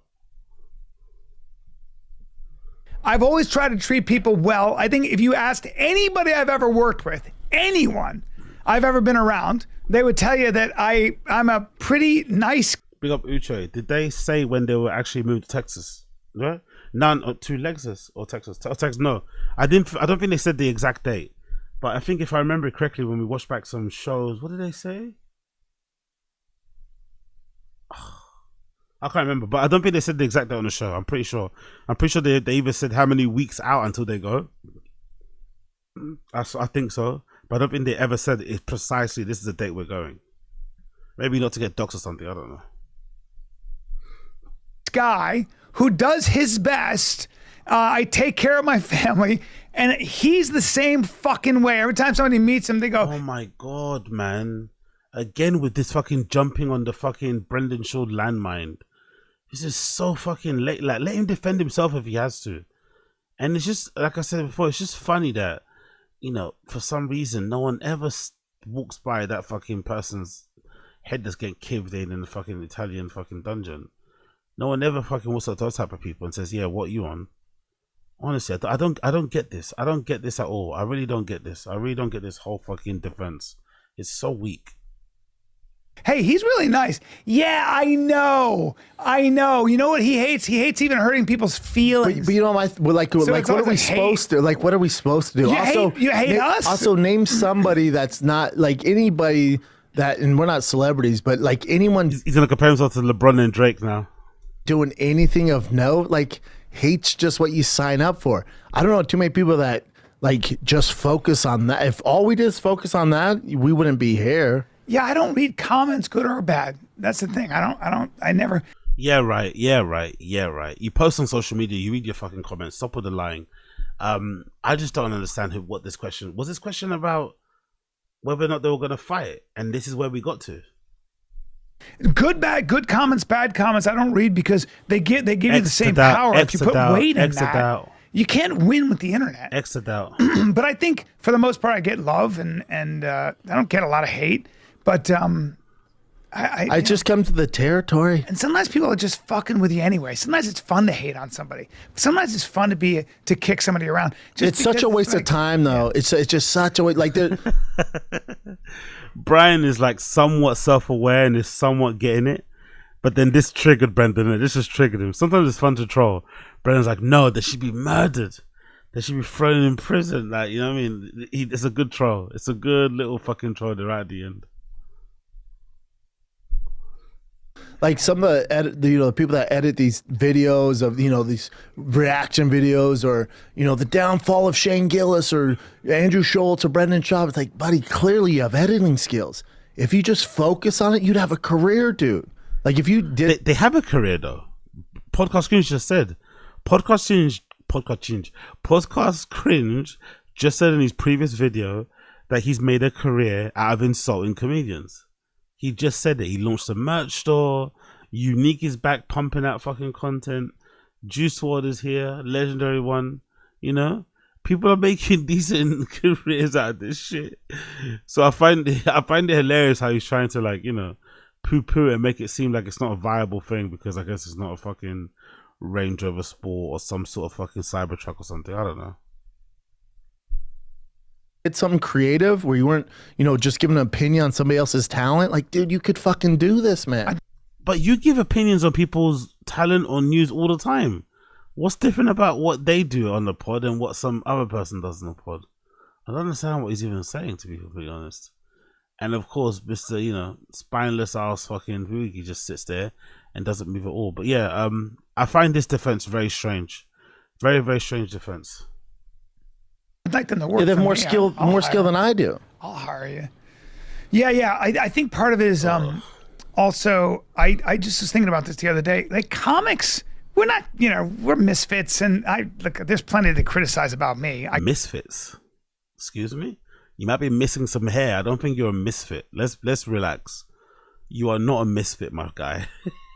I've always tried to treat people well. I think if you asked anybody I've ever worked with, anyone I've ever been around, they would tell you that I'm a pretty nice. Big up Uche. Did they say when they were actually moved to Texas? Right? None to Lexus or Texas. Texas. No, I didn't. I don't think they said the exact date. But I think if I remember correctly, when we watched back some shows, what did they say? I can't remember, but I don't think they said the exact date on the show. I'm pretty sure. They even said how many weeks out until they go. I think so, but I don't think they ever said it precisely. This is the date we're going. Maybe not to get doxxed or something. I don't know. Guy who does his best. I take care of my family, and he's the same fucking way. Every time somebody meets him, they go, "Oh my god, man!" Again with this fucking jumping on the fucking Brendan Shaw landmine. This is so fucking late. Like, let him defend himself if he has to. And it's just, like I said before, it's just funny that, you know, for some reason, no one ever walks by that fucking person's head that's getting caved in the fucking Italian fucking dungeon. No one ever fucking walks up to those type of people and says, "Yeah, what you on?" Honestly, I don't get this. I don't get this at all. I really don't get this. I really don't get this whole fucking defense. It's so weak. "Hey, he's really nice." Yeah, I know. You know what he hates? He hates even hurting people's feelings. But you know, what are we supposed to? Like, what are we supposed to do? You hate us? Also, name somebody that's not like anybody that, and we're not celebrities, but like anyone. He's gonna compare himself to LeBron and Drake now. Doing anything of note, like hate's just what you sign up for. I don't know too many people that like just focus on that. If all we did is focus on that, we wouldn't be here. Yeah, I don't read comments, good or bad. That's the thing. I never. Yeah, right. You post on social media, you read your fucking comments. Stop with the lying. I just don't understand what this question was. This question about whether or not they were going to fight, and this is where we got to. Good, bad, good comments, bad comments. I don't read because they give you the same power. If you put weight in that, you can't win with the internet. Exit out. But I think for the most part, I get love and I don't get a lot of hate. But I just come to the territory. And sometimes people are just fucking with you anyway. Sometimes it's fun to hate on somebody. Sometimes it's fun to kick somebody around. It's such a waste of time, though. Yeah. It's just such a waste. Like Brian is like somewhat self-aware and is somewhat getting it, but then this triggered Brendan. This just triggered him. Sometimes it's fun to troll. Brendan's like, no, they should be murdered. They should be thrown in prison. Like, you know what I mean? It's a good troll. It's a good little fucking troll right at the end. Like some of the people that edit these videos of, these reaction videos, or, the downfall of Shane Gillis or Andrew Schultz or Brendan Schaub. It's like, buddy, clearly you have editing skills. If you just focus on it, you'd have a career, dude. Like if you did. They have a career though. Podcast Cringe just said. Podcast Cringe just said in his previous video that he's made a career out of insulting comedians. He just said it. He launched a merch store. Unique is back pumping out fucking content. Juice WRLD is here. Legendary One. People are making decent careers out of this shit. So I find it hilarious how he's trying to poo-poo it and make it seem like it's not a viable thing because I guess it's not a fucking Range Rover Sport or some sort of fucking Cybertruck or something. I don't know. It's something creative where you weren't, just giving an opinion on somebody else's talent. Like, dude, you could fucking do this, man. But you give opinions on people's talent on news all the time. What's different about what they do on the pod and what some other person does on the pod? I don't understand what he's even saying, to be completely honest. And of course, Mr. Spineless ass fucking Fuigi just sits there and doesn't move at all. But yeah, I find this defense very strange. Very, very strange defense. I'd like them to work. They have more skill than I do. I'll hire you. Yeah. I think part of it is also I just was thinking about this the other day. Like comics, we're not, we're misfits, and there's plenty to criticize about me. Misfits? Excuse me? You might be missing some hair. I don't think you're a misfit. Let's relax. You are not a misfit, my guy.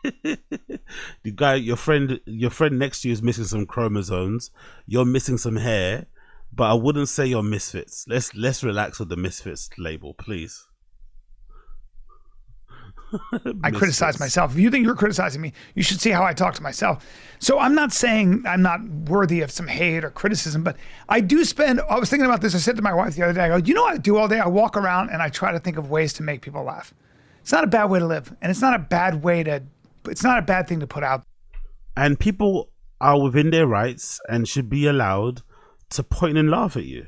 The guy, your friend next to you is missing some chromosomes. You're missing some hair. But I wouldn't say you're misfits. Let's relax with the misfits label, please. I criticize myself. If you think you're criticizing me, you should see how I talk to myself. So I'm not saying I'm not worthy of some hate or criticism, but I do spend, I was thinking about this. I said to my wife the other day, I go, you know what I do all day? I walk around and I try to think of ways to make people laugh. It's not a bad way to live. And it's not a bad thing to put out. And people are within their rights and should be allowed to point and laugh at you.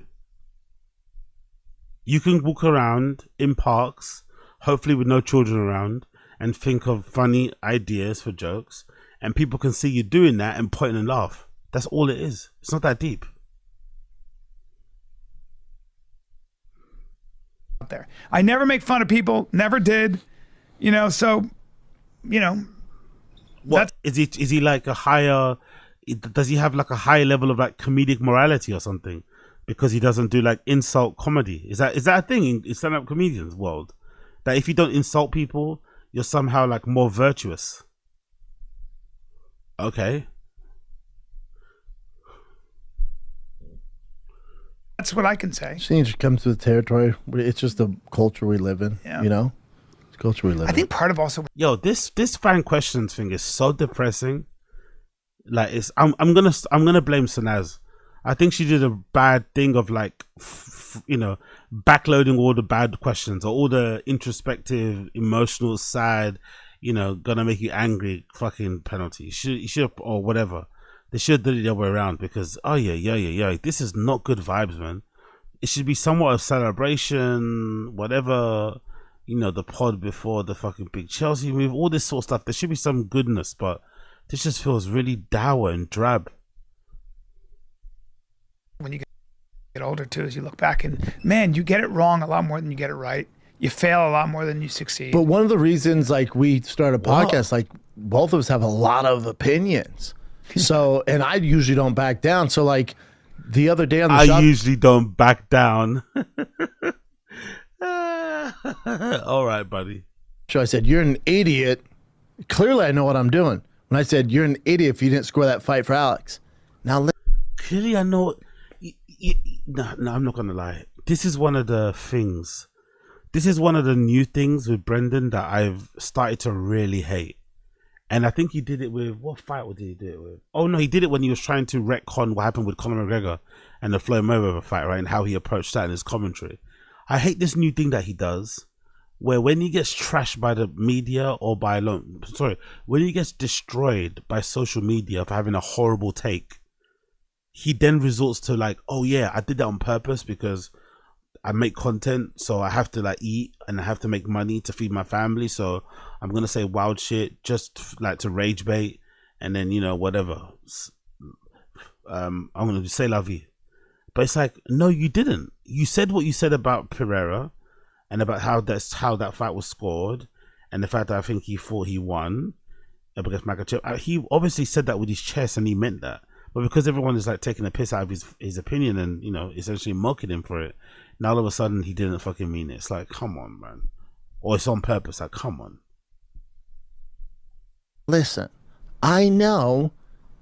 You can walk around in parks, hopefully with no children around, and think of funny ideas for jokes, and people can see you doing that and point and laugh. That's all it is. It's not that deep. There, I never make fun of people, never did, so What is he? Is he like a higher? Does he have like a higher level of like comedic morality or something? Because he doesn't do like insult comedy. Is that a thing in stand-up comedians world? That if you don't insult people, you're somehow like more virtuous. Okay. That's what I can say. Change comes with territory. It's just the culture we live in. Yeah. You know, it's the culture we live in. I think part of also. Yo, this fan questions thing is so depressing. Like I'm gonna blame Sanaz. I think she did a bad thing of like, backloading all the bad questions or all the introspective, emotional, sad, gonna make you angry fucking penalties. You should or whatever. They should have done it the other way around because this is not good vibes, man. It should be somewhat of celebration, whatever. The pod before the fucking big Chelsea move, all this sort of stuff. There should be some goodness, but this just feels really dour and drab. When you get older too, as you look back and man, you get it wrong a lot more than you get it right. You fail a lot more than you succeed. But one of the reasons, like, we start a podcast, like, both of us have a lot of opinions. So, and I usually don't back down. So, like, the other day on the I usually don't back down. All right, buddy. So I said, "You're an idiot." Clearly, I know what I'm doing. When I said, "You're an idiot if you didn't score that fight for Alex." Now, clearly, I know. No, I'm not gonna lie. This is one of the things. This is one of the new things with Brendan that I've started to really hate. And I think he did it with, what fight did he do it with? Oh no, he did it when he was trying to retcon what happened with Conor McGregor and the Floyd Mayweather fight, right? And how he approached that in his commentary. I hate this new thing that he does, where when he gets trashed by the media or when he gets destroyed by social media for having a horrible take, he then resorts to like, oh yeah, I did that on purpose because I make content, so I have to like eat and I have to make money to feed my family. So I'm gonna say wild shit just like to rage bait, and then whatever. I'm gonna say la vie, but it's like, no, you didn't. You said what you said about Pereira, and about how that fight was scored, and the fact that I think he thought he won against Makachev. He obviously said that with his chest, and he meant that. But because everyone is like taking a piss out of his opinion and essentially mocking him for it, now all of a sudden he didn't fucking mean it. It's like, come on, man. Or it's on purpose. Like, come on. listen, I know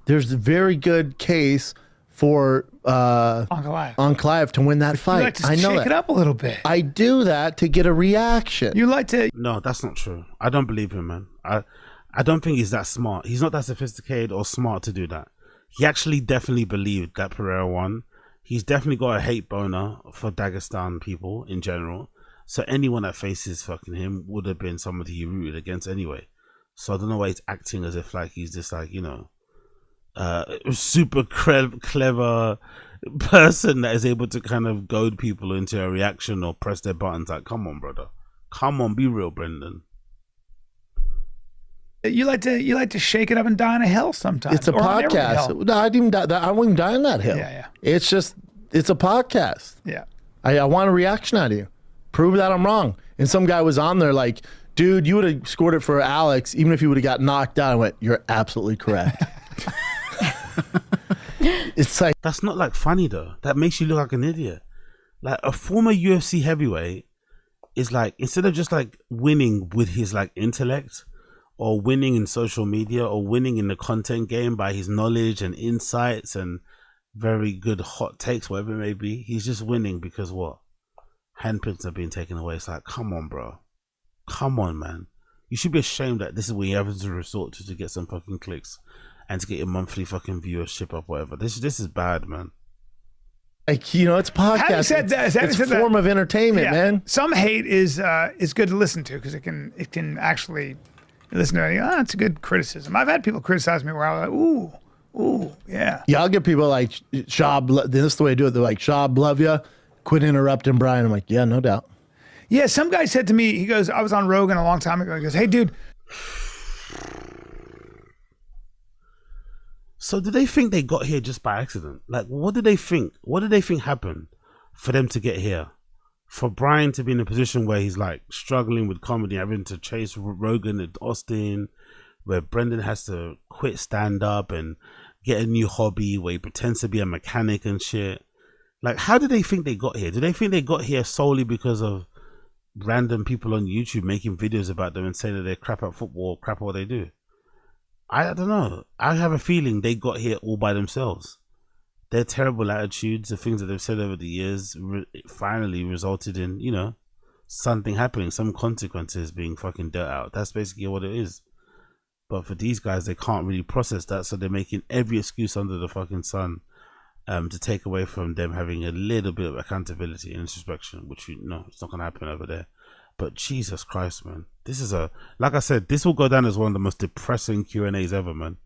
there's a very good case for Ankalaev to win that fight. You like to I know shake that. it up a little bit. I do that to get a reaction. You like to. No, that's not true. I don't believe him, man. I don't think he's that smart. He's not that sophisticated or smart to do that. He actually definitely believed that Pereira won. He's definitely got a hate boner for Dagestan people in general. So anyone that faces fucking him would have been somebody he rooted against anyway. So I don't know why he's acting as if like he's just like, you know, super clever person that is able to kind of goad people into a reaction or press their buttons. Like, come on, brother. Come on, be real, Brendan. You like to shake it up and die on a hill sometimes. It's a podcast. No, I wouldn't even die on that hill. Yeah. It's just, it's a podcast. Yeah. I want a reaction out of you. Prove that I'm wrong. And some guy was on there like, dude, you would have scored it for Alex even if you would have got knocked out. I went, you're absolutely correct. It's like, that's not like funny though. That makes you look like an idiot. Like a former UFC heavyweight is like, instead of just like winning with his like intellect or winning in social media or winning in the content game by his knowledge and insights and very good hot takes, whatever it may be, he's just winning because what? Handprints have been taken away. It's like, come on, bro. Come on, man. You should be ashamed that this is what you have to resort to get some fucking clicks and to get your monthly fucking viewership up, whatever. This is bad, man. Like, you know, it's podcast. It's a form of entertainment, man. Some hate is good to listen to because it can actually listen to it. Oh, it's a good criticism. I've had people criticize me where I was like, ooh, yeah. Yeah, I'll get people like, Shab, this is the way to do it. They're like, Shab, love ya. Quit interrupting Brian. I'm like, yeah, no doubt. Yeah, some guy said to me, he goes, I was on Rogan a long time ago. He goes, hey, dude. So do they think they got here just by accident? Like, what did they think? What did they think happened for them to get here? For Brian to be in a position where he's like struggling with comedy, having to chase Rogan and Austin, where Brendan has to quit stand up and get a new hobby where he pretends to be a mechanic and shit. Like, how do they think they got here? Do they think they got here solely because of random people on YouTube making videos about them and saying that they're crap at football, crap at what they do? I don't know. I have a feeling they got here all by themselves. Their terrible attitudes, the things that they've said over the years, finally resulted in, you know, something happening, some consequences being fucking dealt out. That's basically what it is. But for these guys, they can't really process that, so they're making every excuse under the fucking sun to take away from them having a little bit of accountability and introspection, which we know it's not going to happen over there. But Jesus Christ, man, this is like I said, this will go down as one of the most depressing Q&As ever, man.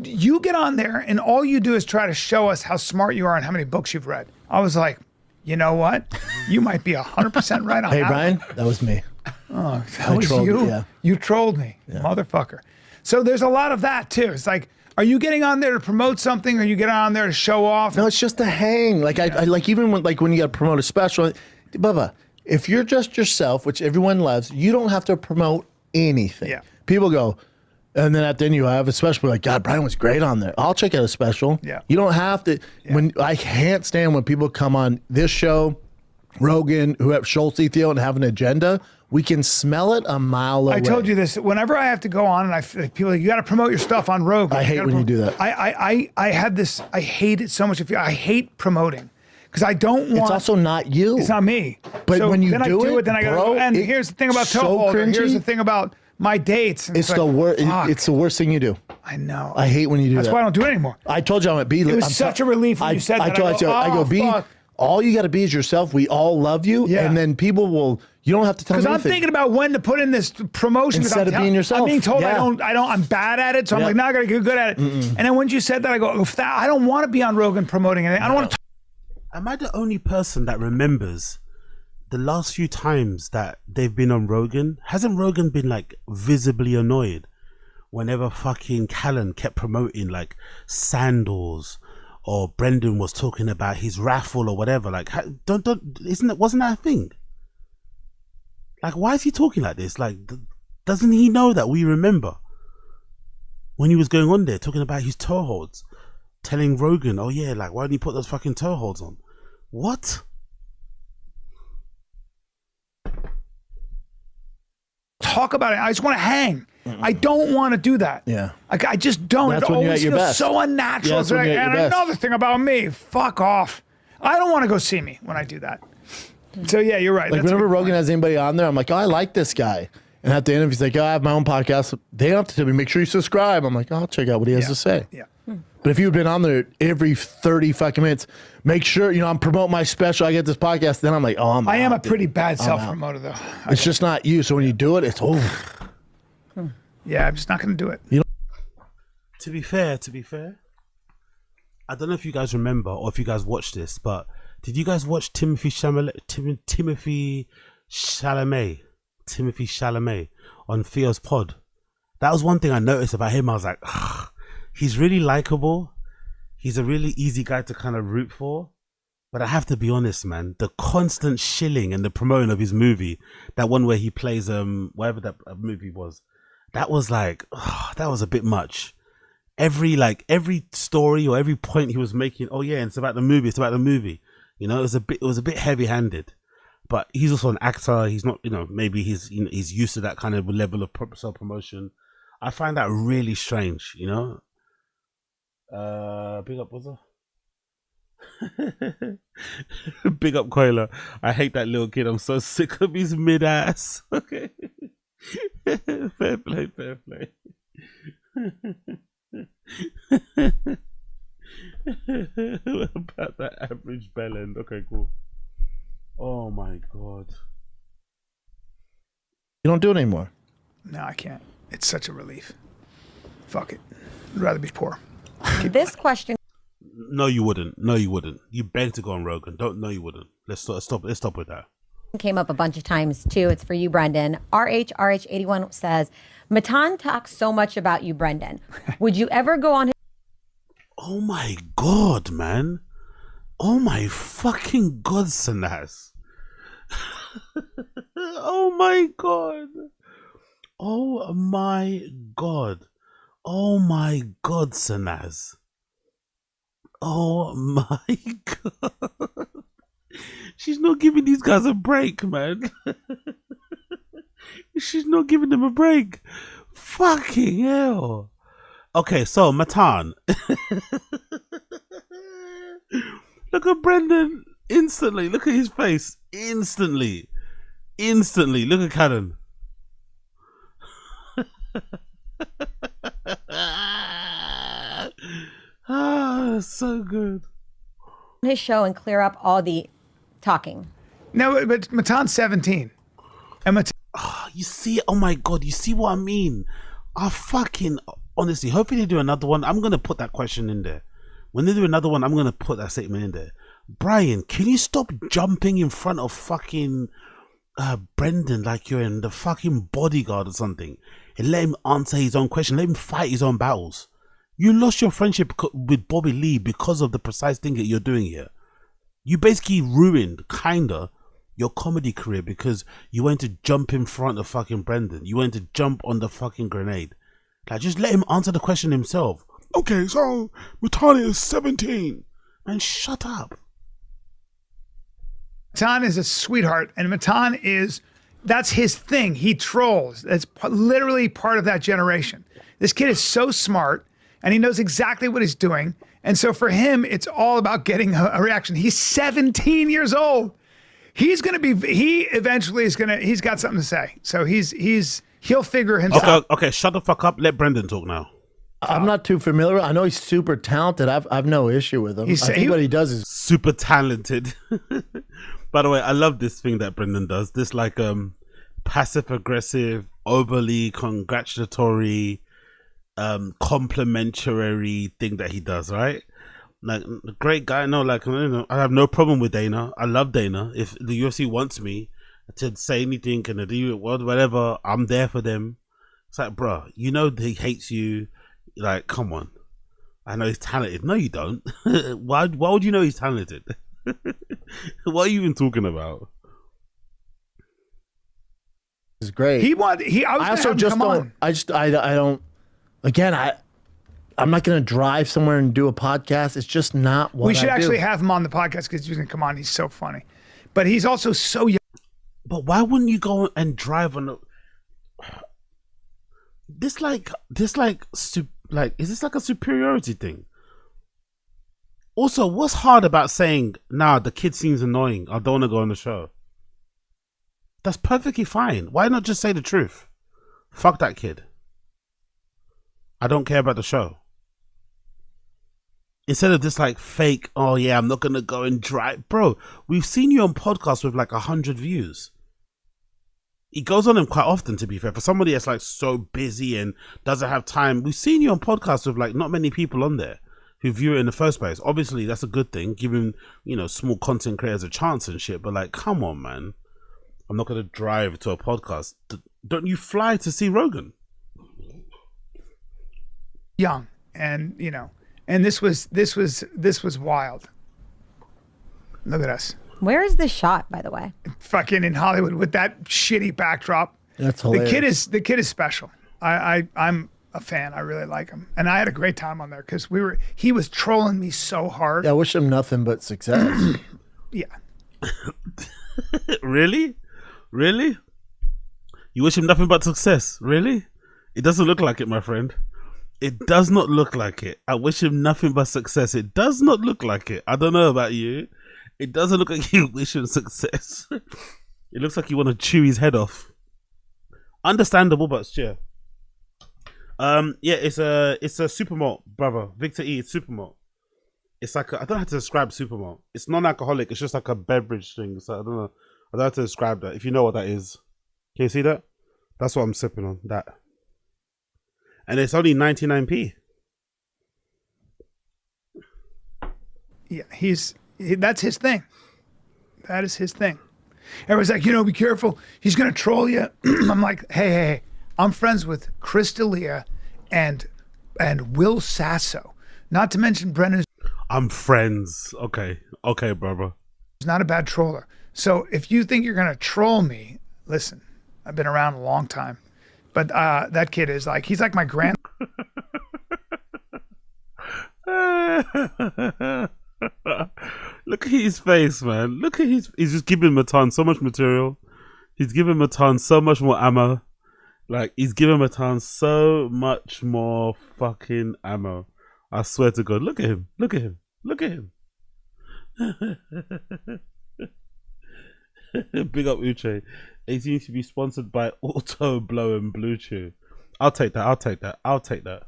You get on there and all you do is try to show us how smart you are and how many books you've read. I was like, you know what? You might be 100% right on Hey, that. Brian, that was me. Oh, that was you? You, yeah. You trolled me, motherfucker. So there's a lot of that too. It's like, are you getting on there to promote something, or you get on there to show off? No, it's just a hang. Like I like even when you got to promote a special, Bubba. If you're just yourself, which everyone loves, you don't have to promote anything. Yeah. People go, and then at the end you have a special like, God, Brian was great on there. I'll check out a special. Yeah. You don't have to. Yeah. When I can't stand when people come on this show, Rogan, who have Schultz, Theo, and have an agenda. We can smell it a mile away. I told you this. Whenever I have to go on, and I feel like people are like, you got to promote your stuff on Rogan. I hate when you do that. I had this. I hate it so much. I hate promoting because I don't want. It's also not you. It's not me. But so when you then I do it, then I go. And here's the thing about so toe holder. cringy. Here's the thing about my dates. And It's the worst. It's the worst thing you do. I know. I hate when you do that. That's why I don't do it anymore. I told you I'm at B. It was such a relief when you said that. I go B. Fuck. All you got to be is yourself. We all love you, and then people will. You don't have to tell me because I'm anything. thinking about when to put in this promotion. Instead of being yourself. I'm being told Yeah. I'm bad at it, so I'm like, now I gotta get good at it. And then when you said that, I go, I don't want to be on Rogan promoting anything. I don't want to. Am I the only person that remembers the last few times that they've been on Rogan? Hasn't Rogan been like visibly annoyed whenever fucking Callan kept promoting like sandals, or Brendan was talking about his raffle or whatever? Like, wasn't that a thing? Like, why is he talking like this? Like, doesn't he know that we remember when he was going on there talking about his toe holds, telling Rogan, oh yeah, like, why don't you put those fucking toe holds on? What? Talk about it. I just want to hang. I don't want to do that. Yeah. Like, I just don't. That's it when you're always at your feels best. so unnatural. Yeah, that's when you're at and your best. another thing about me, fuck off. I don't want to go see me when I do that. So yeah, you're right. Like That's a whenever good Rogan point. has anybody on there, I'm like, oh, I like this guy. And at the end, if he's like, oh, I have my own podcast, they don't have to tell me, make sure you subscribe. I'm like, oh, I'll check out what he has to say. Yeah. But if you've been on there every 30 fucking minutes, make sure, I'm promoting my special, I get this podcast, then I'm like, oh, I am a dude. pretty bad I'm self-promoter though. It's just not you. So when you do it, it's over. Yeah, I'm just not going to do it. To be fair, I don't know if you guys remember or if you guys watched this, but did you guys watch Timothy Chalamet on Theo's pod? That was one thing I noticed about him. I was like, he's really likable. He's a really easy guy to kind of root for. But I have to be honest, man, the constant shilling and the promoting of his movie, that one where he plays whatever that movie was, that was like, that was a bit much. Every story or every point he was making, oh yeah, it's about the movie, it was a bit heavy-handed. But he's also an actor. He's not, maybe he's used to that kind of level of self-promotion. I find that really strange, big up, what's up? Big up Koila. I hate that little kid. I'm so sick of his mid-ass. Okay. Fair play. About that average bell end. Okay, cool. Oh my god. You don't do it anymore. No, I can't. It's such a relief. Fuck it. I'd rather be poor. This question No, you wouldn't. You beg to go on Rogan. No, you wouldn't. Let's stop with that. came up a bunch of times too. It's for you, Brendan. RH81 says, Matan talks so much about you, Brendan. Would you ever go on his... Oh my god, man. Oh my fucking god, Sanas. Oh my god. Oh my god. Oh my god, Sanaz. Oh my god. She's not giving these guys a break, man. She's not giving them a break. Fucking hell. Okay, so Matan. Look at Brendan instantly. Look at his face. Instantly. Look at Cannon. So good. His show and clear up all the talking. No, but Matan's 17. And Matan. You see, oh my god, you see what I mean? I fucking, honestly, hopefully they do another one. I'm going to put that question in there. When they do another one, I'm going to put that statement in there. Brian, can you stop jumping in front of fucking Brendan like you're in the fucking Bodyguard or something? And let him answer his own question. Let him fight his own battles. You lost your friendship with Bobby Lee because of the precise thing that you're doing here. You basically ruined, kinda, your comedy career because you went to jump in front of fucking Brendan. You went to jump on the fucking grenade. Like, just let him answer the question himself. Okay, so Matan is 17. Man, shut up. Matan is a sweetheart, and Matan that's his thing. He trolls. That's literally part of that generation. This kid is so smart, and he knows exactly what he's doing. And so for him, it's all about getting a reaction. He's 17 years old. He's got something to say. So he'll figure himself. Okay, shut the fuck up. Let Brendan talk now. I'm not too familiar. I know he's super talented. I've no issue with him. I think what he does is super talented. By the way, I love this thing that Brendan does. This like passive aggressive, overly congratulatory, complimentary thing that he does, right? Like, great guy. No, like, you know, I have no problem with Dana. I love Dana. If the UFC wants me to say anything and to do whatever, I'm there for them. It's like, bro, you know he hates you. Like, come on. I know he's talented. No, you don't. Why would you know he's talented? What are you even talking about? It's great. I also just don't. I don't. Again, I'm not going to drive somewhere and do a podcast. It's just not what we should I actually do. have him on the podcast because he's going to come on. He's so funny, but he's also so young. But why wouldn't you go and drive on is this like a superiority thing? Also, what's hard about saying, nah, the kid seems annoying, I don't want to go on the show? That's perfectly fine. Why not just say the truth? Fuck that kid. I don't care about the show. Instead of this like fake, oh yeah, I'm not gonna go and drive. Bro, we've seen you on podcasts with like 100 views. He goes on them quite often, to be fair. For somebody that's like so busy and doesn't have time, we've seen you on podcasts with like not many people on there who view it in the first place. Obviously, that's a good thing, giving, you know, small content creators a chance and shit. But like, come on, man. I'm not gonna drive to a podcast. Don't you fly to see Rogan? Young, and you know, and this was wild. Look at us. Where is this shot, by the way? Fucking in Hollywood with that shitty backdrop. That's hilarious. The kid is special. I'm a fan. I really like him, and I had a great time on there because he was trolling me so hard. Yeah, I wish him nothing but success. Yeah. Really? You wish him nothing but success? Really? It doesn't look like it, my friend. It does not look like it. I wish him nothing but success. It does not look like it. I don't know about you. It doesn't look like you wish him success. It looks like you want to chew his head off. Understandable, but sure. Yeah, it's a supermalt, brother. Victor E, it's supermalt. It's like I don't know how to describe supermalt. It's non-alcoholic. It's just like a beverage thing. So I don't know how to describe that. If you know what that is, can you see that? That's what I'm sipping on. That, and it's only 99p. Yeah, that's his thing. That is his thing. Everyone's like, be careful. He's gonna troll you. I'm like, hey, I'm friends with Chris D'Elia and Will Sasso. Not to mention Brennan. I'm friends. Okay, brother. He's not a bad troller. So if you think you're gonna troll me, listen. I've been around a long time. But that kid is like, he's like my grand. Look at his face, man. Look at he's just giving Matan so much material. He's giving Matan so much more ammo. Like, he's giving Matan so much more fucking ammo. I swear to God. Look at him. Look at him. Look at him. Big up Uche. It seems to be sponsored by Auto Blow and Blue Chew. I'll take that. I'll take that. I'll take that.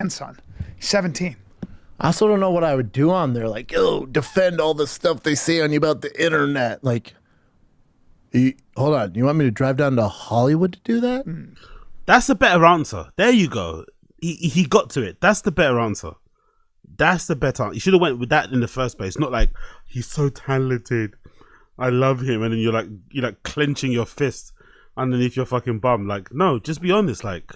Son, 17. I also don't know what I would do on there. Like, oh, defend all the stuff they say on you about the internet. Like, hold on. You want me to drive down to Hollywood to do that? That's a better answer. There you go. He got to it. That's the better answer. That's the better. You should have went with that in the first place. Not like, he's so talented, I love him, and then you're like clenching your fist underneath your fucking bum. Like, no, just be honest. Like,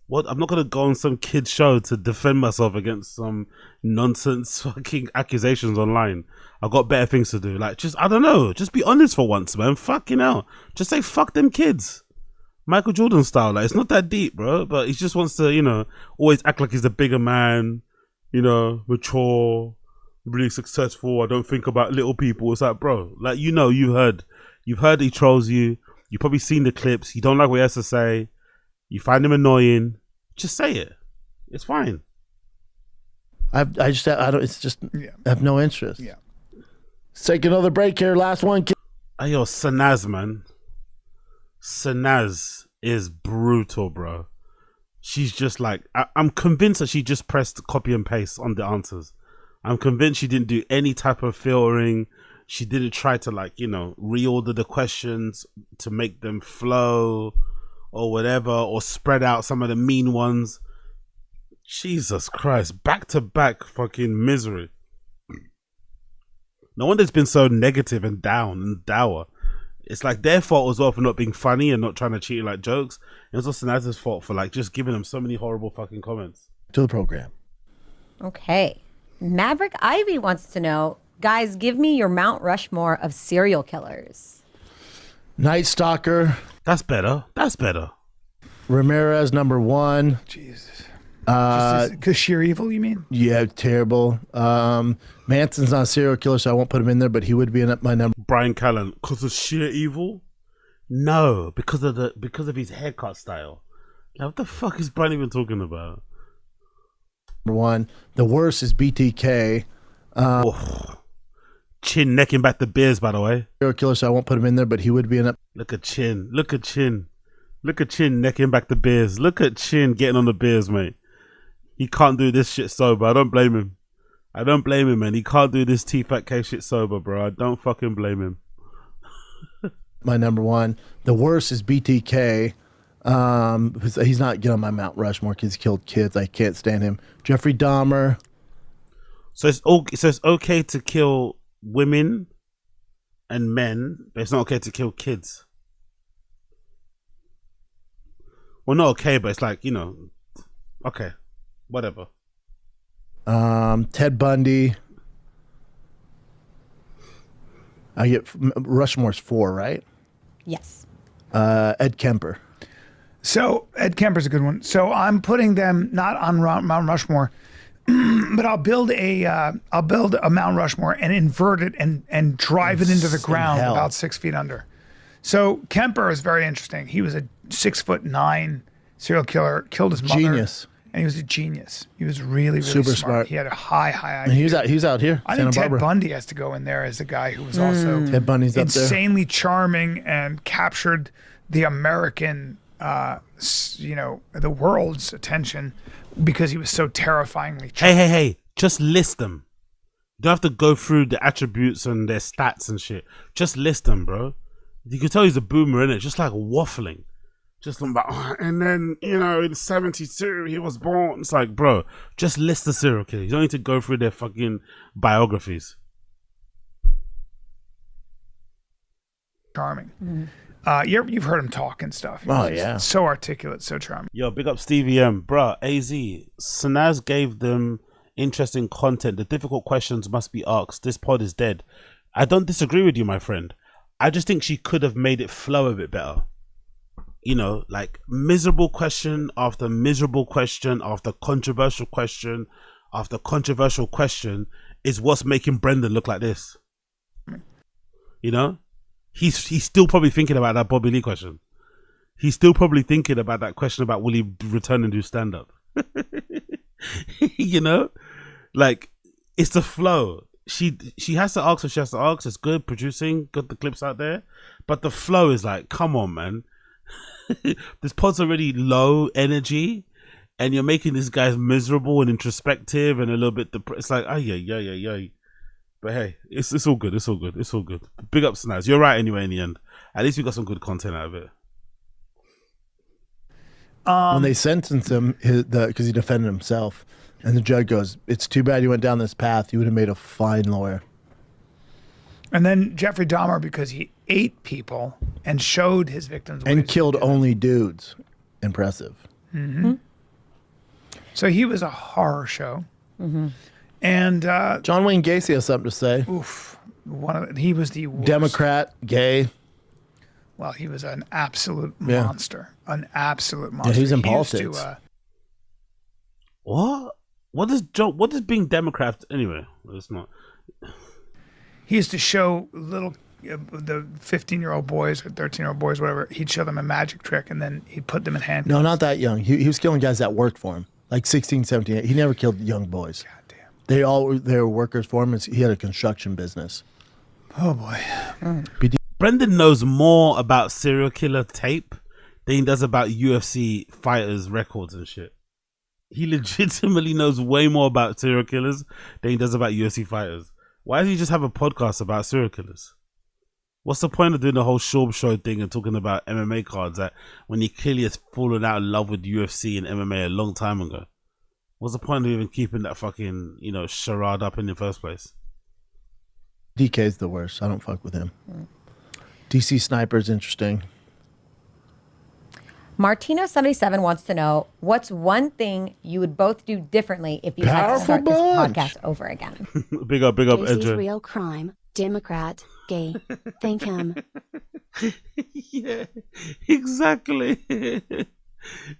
what? I'm not gonna go on some kid's show to defend myself against some nonsense fucking accusations online. I've got better things to do. Like, just, I don't know. Just be honest for once, man. Fucking hell. Just say fuck them kids. Michael Jordan style. Like, it's not that deep, bro. But he just wants to, always act like he's the bigger man. Mature, really successful. I don't think about little people. It's like, bro, like, you've heard he trolls you. You've probably seen the clips. You don't like what he has to say. You find him annoying. Just say it. It's fine. I have no interest. Yeah. Let's take another break here. Last one. Hey, yo, Sanaz, man. Sanaz is brutal, bro. She's just like, I'm convinced that she just pressed copy and paste on the answers. I'm convinced she didn't do any type of filtering. She didn't try to reorder the questions to make them flow or whatever, or spread out some of the mean ones. Jesus Christ, back to back fucking misery. No wonder it's been so negative and down and dour. It's like their fault as well for not being funny and not trying to treat it like jokes. It was also Naz's fault for just giving them so many horrible fucking comments. To the program. Okay. Maverick Ivy wants to know, guys, give me your Mount Rushmore of serial killers. Night Stalker. That's better. That's better. Ramirez, number 1. Jesus. Because sheer evil, you mean? Yeah, terrible. Manson's not a serial killer, so I won't put him in there, but he would be in my number. Brian Callen, because of sheer evil? No, because of his haircut style. Like, what the fuck is Brian even talking about? Number 1. The worst is BTK. Chin necking back the beers, by the way. Serial killer, so I won't put him in there, but he would be in it. Look at Chin. Look at Chin. Look at Chin necking back the beers. Look at Chin getting on the beers, mate. He can't do this shit sober. I don't blame him. I don't blame him, man. He can't do this Tfatk shit sober, bro. I don't fucking blame him. My number 1. The worst is BTK. He's not getting on my Mount Rushmore because he killed kids. I can't stand him. Jeffrey Dahmer. So it's okay to kill women and men, but it's not okay to kill kids. Well, not okay, but it's like, okay, whatever. Ted Bundy. I get Rushmore's 4, right? Yes. Ed Kemper. So Ed Kemper's a good one. So I'm putting them not on Mount Rushmore, but I'll build a Mount Rushmore and invert it and drive it into the ground about 6 feet under. So Kemper is very interesting. He was a 6'9" serial killer, killed his mother. Genius. And he was a genius. He was really, really super smart. He had a high IQ. And he was out here. I Santa think Ted Barbara. Bundy has to go in there as the guy who was also Ted Bundy's up there. insanely charming and captured the American, the world's attention because he was so terrifyingly charming. Hey, just list them. You don't have to go through the attributes and their stats and shit. Just list them, bro. You can tell he's a boomer, innit? Just like waffling. Just about, and then, in 72, he was born. It's like, bro, just list the serial killers. You don't need to go through their fucking biographies. Charming. You've heard him talk and stuff. Oh, yeah. So articulate, so charming. Yo, big up Stevie M. Bruh, AZ, Sanaz gave them interesting content. The difficult questions must be asked. This pod is dead. I don't disagree with you, my friend. I just think she could have made it flow a bit better. You know, like miserable question after miserable question after controversial question after controversial question is what's making Brendan look like this. You know, he's still probably thinking about that Bobby Lee question. He's still probably thinking about that question about will he return and do stand up. You know, like it's the flow. She has to ask what she has to ask. It's good producing, got the clips out there, but the flow is like, come on, man. This pod's already low energy, and you're making these guys miserable and introspective and a little bit depressed. It's like, yeah. But hey, it's all good. It's all good. It's all good. Big ups, Naz. You're right anyway. In the end, at least we got some good content out of it. When they sentenced him, because he defended himself, and the judge goes, "It's too bad you went down this path. You would have made a fine lawyer." And then Jeffrey Dahmer, because he ate people and showed his victims and killed only dudes. Impressive. Mm-hmm. So he was a horror show. Mm-hmm. And John Wayne Gacy has something to say. Oof, he was the worst. Democrat, gay. Well, he was an absolute monster. An absolute monster. Yeah, he's in He used politics. to, What? What does being Democrat anyway? It's not. he used to show little, the 15-year-old boys or 13-year-old boys, whatever. He'd show them a magic trick, and then he'd put them in handcuffs. No, not that young. He was killing guys that worked for him, like 16, 17. He never killed young boys. God damn. They were workers for him. He had a construction business. Oh boy. Brendan knows more about serial killer tape than he does about UFC fighters' records and shit. He legitimately knows way more about serial killers than he does about UFC fighters. Why doesn't he just have a podcast about serial killers? What's the point of doing the whole Shorb Show thing and talking about MMA cards that when he clearly has fallen out of love with UFC and MMA a long time ago? What's the point of even keeping that fucking, charade up in the first place? DK's the worst. I don't fuck with him. DC Sniper's interesting. Martino77 wants to know, what's one thing you would both do differently if you had to start this podcast over again? Big up, Casey's Edger. real crime. Democrat. Gay. Thank him. Yeah, exactly.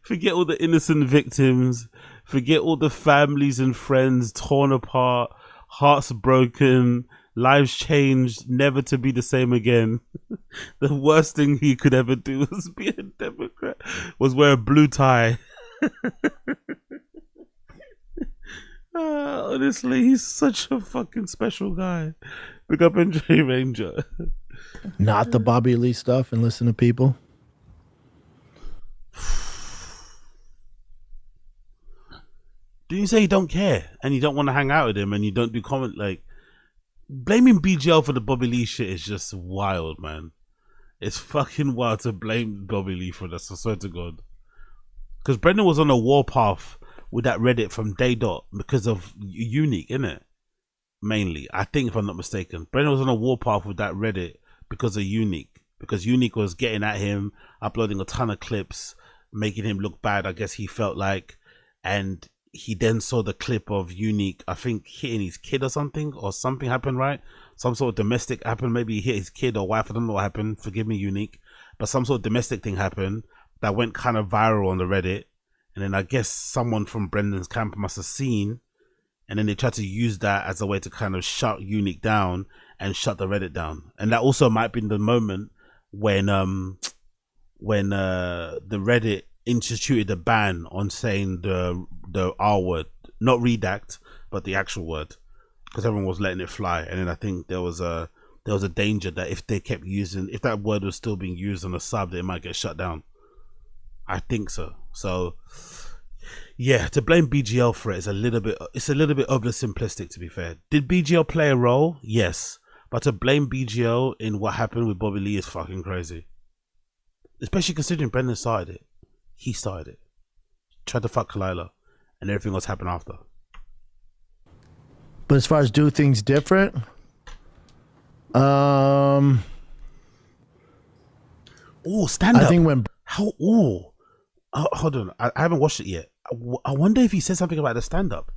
Forget all the innocent victims. Forget all the families and friends torn apart, hearts broken, lives changed, never to be the same again. The worst thing he could ever do was be a Democrat, was wear a blue tie. Honestly, he's such a fucking special guy. Big up NJ Ranger. Not the Bobby Lee stuff and listen to people. Do you say you don't care and you don't want to hang out with him and you don't do comment? Like, blaming BGL for the Bobby Lee shit is just wild, man. It's fucking wild to blame Bobby Lee for this, I swear to God. Because Brendan was on a warpath with that Reddit from day dot because of Unique, innit? Mainly, I think, if I'm not mistaken. Brendan was on a warpath with that Reddit because of Unique. Because Unique was getting at him, uploading a ton of clips, making him look bad, I guess he felt like. And he then saw the clip of Unique, I think, hitting his kid or something happened, right? Some sort of domestic happened. Maybe he hit his kid or wife. I don't know what happened. Forgive me, Unique. But some sort of domestic thing happened that went kind of viral on the Reddit. And then I guess someone from Brendan's camp must have seen. And then they tried to use that as a way to kind of shut Unique down and shut the Reddit down. And that also might have been the moment when the Reddit instituted a ban on saying the R word, not redact, but the actual word, because everyone was letting it fly. And then I think there was a danger that if they kept using, if that word was still being used on a sub, that it might get shut down. I think so. So yeah, to blame BGL for it is a little bit over simplistic, to be fair. Did BGL play a role? Yes, but to blame BGL in what happened with Bobby Lee is fucking crazy, especially considering Brendan started it. He started it, tried to fuck Kalila, and everything else happened after. But as far as do things different, oh, stand up. I think when hold on, I haven't watched it yet. I wonder if he said something about the stand up.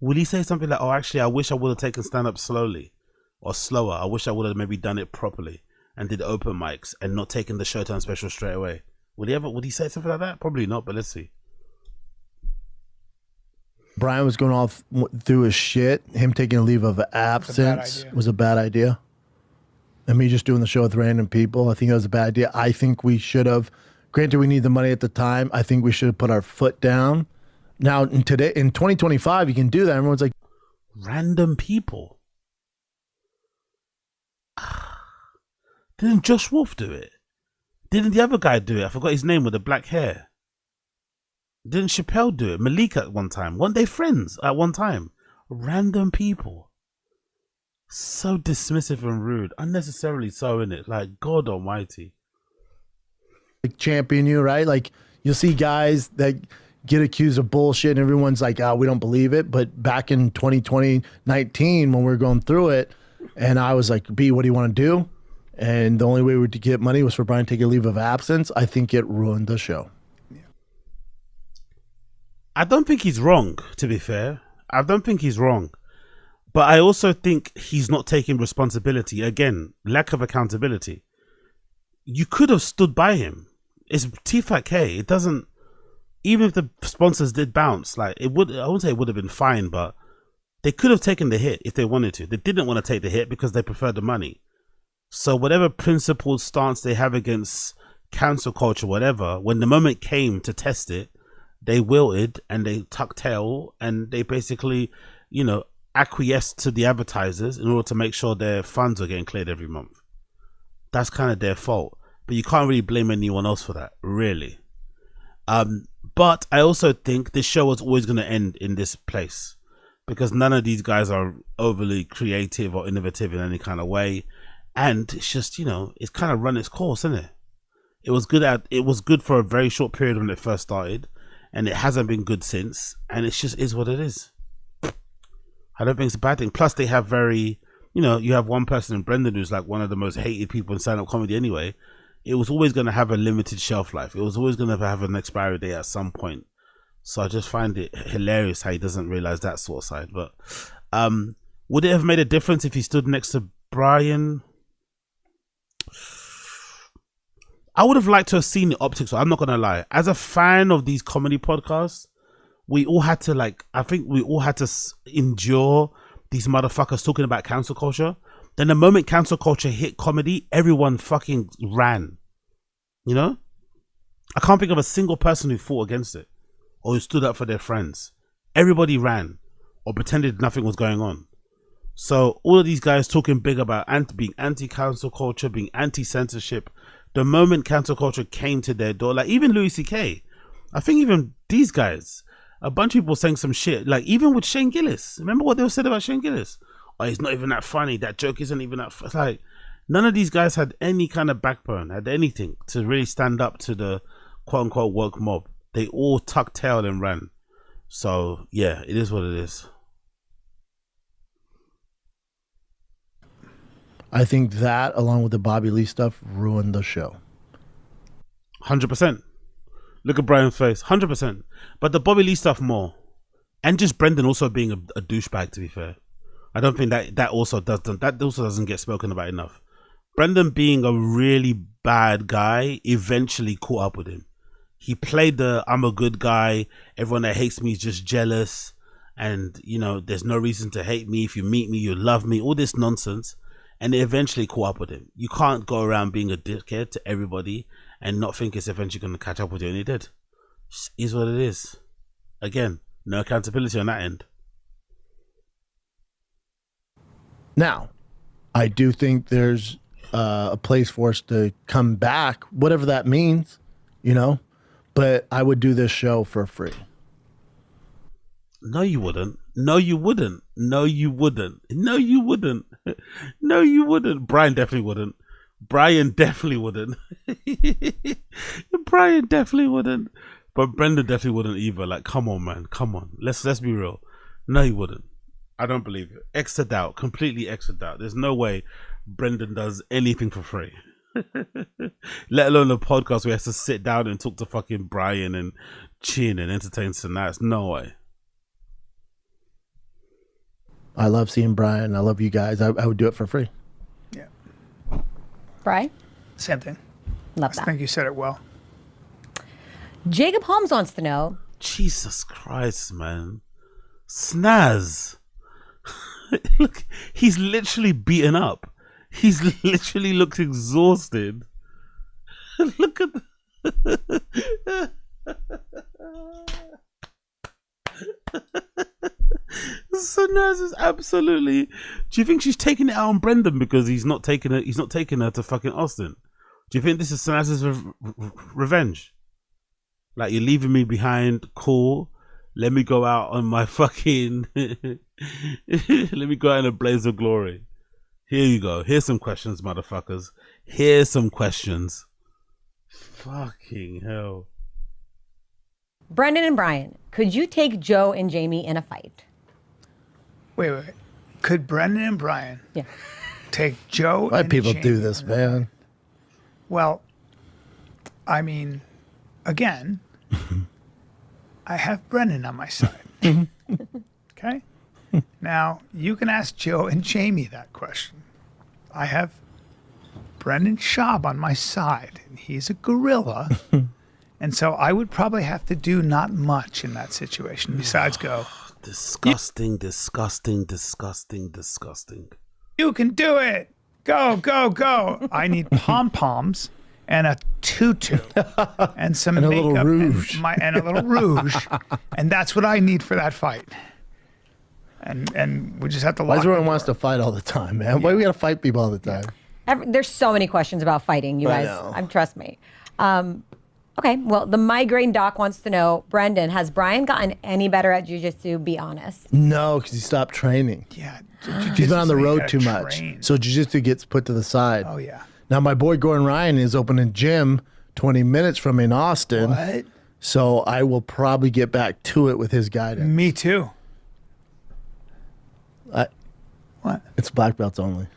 Will he say something like, "Oh, actually, I wish I would have taken stand up slowly," or slower. I wish I would have maybe done it properly and did open mics and not taken the Showtime special straight away. Would he say something like that? Probably not, but let's see. Brian was going off through his shit. Him taking a leave of absence was a bad idea. And me just doing the show with random people, I think that was a bad idea. I think we should have, granted we need the money at the time, I think we should have put our foot down. Now, in 2025, you can do that. Everyone's like, random people. Didn't Josh Wolf do it? Didn't the other guy do it? I forgot his name with the black hair. Didn't Chappelle do it? Malik at one time. Weren't they friends at one time? Random people. So dismissive and rude. Unnecessarily so, innit? Like, God almighty. Like, champion you, right? Like, you'll see guys that get accused of bullshit and everyone's like, we don't believe it. But back in 2019, when we were going through it, and I was like, B, what do you want to do? And the only way we would get money was for Brian to take a leave of absence. I think it ruined the show. I don't think he's wrong, to be fair. I don't think he's wrong. But I also think he's not taking responsibility. Again, lack of accountability. You could have stood by him. It's Tfatk. It doesn't, even if the sponsors did bounce, like it would, I wouldn't say it would have been fine, but they could have taken the hit if they wanted to. They didn't want to take the hit because they preferred the money. So whatever principled stance they have against cancel culture, whatever, when the moment came to test it, they wilted and they tucked tail and they basically, acquiesced to the advertisers in order to make sure their funds are getting cleared every month. That's kind of their fault. But you can't really blame anyone else for that, really. But I also think this show was always going to end in this place because none of these guys are overly creative or innovative in any kind of way. And it's just, it's kind of run its course, isn't it? It was good for a very short period when it first started, and it hasn't been good since, and it just is what it is. I don't think it's a bad thing. Plus, they have very, you have one person in Brendan who's like one of the most hated people in stand-up comedy anyway. It was always going to have a limited shelf life. It was always going to have an expiry date at some point. So I just find it hilarious how he doesn't realize that sort of side. But would it have made a difference if he stood next to Brian? I would have liked to have seen the optics. I'm not going to lie. As a fan of these comedy podcasts, we all had to I think we all had to endure these motherfuckers talking about cancel culture. Then the moment cancel culture hit comedy, everyone fucking ran. I can't think of a single person who fought against it or who stood up for their friends. Everybody ran or pretended nothing was going on. So all of these guys talking big about being anti-cancel culture, being anti-censorship. The moment cancel culture came to their door, like even Louis C.K., I think even these guys, a bunch of people saying some shit, like even with Shane Gillis. Remember what they said about Shane Gillis? Oh, he's not even that funny. That joke isn't even that funny. Like, none of these guys had any kind of backbone, had anything to really stand up to the quote-unquote woke mob. They all tucked tail and ran. So, yeah, it is what it is. I think that, along with the Bobby Lee stuff, ruined the show. 100%. Look at Brian's face. 100%. But the Bobby Lee stuff more. And just Brendan also being a douchebag, to be fair. I don't think that also doesn't get spoken about enough. Brendan being a really bad guy eventually caught up with him. He played the I'm a good guy, everyone that hates me is just jealous, and there's no reason to hate me. If you meet me, you love me, all this nonsense. And it eventually caught up with him. You can't go around being a dickhead to everybody and not think it's eventually going to catch up with you, and it did. Just is what it is. Again, no accountability on that end. Now, I do think there's a place for us to come back, whatever that means, but I would do this show for free. No, you wouldn't. No, you wouldn't. No, you wouldn't. No, you wouldn't. No, you wouldn't. Brian definitely wouldn't. Brian definitely wouldn't. Brian definitely wouldn't. But Brendan definitely wouldn't either. Like, come on, man. Come on. Let's be real. No, he wouldn't. I don't believe it. Extra doubt. Completely extra doubt. There's no way Brendan does anything for free. Let alone a podcast where he has to sit down and talk to fucking Brian and chin and entertain some nights. No way. I love seeing Brian. I love you guys. I would do it for free. Brian? Same thing. Love I that. think you said it well. Jacob Holmes wants to know. Jesus Christ, man. Snaz. Look, he's literally beaten up. He's literally looks exhausted. Look at Snaz is absolutely. Do you think she's taking it out on Brendan because he's not taking her? He's not taking her to fucking Austin. Do you think this is Snaz's revenge? Like, you're leaving me behind, cool. Let me go out on my fucking. Let me go out in a blaze of glory. Here you go. Here's some questions, motherfuckers. Here's some questions. Fucking hell. Brendan and Brian, could you take Joe and Jamie in a fight? Wait. Could Brendan and Brian take Joe Why and people Jamie do this, man? Well, I mean, again, I have Brendan on my side. Okay? Now, you can ask Joe and Jamie that question. I have Brendan Schaub on my side, and he's a gorilla. And so I would probably have to do not much in that situation besides go. Disgusting. You can do it. Go. I need pom-poms and a tutu and some And a makeup little rouge. and a little rouge. And that's what I need for that fight. And we just have to Why lock everyone the wants to fight all the time, man? Why we gotta fight people all the time? There's so many questions about fighting, you I guys. know. Trust me. Okay, well, the migraine doc wants to know, Brendan, has Brian gotten any better at jiu-jitsu? Be honest. No, because he stopped training. Yeah. He's been on the jiu-jitsu, you road gotta too much. train. So jiu-jitsu gets put to the side. Oh, yeah. Now my boy Gordon Ryan is opening a gym 20 minutes from me in Austin. What? So I will probably get back to it with his guidance. Me too. What? It's black belts only.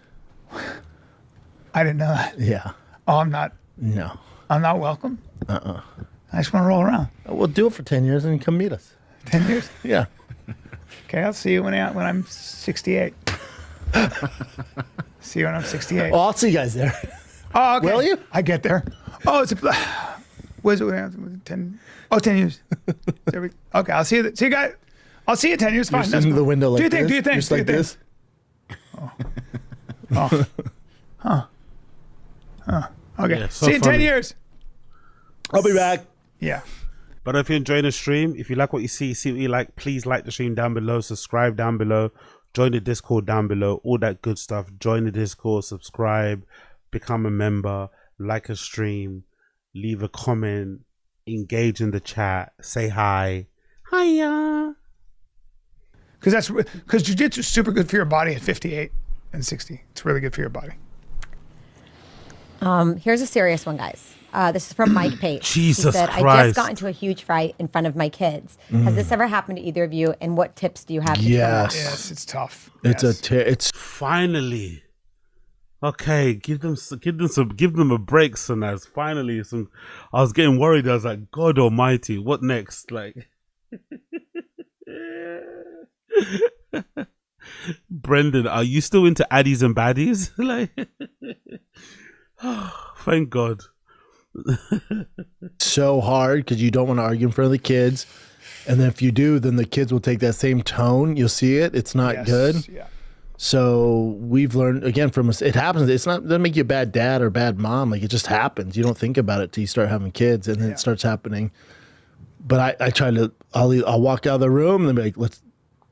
I didn't know that. Yeah. Oh, I'm not. No. I'm not welcome. Uh-uh. I just want to roll around. We'll do it for 10 years and you come meet us. 10 years? Yeah. Okay, I'll see you when I'm 68. See you when I'm 68. Well, I'll see you guys there. Oh, okay. Will you? I get there. Oh, it's a. Where's it? 10. Oh, 10 years. Okay, I'll see you. See you guys. I'll see you 10 years. You're Fine. sitting in the window like do you this? think? Do you think? Just do you like think? this? Oh. Okay. Yeah, so see you in 10 funny. years. I'll be back. Yeah. But if you're enjoying the stream, if you like what you see what you like, please like the stream down below, subscribe down below, join the Discord down below, all that good stuff. Join the Discord, subscribe, become a member, like a stream, leave a comment, engage in the chat, say hi. Hiya. Because jiu-jitsu is super good for your body at 58 and 60. It's really good for your body. Here's a serious one, guys. This is from Mike Pate. Jesus He said, I Christ. just got into a huge fight in front of my kids. Has this ever happened to either of you? And what tips do you have to Yes. Yes, it's tough. It's Yes. it's Finally. Okay, give them a break, Sanaz. Finally, I was getting worried. I was like, God Almighty, what next? Like, Brendan, are you still into addies and baddies? Like, thank God. so hard because you don't want to argue in front of the kids. And then if you do, then the kids will take that same tone. You'll see it. It's not Yes, good. Yeah. So we've learned again from us. It happens. It doesn't make you a bad dad or bad mom. Like it just happens. You don't think about it till you start having kids, and then it starts happening. But I try to. I'll walk out of the room and then be like, let's,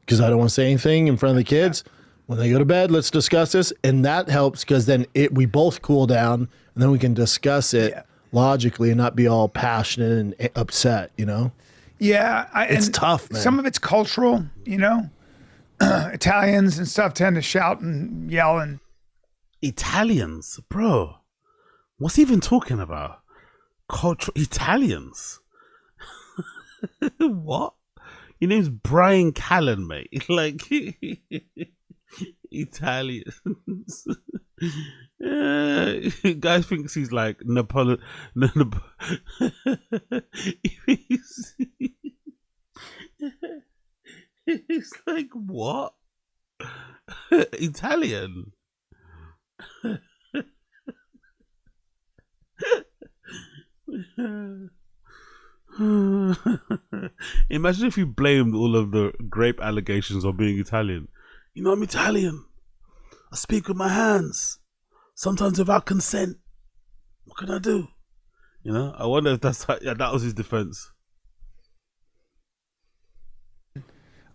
because I don't want to say anything in front of the kids. When they go to bed, let's discuss this, and that helps because then we both cool down, and then we can discuss it logically and not be all passionate and upset. You know. Yeah. It's and tough, man. Some of it's cultural, you know. Italians and stuff tend to shout and yell and Italians, bro. What's he even talking about? Cultural Italians. What? Your name's Brian Callen, mate. Like Italians. Guy thinks he's like Napoleon. He's like, what? Italian. Imagine if you blamed all of the grape allegations on being Italian. You know, I'm Italian. I speak with my hands, sometimes without consent. What can I do? You know, I wonder if that was his defense.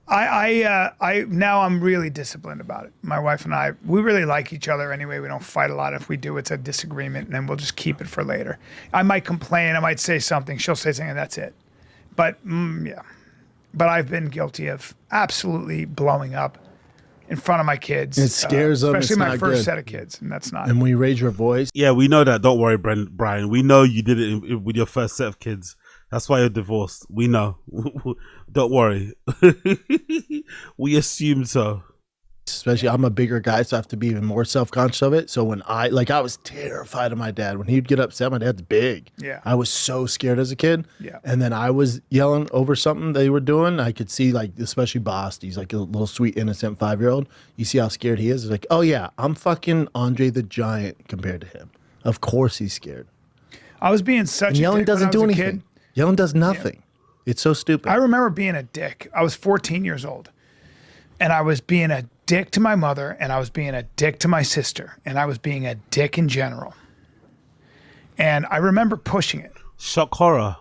I now I'm really disciplined about it. My wife and I, we really like each other anyway. We don't fight a lot. If we do, it's a disagreement, and then we'll just keep it for later. I might complain. I might say something. She'll say something, and that's it. But yeah, but I've been guilty of absolutely blowing up in front of my kids. It scares them, especially it's my not first good. set of kids, and that's not. And when you raise your voice, Yeah, we know that. Don't worry, Brian. We know you did it with your first set of kids. That's why you're divorced. We know. Don't worry. We assume so. especially I'm a bigger guy, so I have to be even more self-conscious of it. So when I was terrified of my dad. When he'd get upset, my dad's big. Yeah. I was so scared as a kid. Yeah. And then I was yelling over something they were doing. I could see, like, especially Bost, he's like a little sweet, innocent 5-year-old. You see how scared he is. It's like, oh yeah, I'm fucking Andre the Giant compared to him. Of course he's scared. I was being such And a yelling dick when doesn't I do was a anything. kid. Yelling does nothing. It's so stupid. I remember being a dick. I was 14 years old. And I was being a dick to my mother, and I was being a dick to my sister, and I was being a dick in general. And I remember pushing it. Shock horror.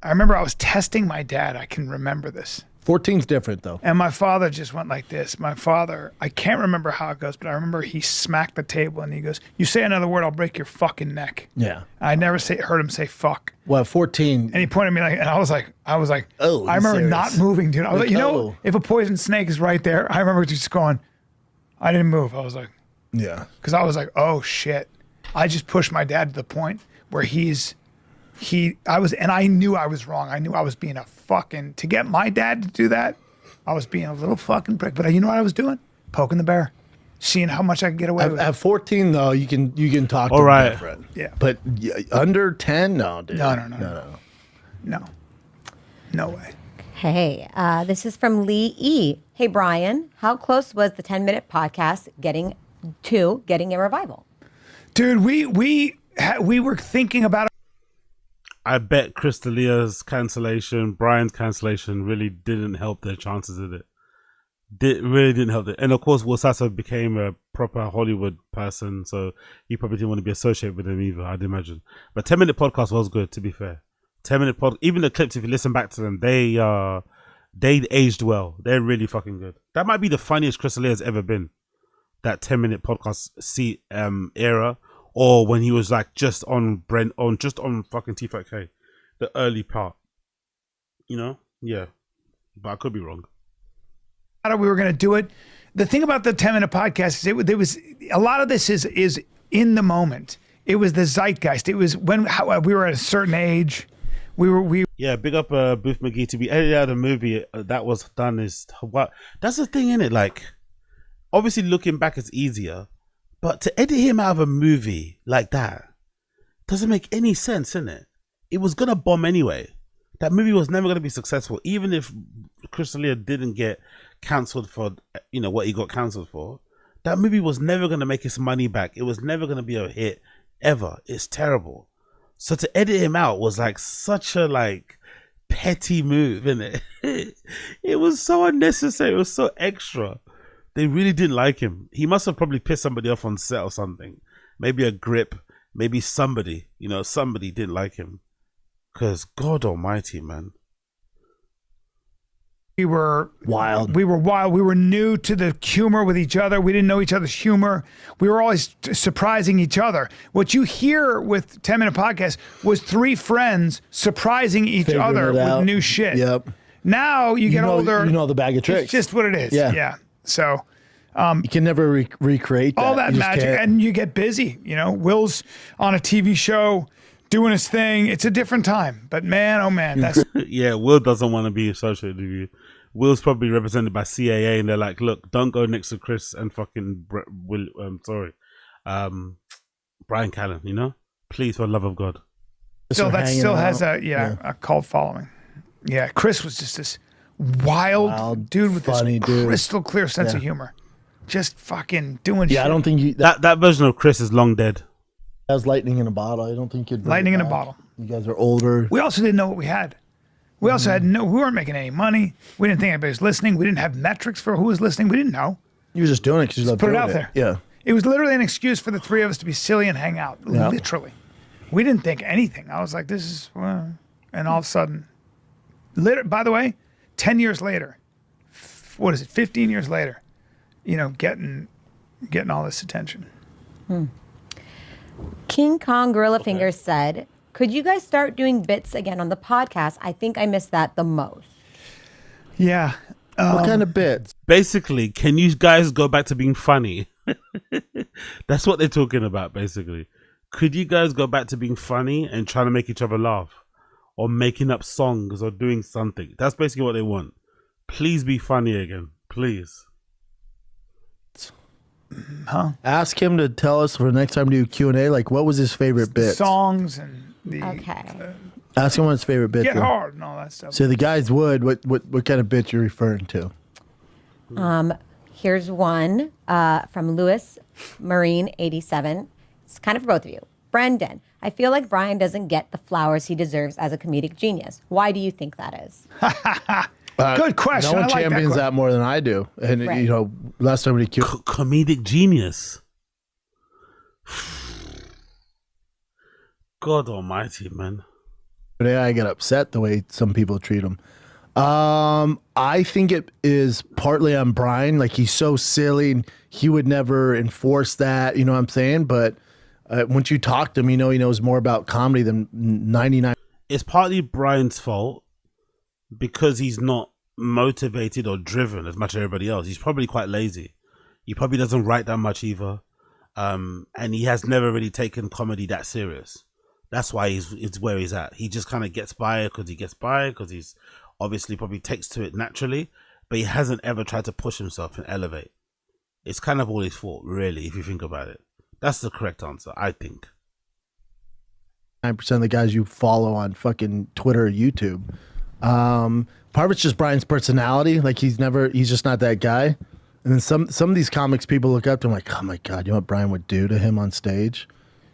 I remember I was testing my dad. I can remember this. 14's different, though. And my father just went like this. My father, I can't remember how it goes, but I remember he smacked the table and he goes, "You say another word, I'll break your fucking neck." Yeah. I never heard him say fuck. Well, 14. And he pointed at me like, and I was like, oh, I remember serious. not moving, dude. I was like, you know, if a poison snake is right there, I remember just going, I didn't move. I was like, yeah. Because I was like, oh shit. I just pushed my dad to the point where I knew I was wrong. I knew I was being a fucking, to get my dad to do that, I was being a little fucking prick. But you know what I was doing? Poking the bear. Seeing how much I can get away with. At 14, though, you can talk to All right. different. Yeah. But under 10, no, dude. No. No way. Hey, this is from Lee E. Hey, Brian, how close was the 10-minute podcast getting a revival? Dude, we were thinking about it. I bet Chris D'Elia's cancellation, Brian's cancellation really didn't help their chances of it. Really didn't help it. And of course, Will Sasso became a proper Hollywood person, so he probably didn't want to be associated with him either, I'd imagine. But 10-minute podcast was good, to be fair. 10-minute pod, even the clips, if you listen back to them, they aged well. They're really fucking good. That might be the funniest Chris D'Elia's ever been. That 10-minute podcast era. Or when he was like just on fucking Tfatk, the early part, you know, yeah, but I could be wrong. We were going to do it. The thing about the 10-minute podcast is there was a lot of this is in the moment. It was the zeitgeist. It was when we were at a certain age. Yeah, big up Booth McGee to be edited out of a movie that was done is what that's the thing in it. Like, obviously looking back is easier. But to edit him out of a movie like that doesn't make any sense, innit? It was going to bomb anyway. That movie was never going to be successful. Even if Chris D'Elia didn't get cancelled for, what he got cancelled for, that movie was never going to make his money back. It was never going to be a hit, ever. It's terrible. So to edit him out was like such a petty move, innit? It was so unnecessary. It was so extra. They really didn't like him. He must have probably pissed somebody off on set or something. Maybe a grip. Maybe somebody. Somebody didn't like him. Because God almighty, man. We were wild. We were new to the humor with each other. We didn't know each other's humor. We were always surprising each other. What you hear with 10-minute podcast was 3 friends surprising each other with new shit. Yep. Now you get older. You know the bag of tricks. It's just what it is. Yeah. So you can never recreate that. all that You just magic, can't. and you get busy. Will's on a TV show doing his thing. It's a different time, but man, oh man, that's yeah. Will doesn't want to be associated with you. Will's probably represented by CAA, and they're like, "Look, don't go next to Chris and fucking Brian Callen. Please, for the love of God." still has a cult following. Yeah, Chris was just this wild dude with funny this dude. crystal clear sense of humor. just fucking doing shit. Yeah, I don't think you. That version of Chris is long dead. That was lightning in a bottle. I don't think you'd. Lightning in a bottle. You guys are older. We also didn't know what we had. We also had we weren't making any money. We didn't think anybody was listening. We didn't have metrics for who was listening. We didn't know. You were just doing it because you loved Put it doing out there. Yeah. It was literally an excuse for the three of us to be silly and hang out. Yeah. Literally. We didn't think anything. I was like, this is, and all of a sudden, by the way, 10 years later, what is it, 15 years later, getting all this attention. King Kong Gorilla Fingers said, could you guys start doing bits again on the podcast? I think I missed that the most. Yeah. What kind of bits? Basically, can you guys go back to being funny? That's what they're talking about, basically. Could you guys go back to being funny and trying to make each other laugh? Or making up songs or doing something? That's basically what they want. Please be funny again. Please. Huh? Ask him to tell us for the next time we do Q&A, like what was his favorite bit? Songs and the... Okay. Ask him what his favorite bit Get is. hard and all that stuff. So the guys would, what kind of bit you're referring to? Here's one from Lewis Marine 87. It's kind of for both of you. Brendan, I feel like Brian doesn't get the flowers he deserves as a comedic genius. Why do you think that is? Good question. No one I like champions that that more than I do. And, Right. last time we did Comedic genius. God almighty, man. Today I get upset the way some people treat him. I think it is partly on Brian. Like he's so silly and he would never enforce that. You know what I'm saying? But once you talk to him, he knows more about comedy than 99. It's partly Brian's fault because he's not motivated or driven as much as everybody else. He's probably quite lazy. He probably doesn't write that much either. And he has never really taken comedy that serious. That's why it's where he's at. He just kind of gets by because he's obviously probably takes to it naturally, but he hasn't ever tried to push himself and elevate. It's kind of all his fault, really, if you think about it. That's the correct answer, I think. 9% of the guys you follow on fucking Twitter or YouTube. Part of it's just Brian's personality. Like he's just not that guy. And then some of these comics, people look up to him like, oh my God, you know what Brian would do to him on stage?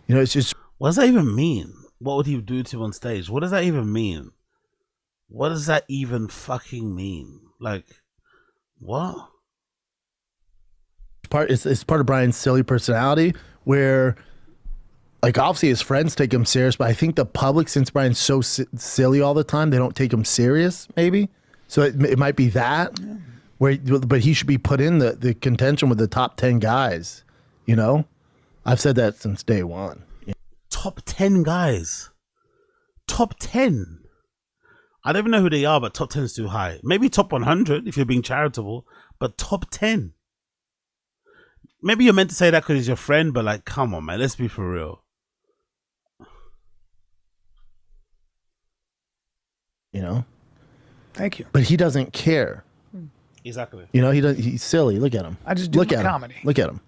It's just. What does that even mean? What would he do to him on stage? What does that even mean? What does that even fucking mean? Like, what? It's part of Brian's silly personality where, like, obviously his friends take him serious, but I think the public, since Brian's so silly all the time, they don't take him serious, maybe. So it might be that, but he should be put in the contention with the top 10 guys, I've said that since day one. Top 10 guys. Top 10. I don't even know who they are, but top 10 is too high. Maybe top 100 if you're being charitable, but top 10. Maybe you're meant to say that because he's your friend, but like, come on, man, let's be for real. Thank you. But he doesn't care. Exactly. He's silly. Look at him. I just do Look my at comedy. him. Look at him.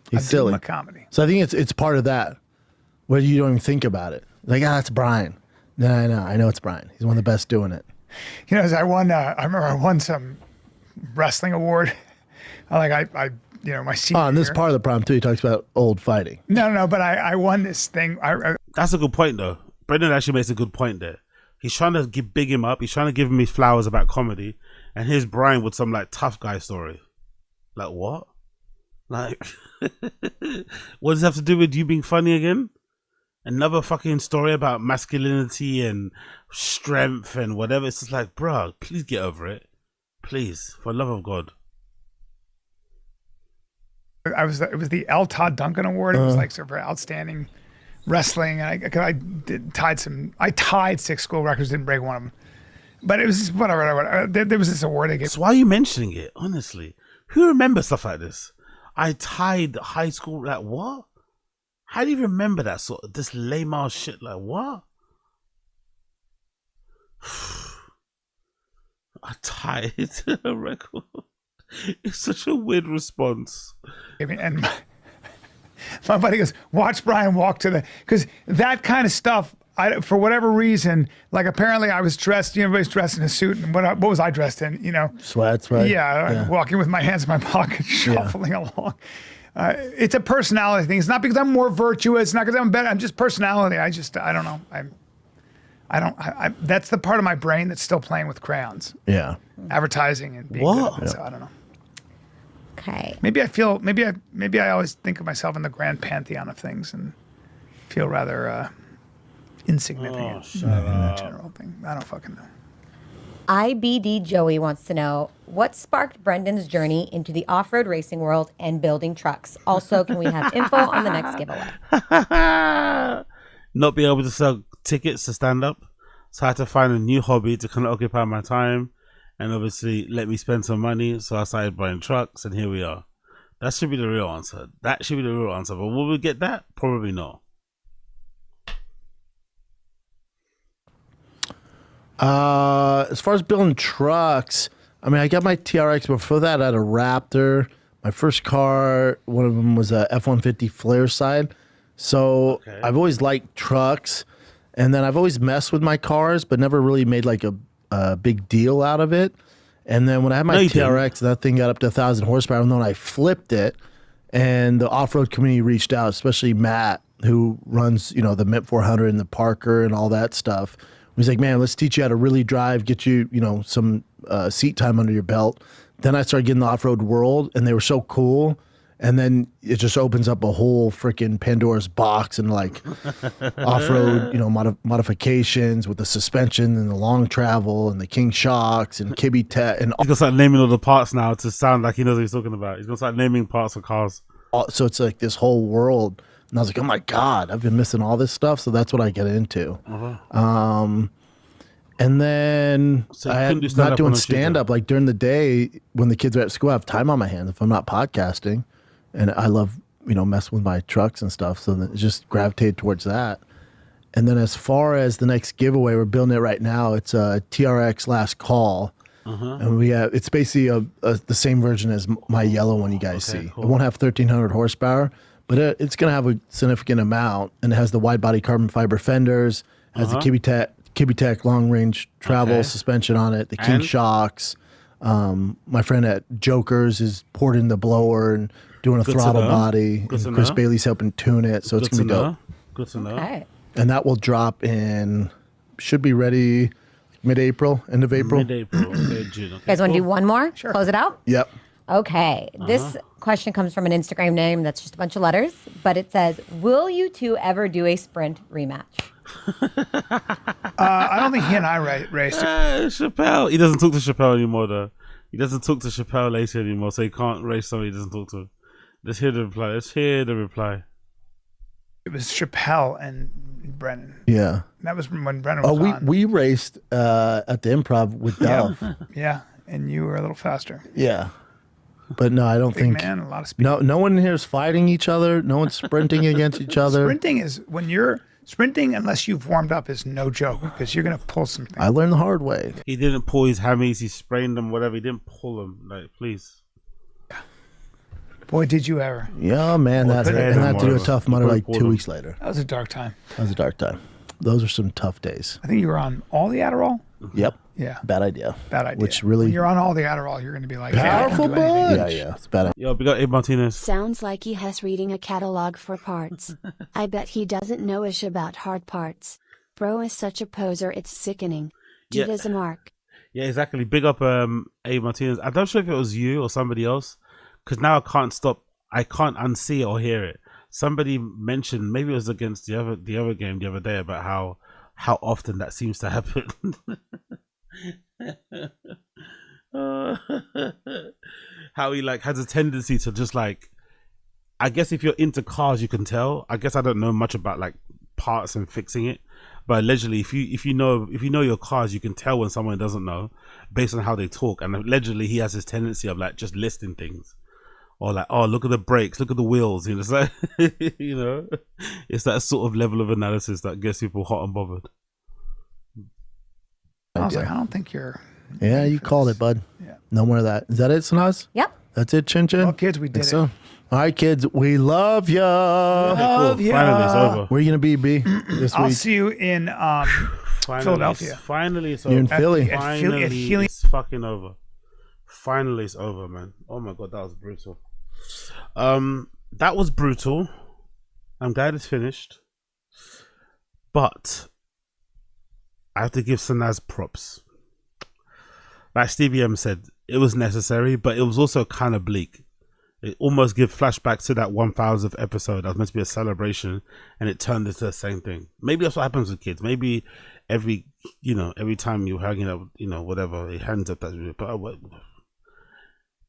He's I silly. do my comedy. So I think it's part of that, where you don't even think about it. Like, that's Brian. No, I know it's Brian. He's one of the best doing it. As I won, I remember I won some wrestling award. My senior And this is year. part of the problem too. He talks about old fighting. No, but I won this thing. That's a good point, though. Brendan actually makes a good point there. He's trying to big him up. He's trying to give him his flowers about comedy. And here's Brian with some, like, tough guy story. Like, what? Like, what does it have to do with you being funny again? Another fucking story about masculinity and strength and whatever. It's just like, bro, please get over it. Please, for the love of God. It was the L. Todd Duncan Award. It was like sort of outstanding wrestling, and I tied 6 school records, didn't break one of them. But it was just whatever. There was this award they gave. So why are you mentioning it? Honestly, who remembers stuff like this? I tied high school. Like, what? How do you remember that sort of this lame ass shit? Like, what? I tied a record. It's such a weird response. And my buddy goes, watch Brian walk to because that kind of stuff for whatever reason, like apparently I was dressed, everybody's dressed in a suit, and what was I dressed in? Sweats, right? Yeah, walking with my hands in my pocket, shuffling along. It's a personality thing. It's not because I'm more virtuous. It's not because I'm better. I'm just personality. I don't know. That's the part of my brain that's still playing with crayons. Yeah. Advertising and being good at it, so I don't know. Okay. Maybe I always think of myself in the grand pantheon of things and feel rather insignificant in that general thing. I don't fucking know. IBD Joey wants to know what sparked Brendan's journey into the off-road racing world and building trucks. Also, can we have info on the next giveaway? Not being able to sell tickets to stand up, so I had to find a new hobby to kind of occupy my time and obviously let me spend some money. So I started buying trucks, and here we are. That should be the real answer. That should be the real answer. But will we get that? Probably not. As far as building trucks, I mean, I got my TRX. Before that, I had a Raptor. My first car, one of them was a F-150 flare side. So I've always liked trucks, and then I've always messed with my cars, but never really made like a big deal out of it. And then when I had my TRX, that thing got up to 1,000 horsepower. And then I flipped it, and the off-road community reached out, especially Matt, who runs the Mint 400 and the Parker and all that stuff. He's like, man, let's teach you how to really drive, get you, some seat time under your belt. Then I started getting the off-road world, and they were so cool. And then it just opens up a whole freaking Pandora's box and like off-road, modifications with the suspension and the long travel and the King shocks and Kibby Tech. And he's gonna start naming all the parts now to sound like he knows what he's talking about. He's gonna start naming parts for cars. So it's like this whole world. And I was like, oh my God, I've been missing all this stuff. So that's what I get into. And then I'm not doing stand-up. Like during the day when the kids are at school, I have time on my hands if I'm not podcasting. And I love, messing with my trucks and stuff. So then it just gravitated towards that. And then as far as the next giveaway, we're building it right now. It's a TRX Last Call. And it's basically the same version as my yellow one you guys see. Cool. It won't have 1,300 horsepower, but it's going to have a significant amount. And it has the wide body carbon fiber fenders, has the Kibby Tech long range travel suspension on it, the King shocks. My friend at Jokers is porting the blower and doing a throttle body. And Chris Bailey's helping tune it, so it's going to be dope. Good to know. Okay. And that will drop should be ready mid-April, end of April. Mid-April, okay, June. Okay, You guys want to do one more? Sure. Close it out? Yep. Okay. This question comes from an Instagram name that's just a bunch of letters, but it says, will you two ever do a sprint rematch? I don't think he and I raced. Chappelle. He doesn't talk to Chappelle anymore, though. He doesn't talk to Chappelle later anymore, so he can't race somebody he doesn't talk to. Let's hear the reply. It was Chappelle and Brennan. Yeah. That was when Brennan was on. We raced at the Improv with Delph. Yeah, and you were a little faster. Yeah. But no, I don't think. Big man, a lot of speed. No one here is fighting each other. No one's sprinting against each other. Sprinting is when you're sprinting, unless you've warmed up, is no joke because you're going to pull something. I learned the hard way. He didn't pull his hammies, he sprained them, whatever. He didn't pull them. Like, please. Boy, did you ever. Yeah, man. And that to do a Tough Mudder like 2 weeks later. That was a dark time. Those are some tough days. I think you were on all the Adderall? Yep. Yeah. Bad idea. Which When you're on all the Adderall, you're going to be like, powerful bunch. Yeah. It's bad idea. Yo, we got Abe Martinez. Sounds like he has reading a catalog for parts. I bet he doesn't know ish about hard parts. Bro is such a poser, it's sickening. Dude is a mark. Yeah, exactly. Big up Abe Martinez. I'm not sure if it was you or somebody else, because now I can't unsee or hear it. Somebody mentioned, maybe it was against the other game the other day, about how often that seems to happen. How he has a tendency to just I guess if you're into cars you can tell. I guess I don't know much about parts and fixing it, but allegedly if you know your cars, you can tell when someone doesn't know based on how they talk. And allegedly he has this tendency of just listing things, or oh, look at the brakes, look at the wheels. It's it's that sort of level of analysis that gets people hot and bothered. I was like, I don't think you're. Yeah, you called it, bud. Yeah. No more of that. Is that it, Sanaz? Yep. That's it, Chin Chin? Well, kids, we did it. So? All right, kids, we love ya. Love ya. Finally, it's over. Where are you gonna be, B? This I'll week? see you in Philadelphia. Finally, it's You're in over. Philly. Finally, it's fucking over. Finally, it's over, man. Oh my god, that was brutal. That was brutal. I'm glad it's finished, but I have to give Sanaz props. Like Stevie M said, it was necessary, but it was also kind of bleak. It almost gives flashbacks to that 1000th episode that was meant to be a celebration, and it turned into the same thing. Maybe that's what happens with kids. Maybe every time you're hanging up, whatever, it hands up that. But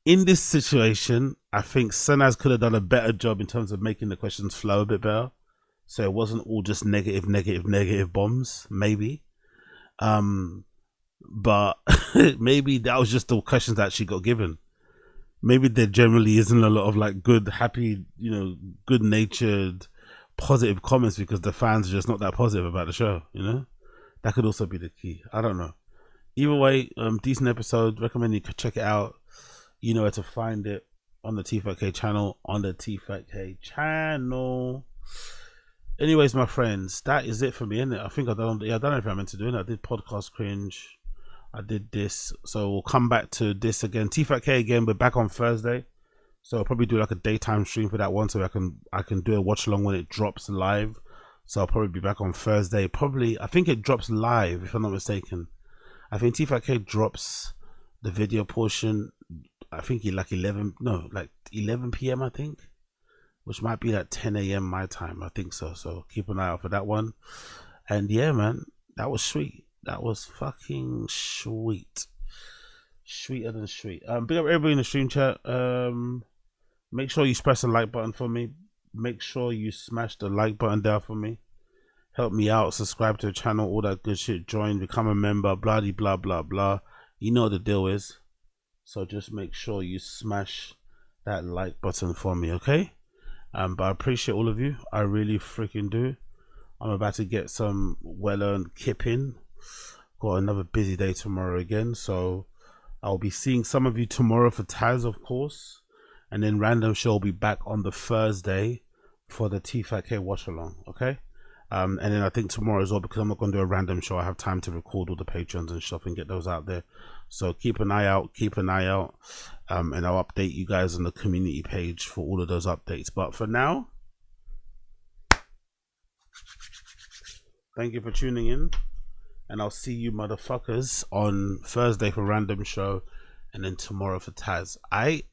in this situation, I think Sanaz could have done a better job in terms of making the questions flow a bit better, so it wasn't all just negative bombs. Maybe, but maybe that was just the questions that she got given. Maybe there generally isn't a lot of like good, happy, good-natured, positive comments because the fans are just not that positive about the show. That could also be the key. I don't know. Either way, decent episode. Recommend you check it out. You know where to find it on the Tfatk channel. Anyways, my friends, that is it for me, isn't it? I think I've done everything I meant to do. I did podcast cringe. I did this, so we'll come back to this again. Tfatk again. We're back on Thursday, so I'll probably do like a daytime stream for that one, so I can do a watch along when it drops live. So I'll probably be back on Thursday. Probably, I think it drops live if I'm not mistaken. I think Tfatk drops the video portion. I think like 11 p.m. I think, which might be like 10 a.m. my time. I think so. So keep an eye out for that one. And yeah, man, that was sweet. That was fucking sweet. Sweeter than sweet. Big up everybody in the stream chat. Make sure you press the like button for me. Make sure you smash the like button there for me. Help me out. Subscribe to the channel. All that good shit. Join. Become a member. Blah, blah, blah, blah. You know what the deal is. So just make sure you smash that like button for me, okay? But I appreciate all of you. I really freaking do. I'm about to get some well-earned kip in. Got another busy day tomorrow again, so I'll be seeing some of you tomorrow for Taz, of course, and then Random Show will be back on the Thursday for the Tfatk watch along, okay? And then I think tomorrow as well, because I'm not going to do a random show, I have time to record all the patrons and stuff and get those out there. So keep an eye out, and I'll update you guys on the community page for all of those updates. But for now, thank you for tuning in. And I'll see you motherfuckers on Thursday for Random Show, and then tomorrow for Taz. I.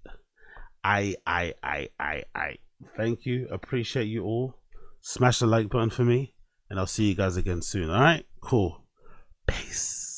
Thank you. Appreciate you all. Smash the like button for me, and I'll see you guys again soon. All right? Cool. Peace.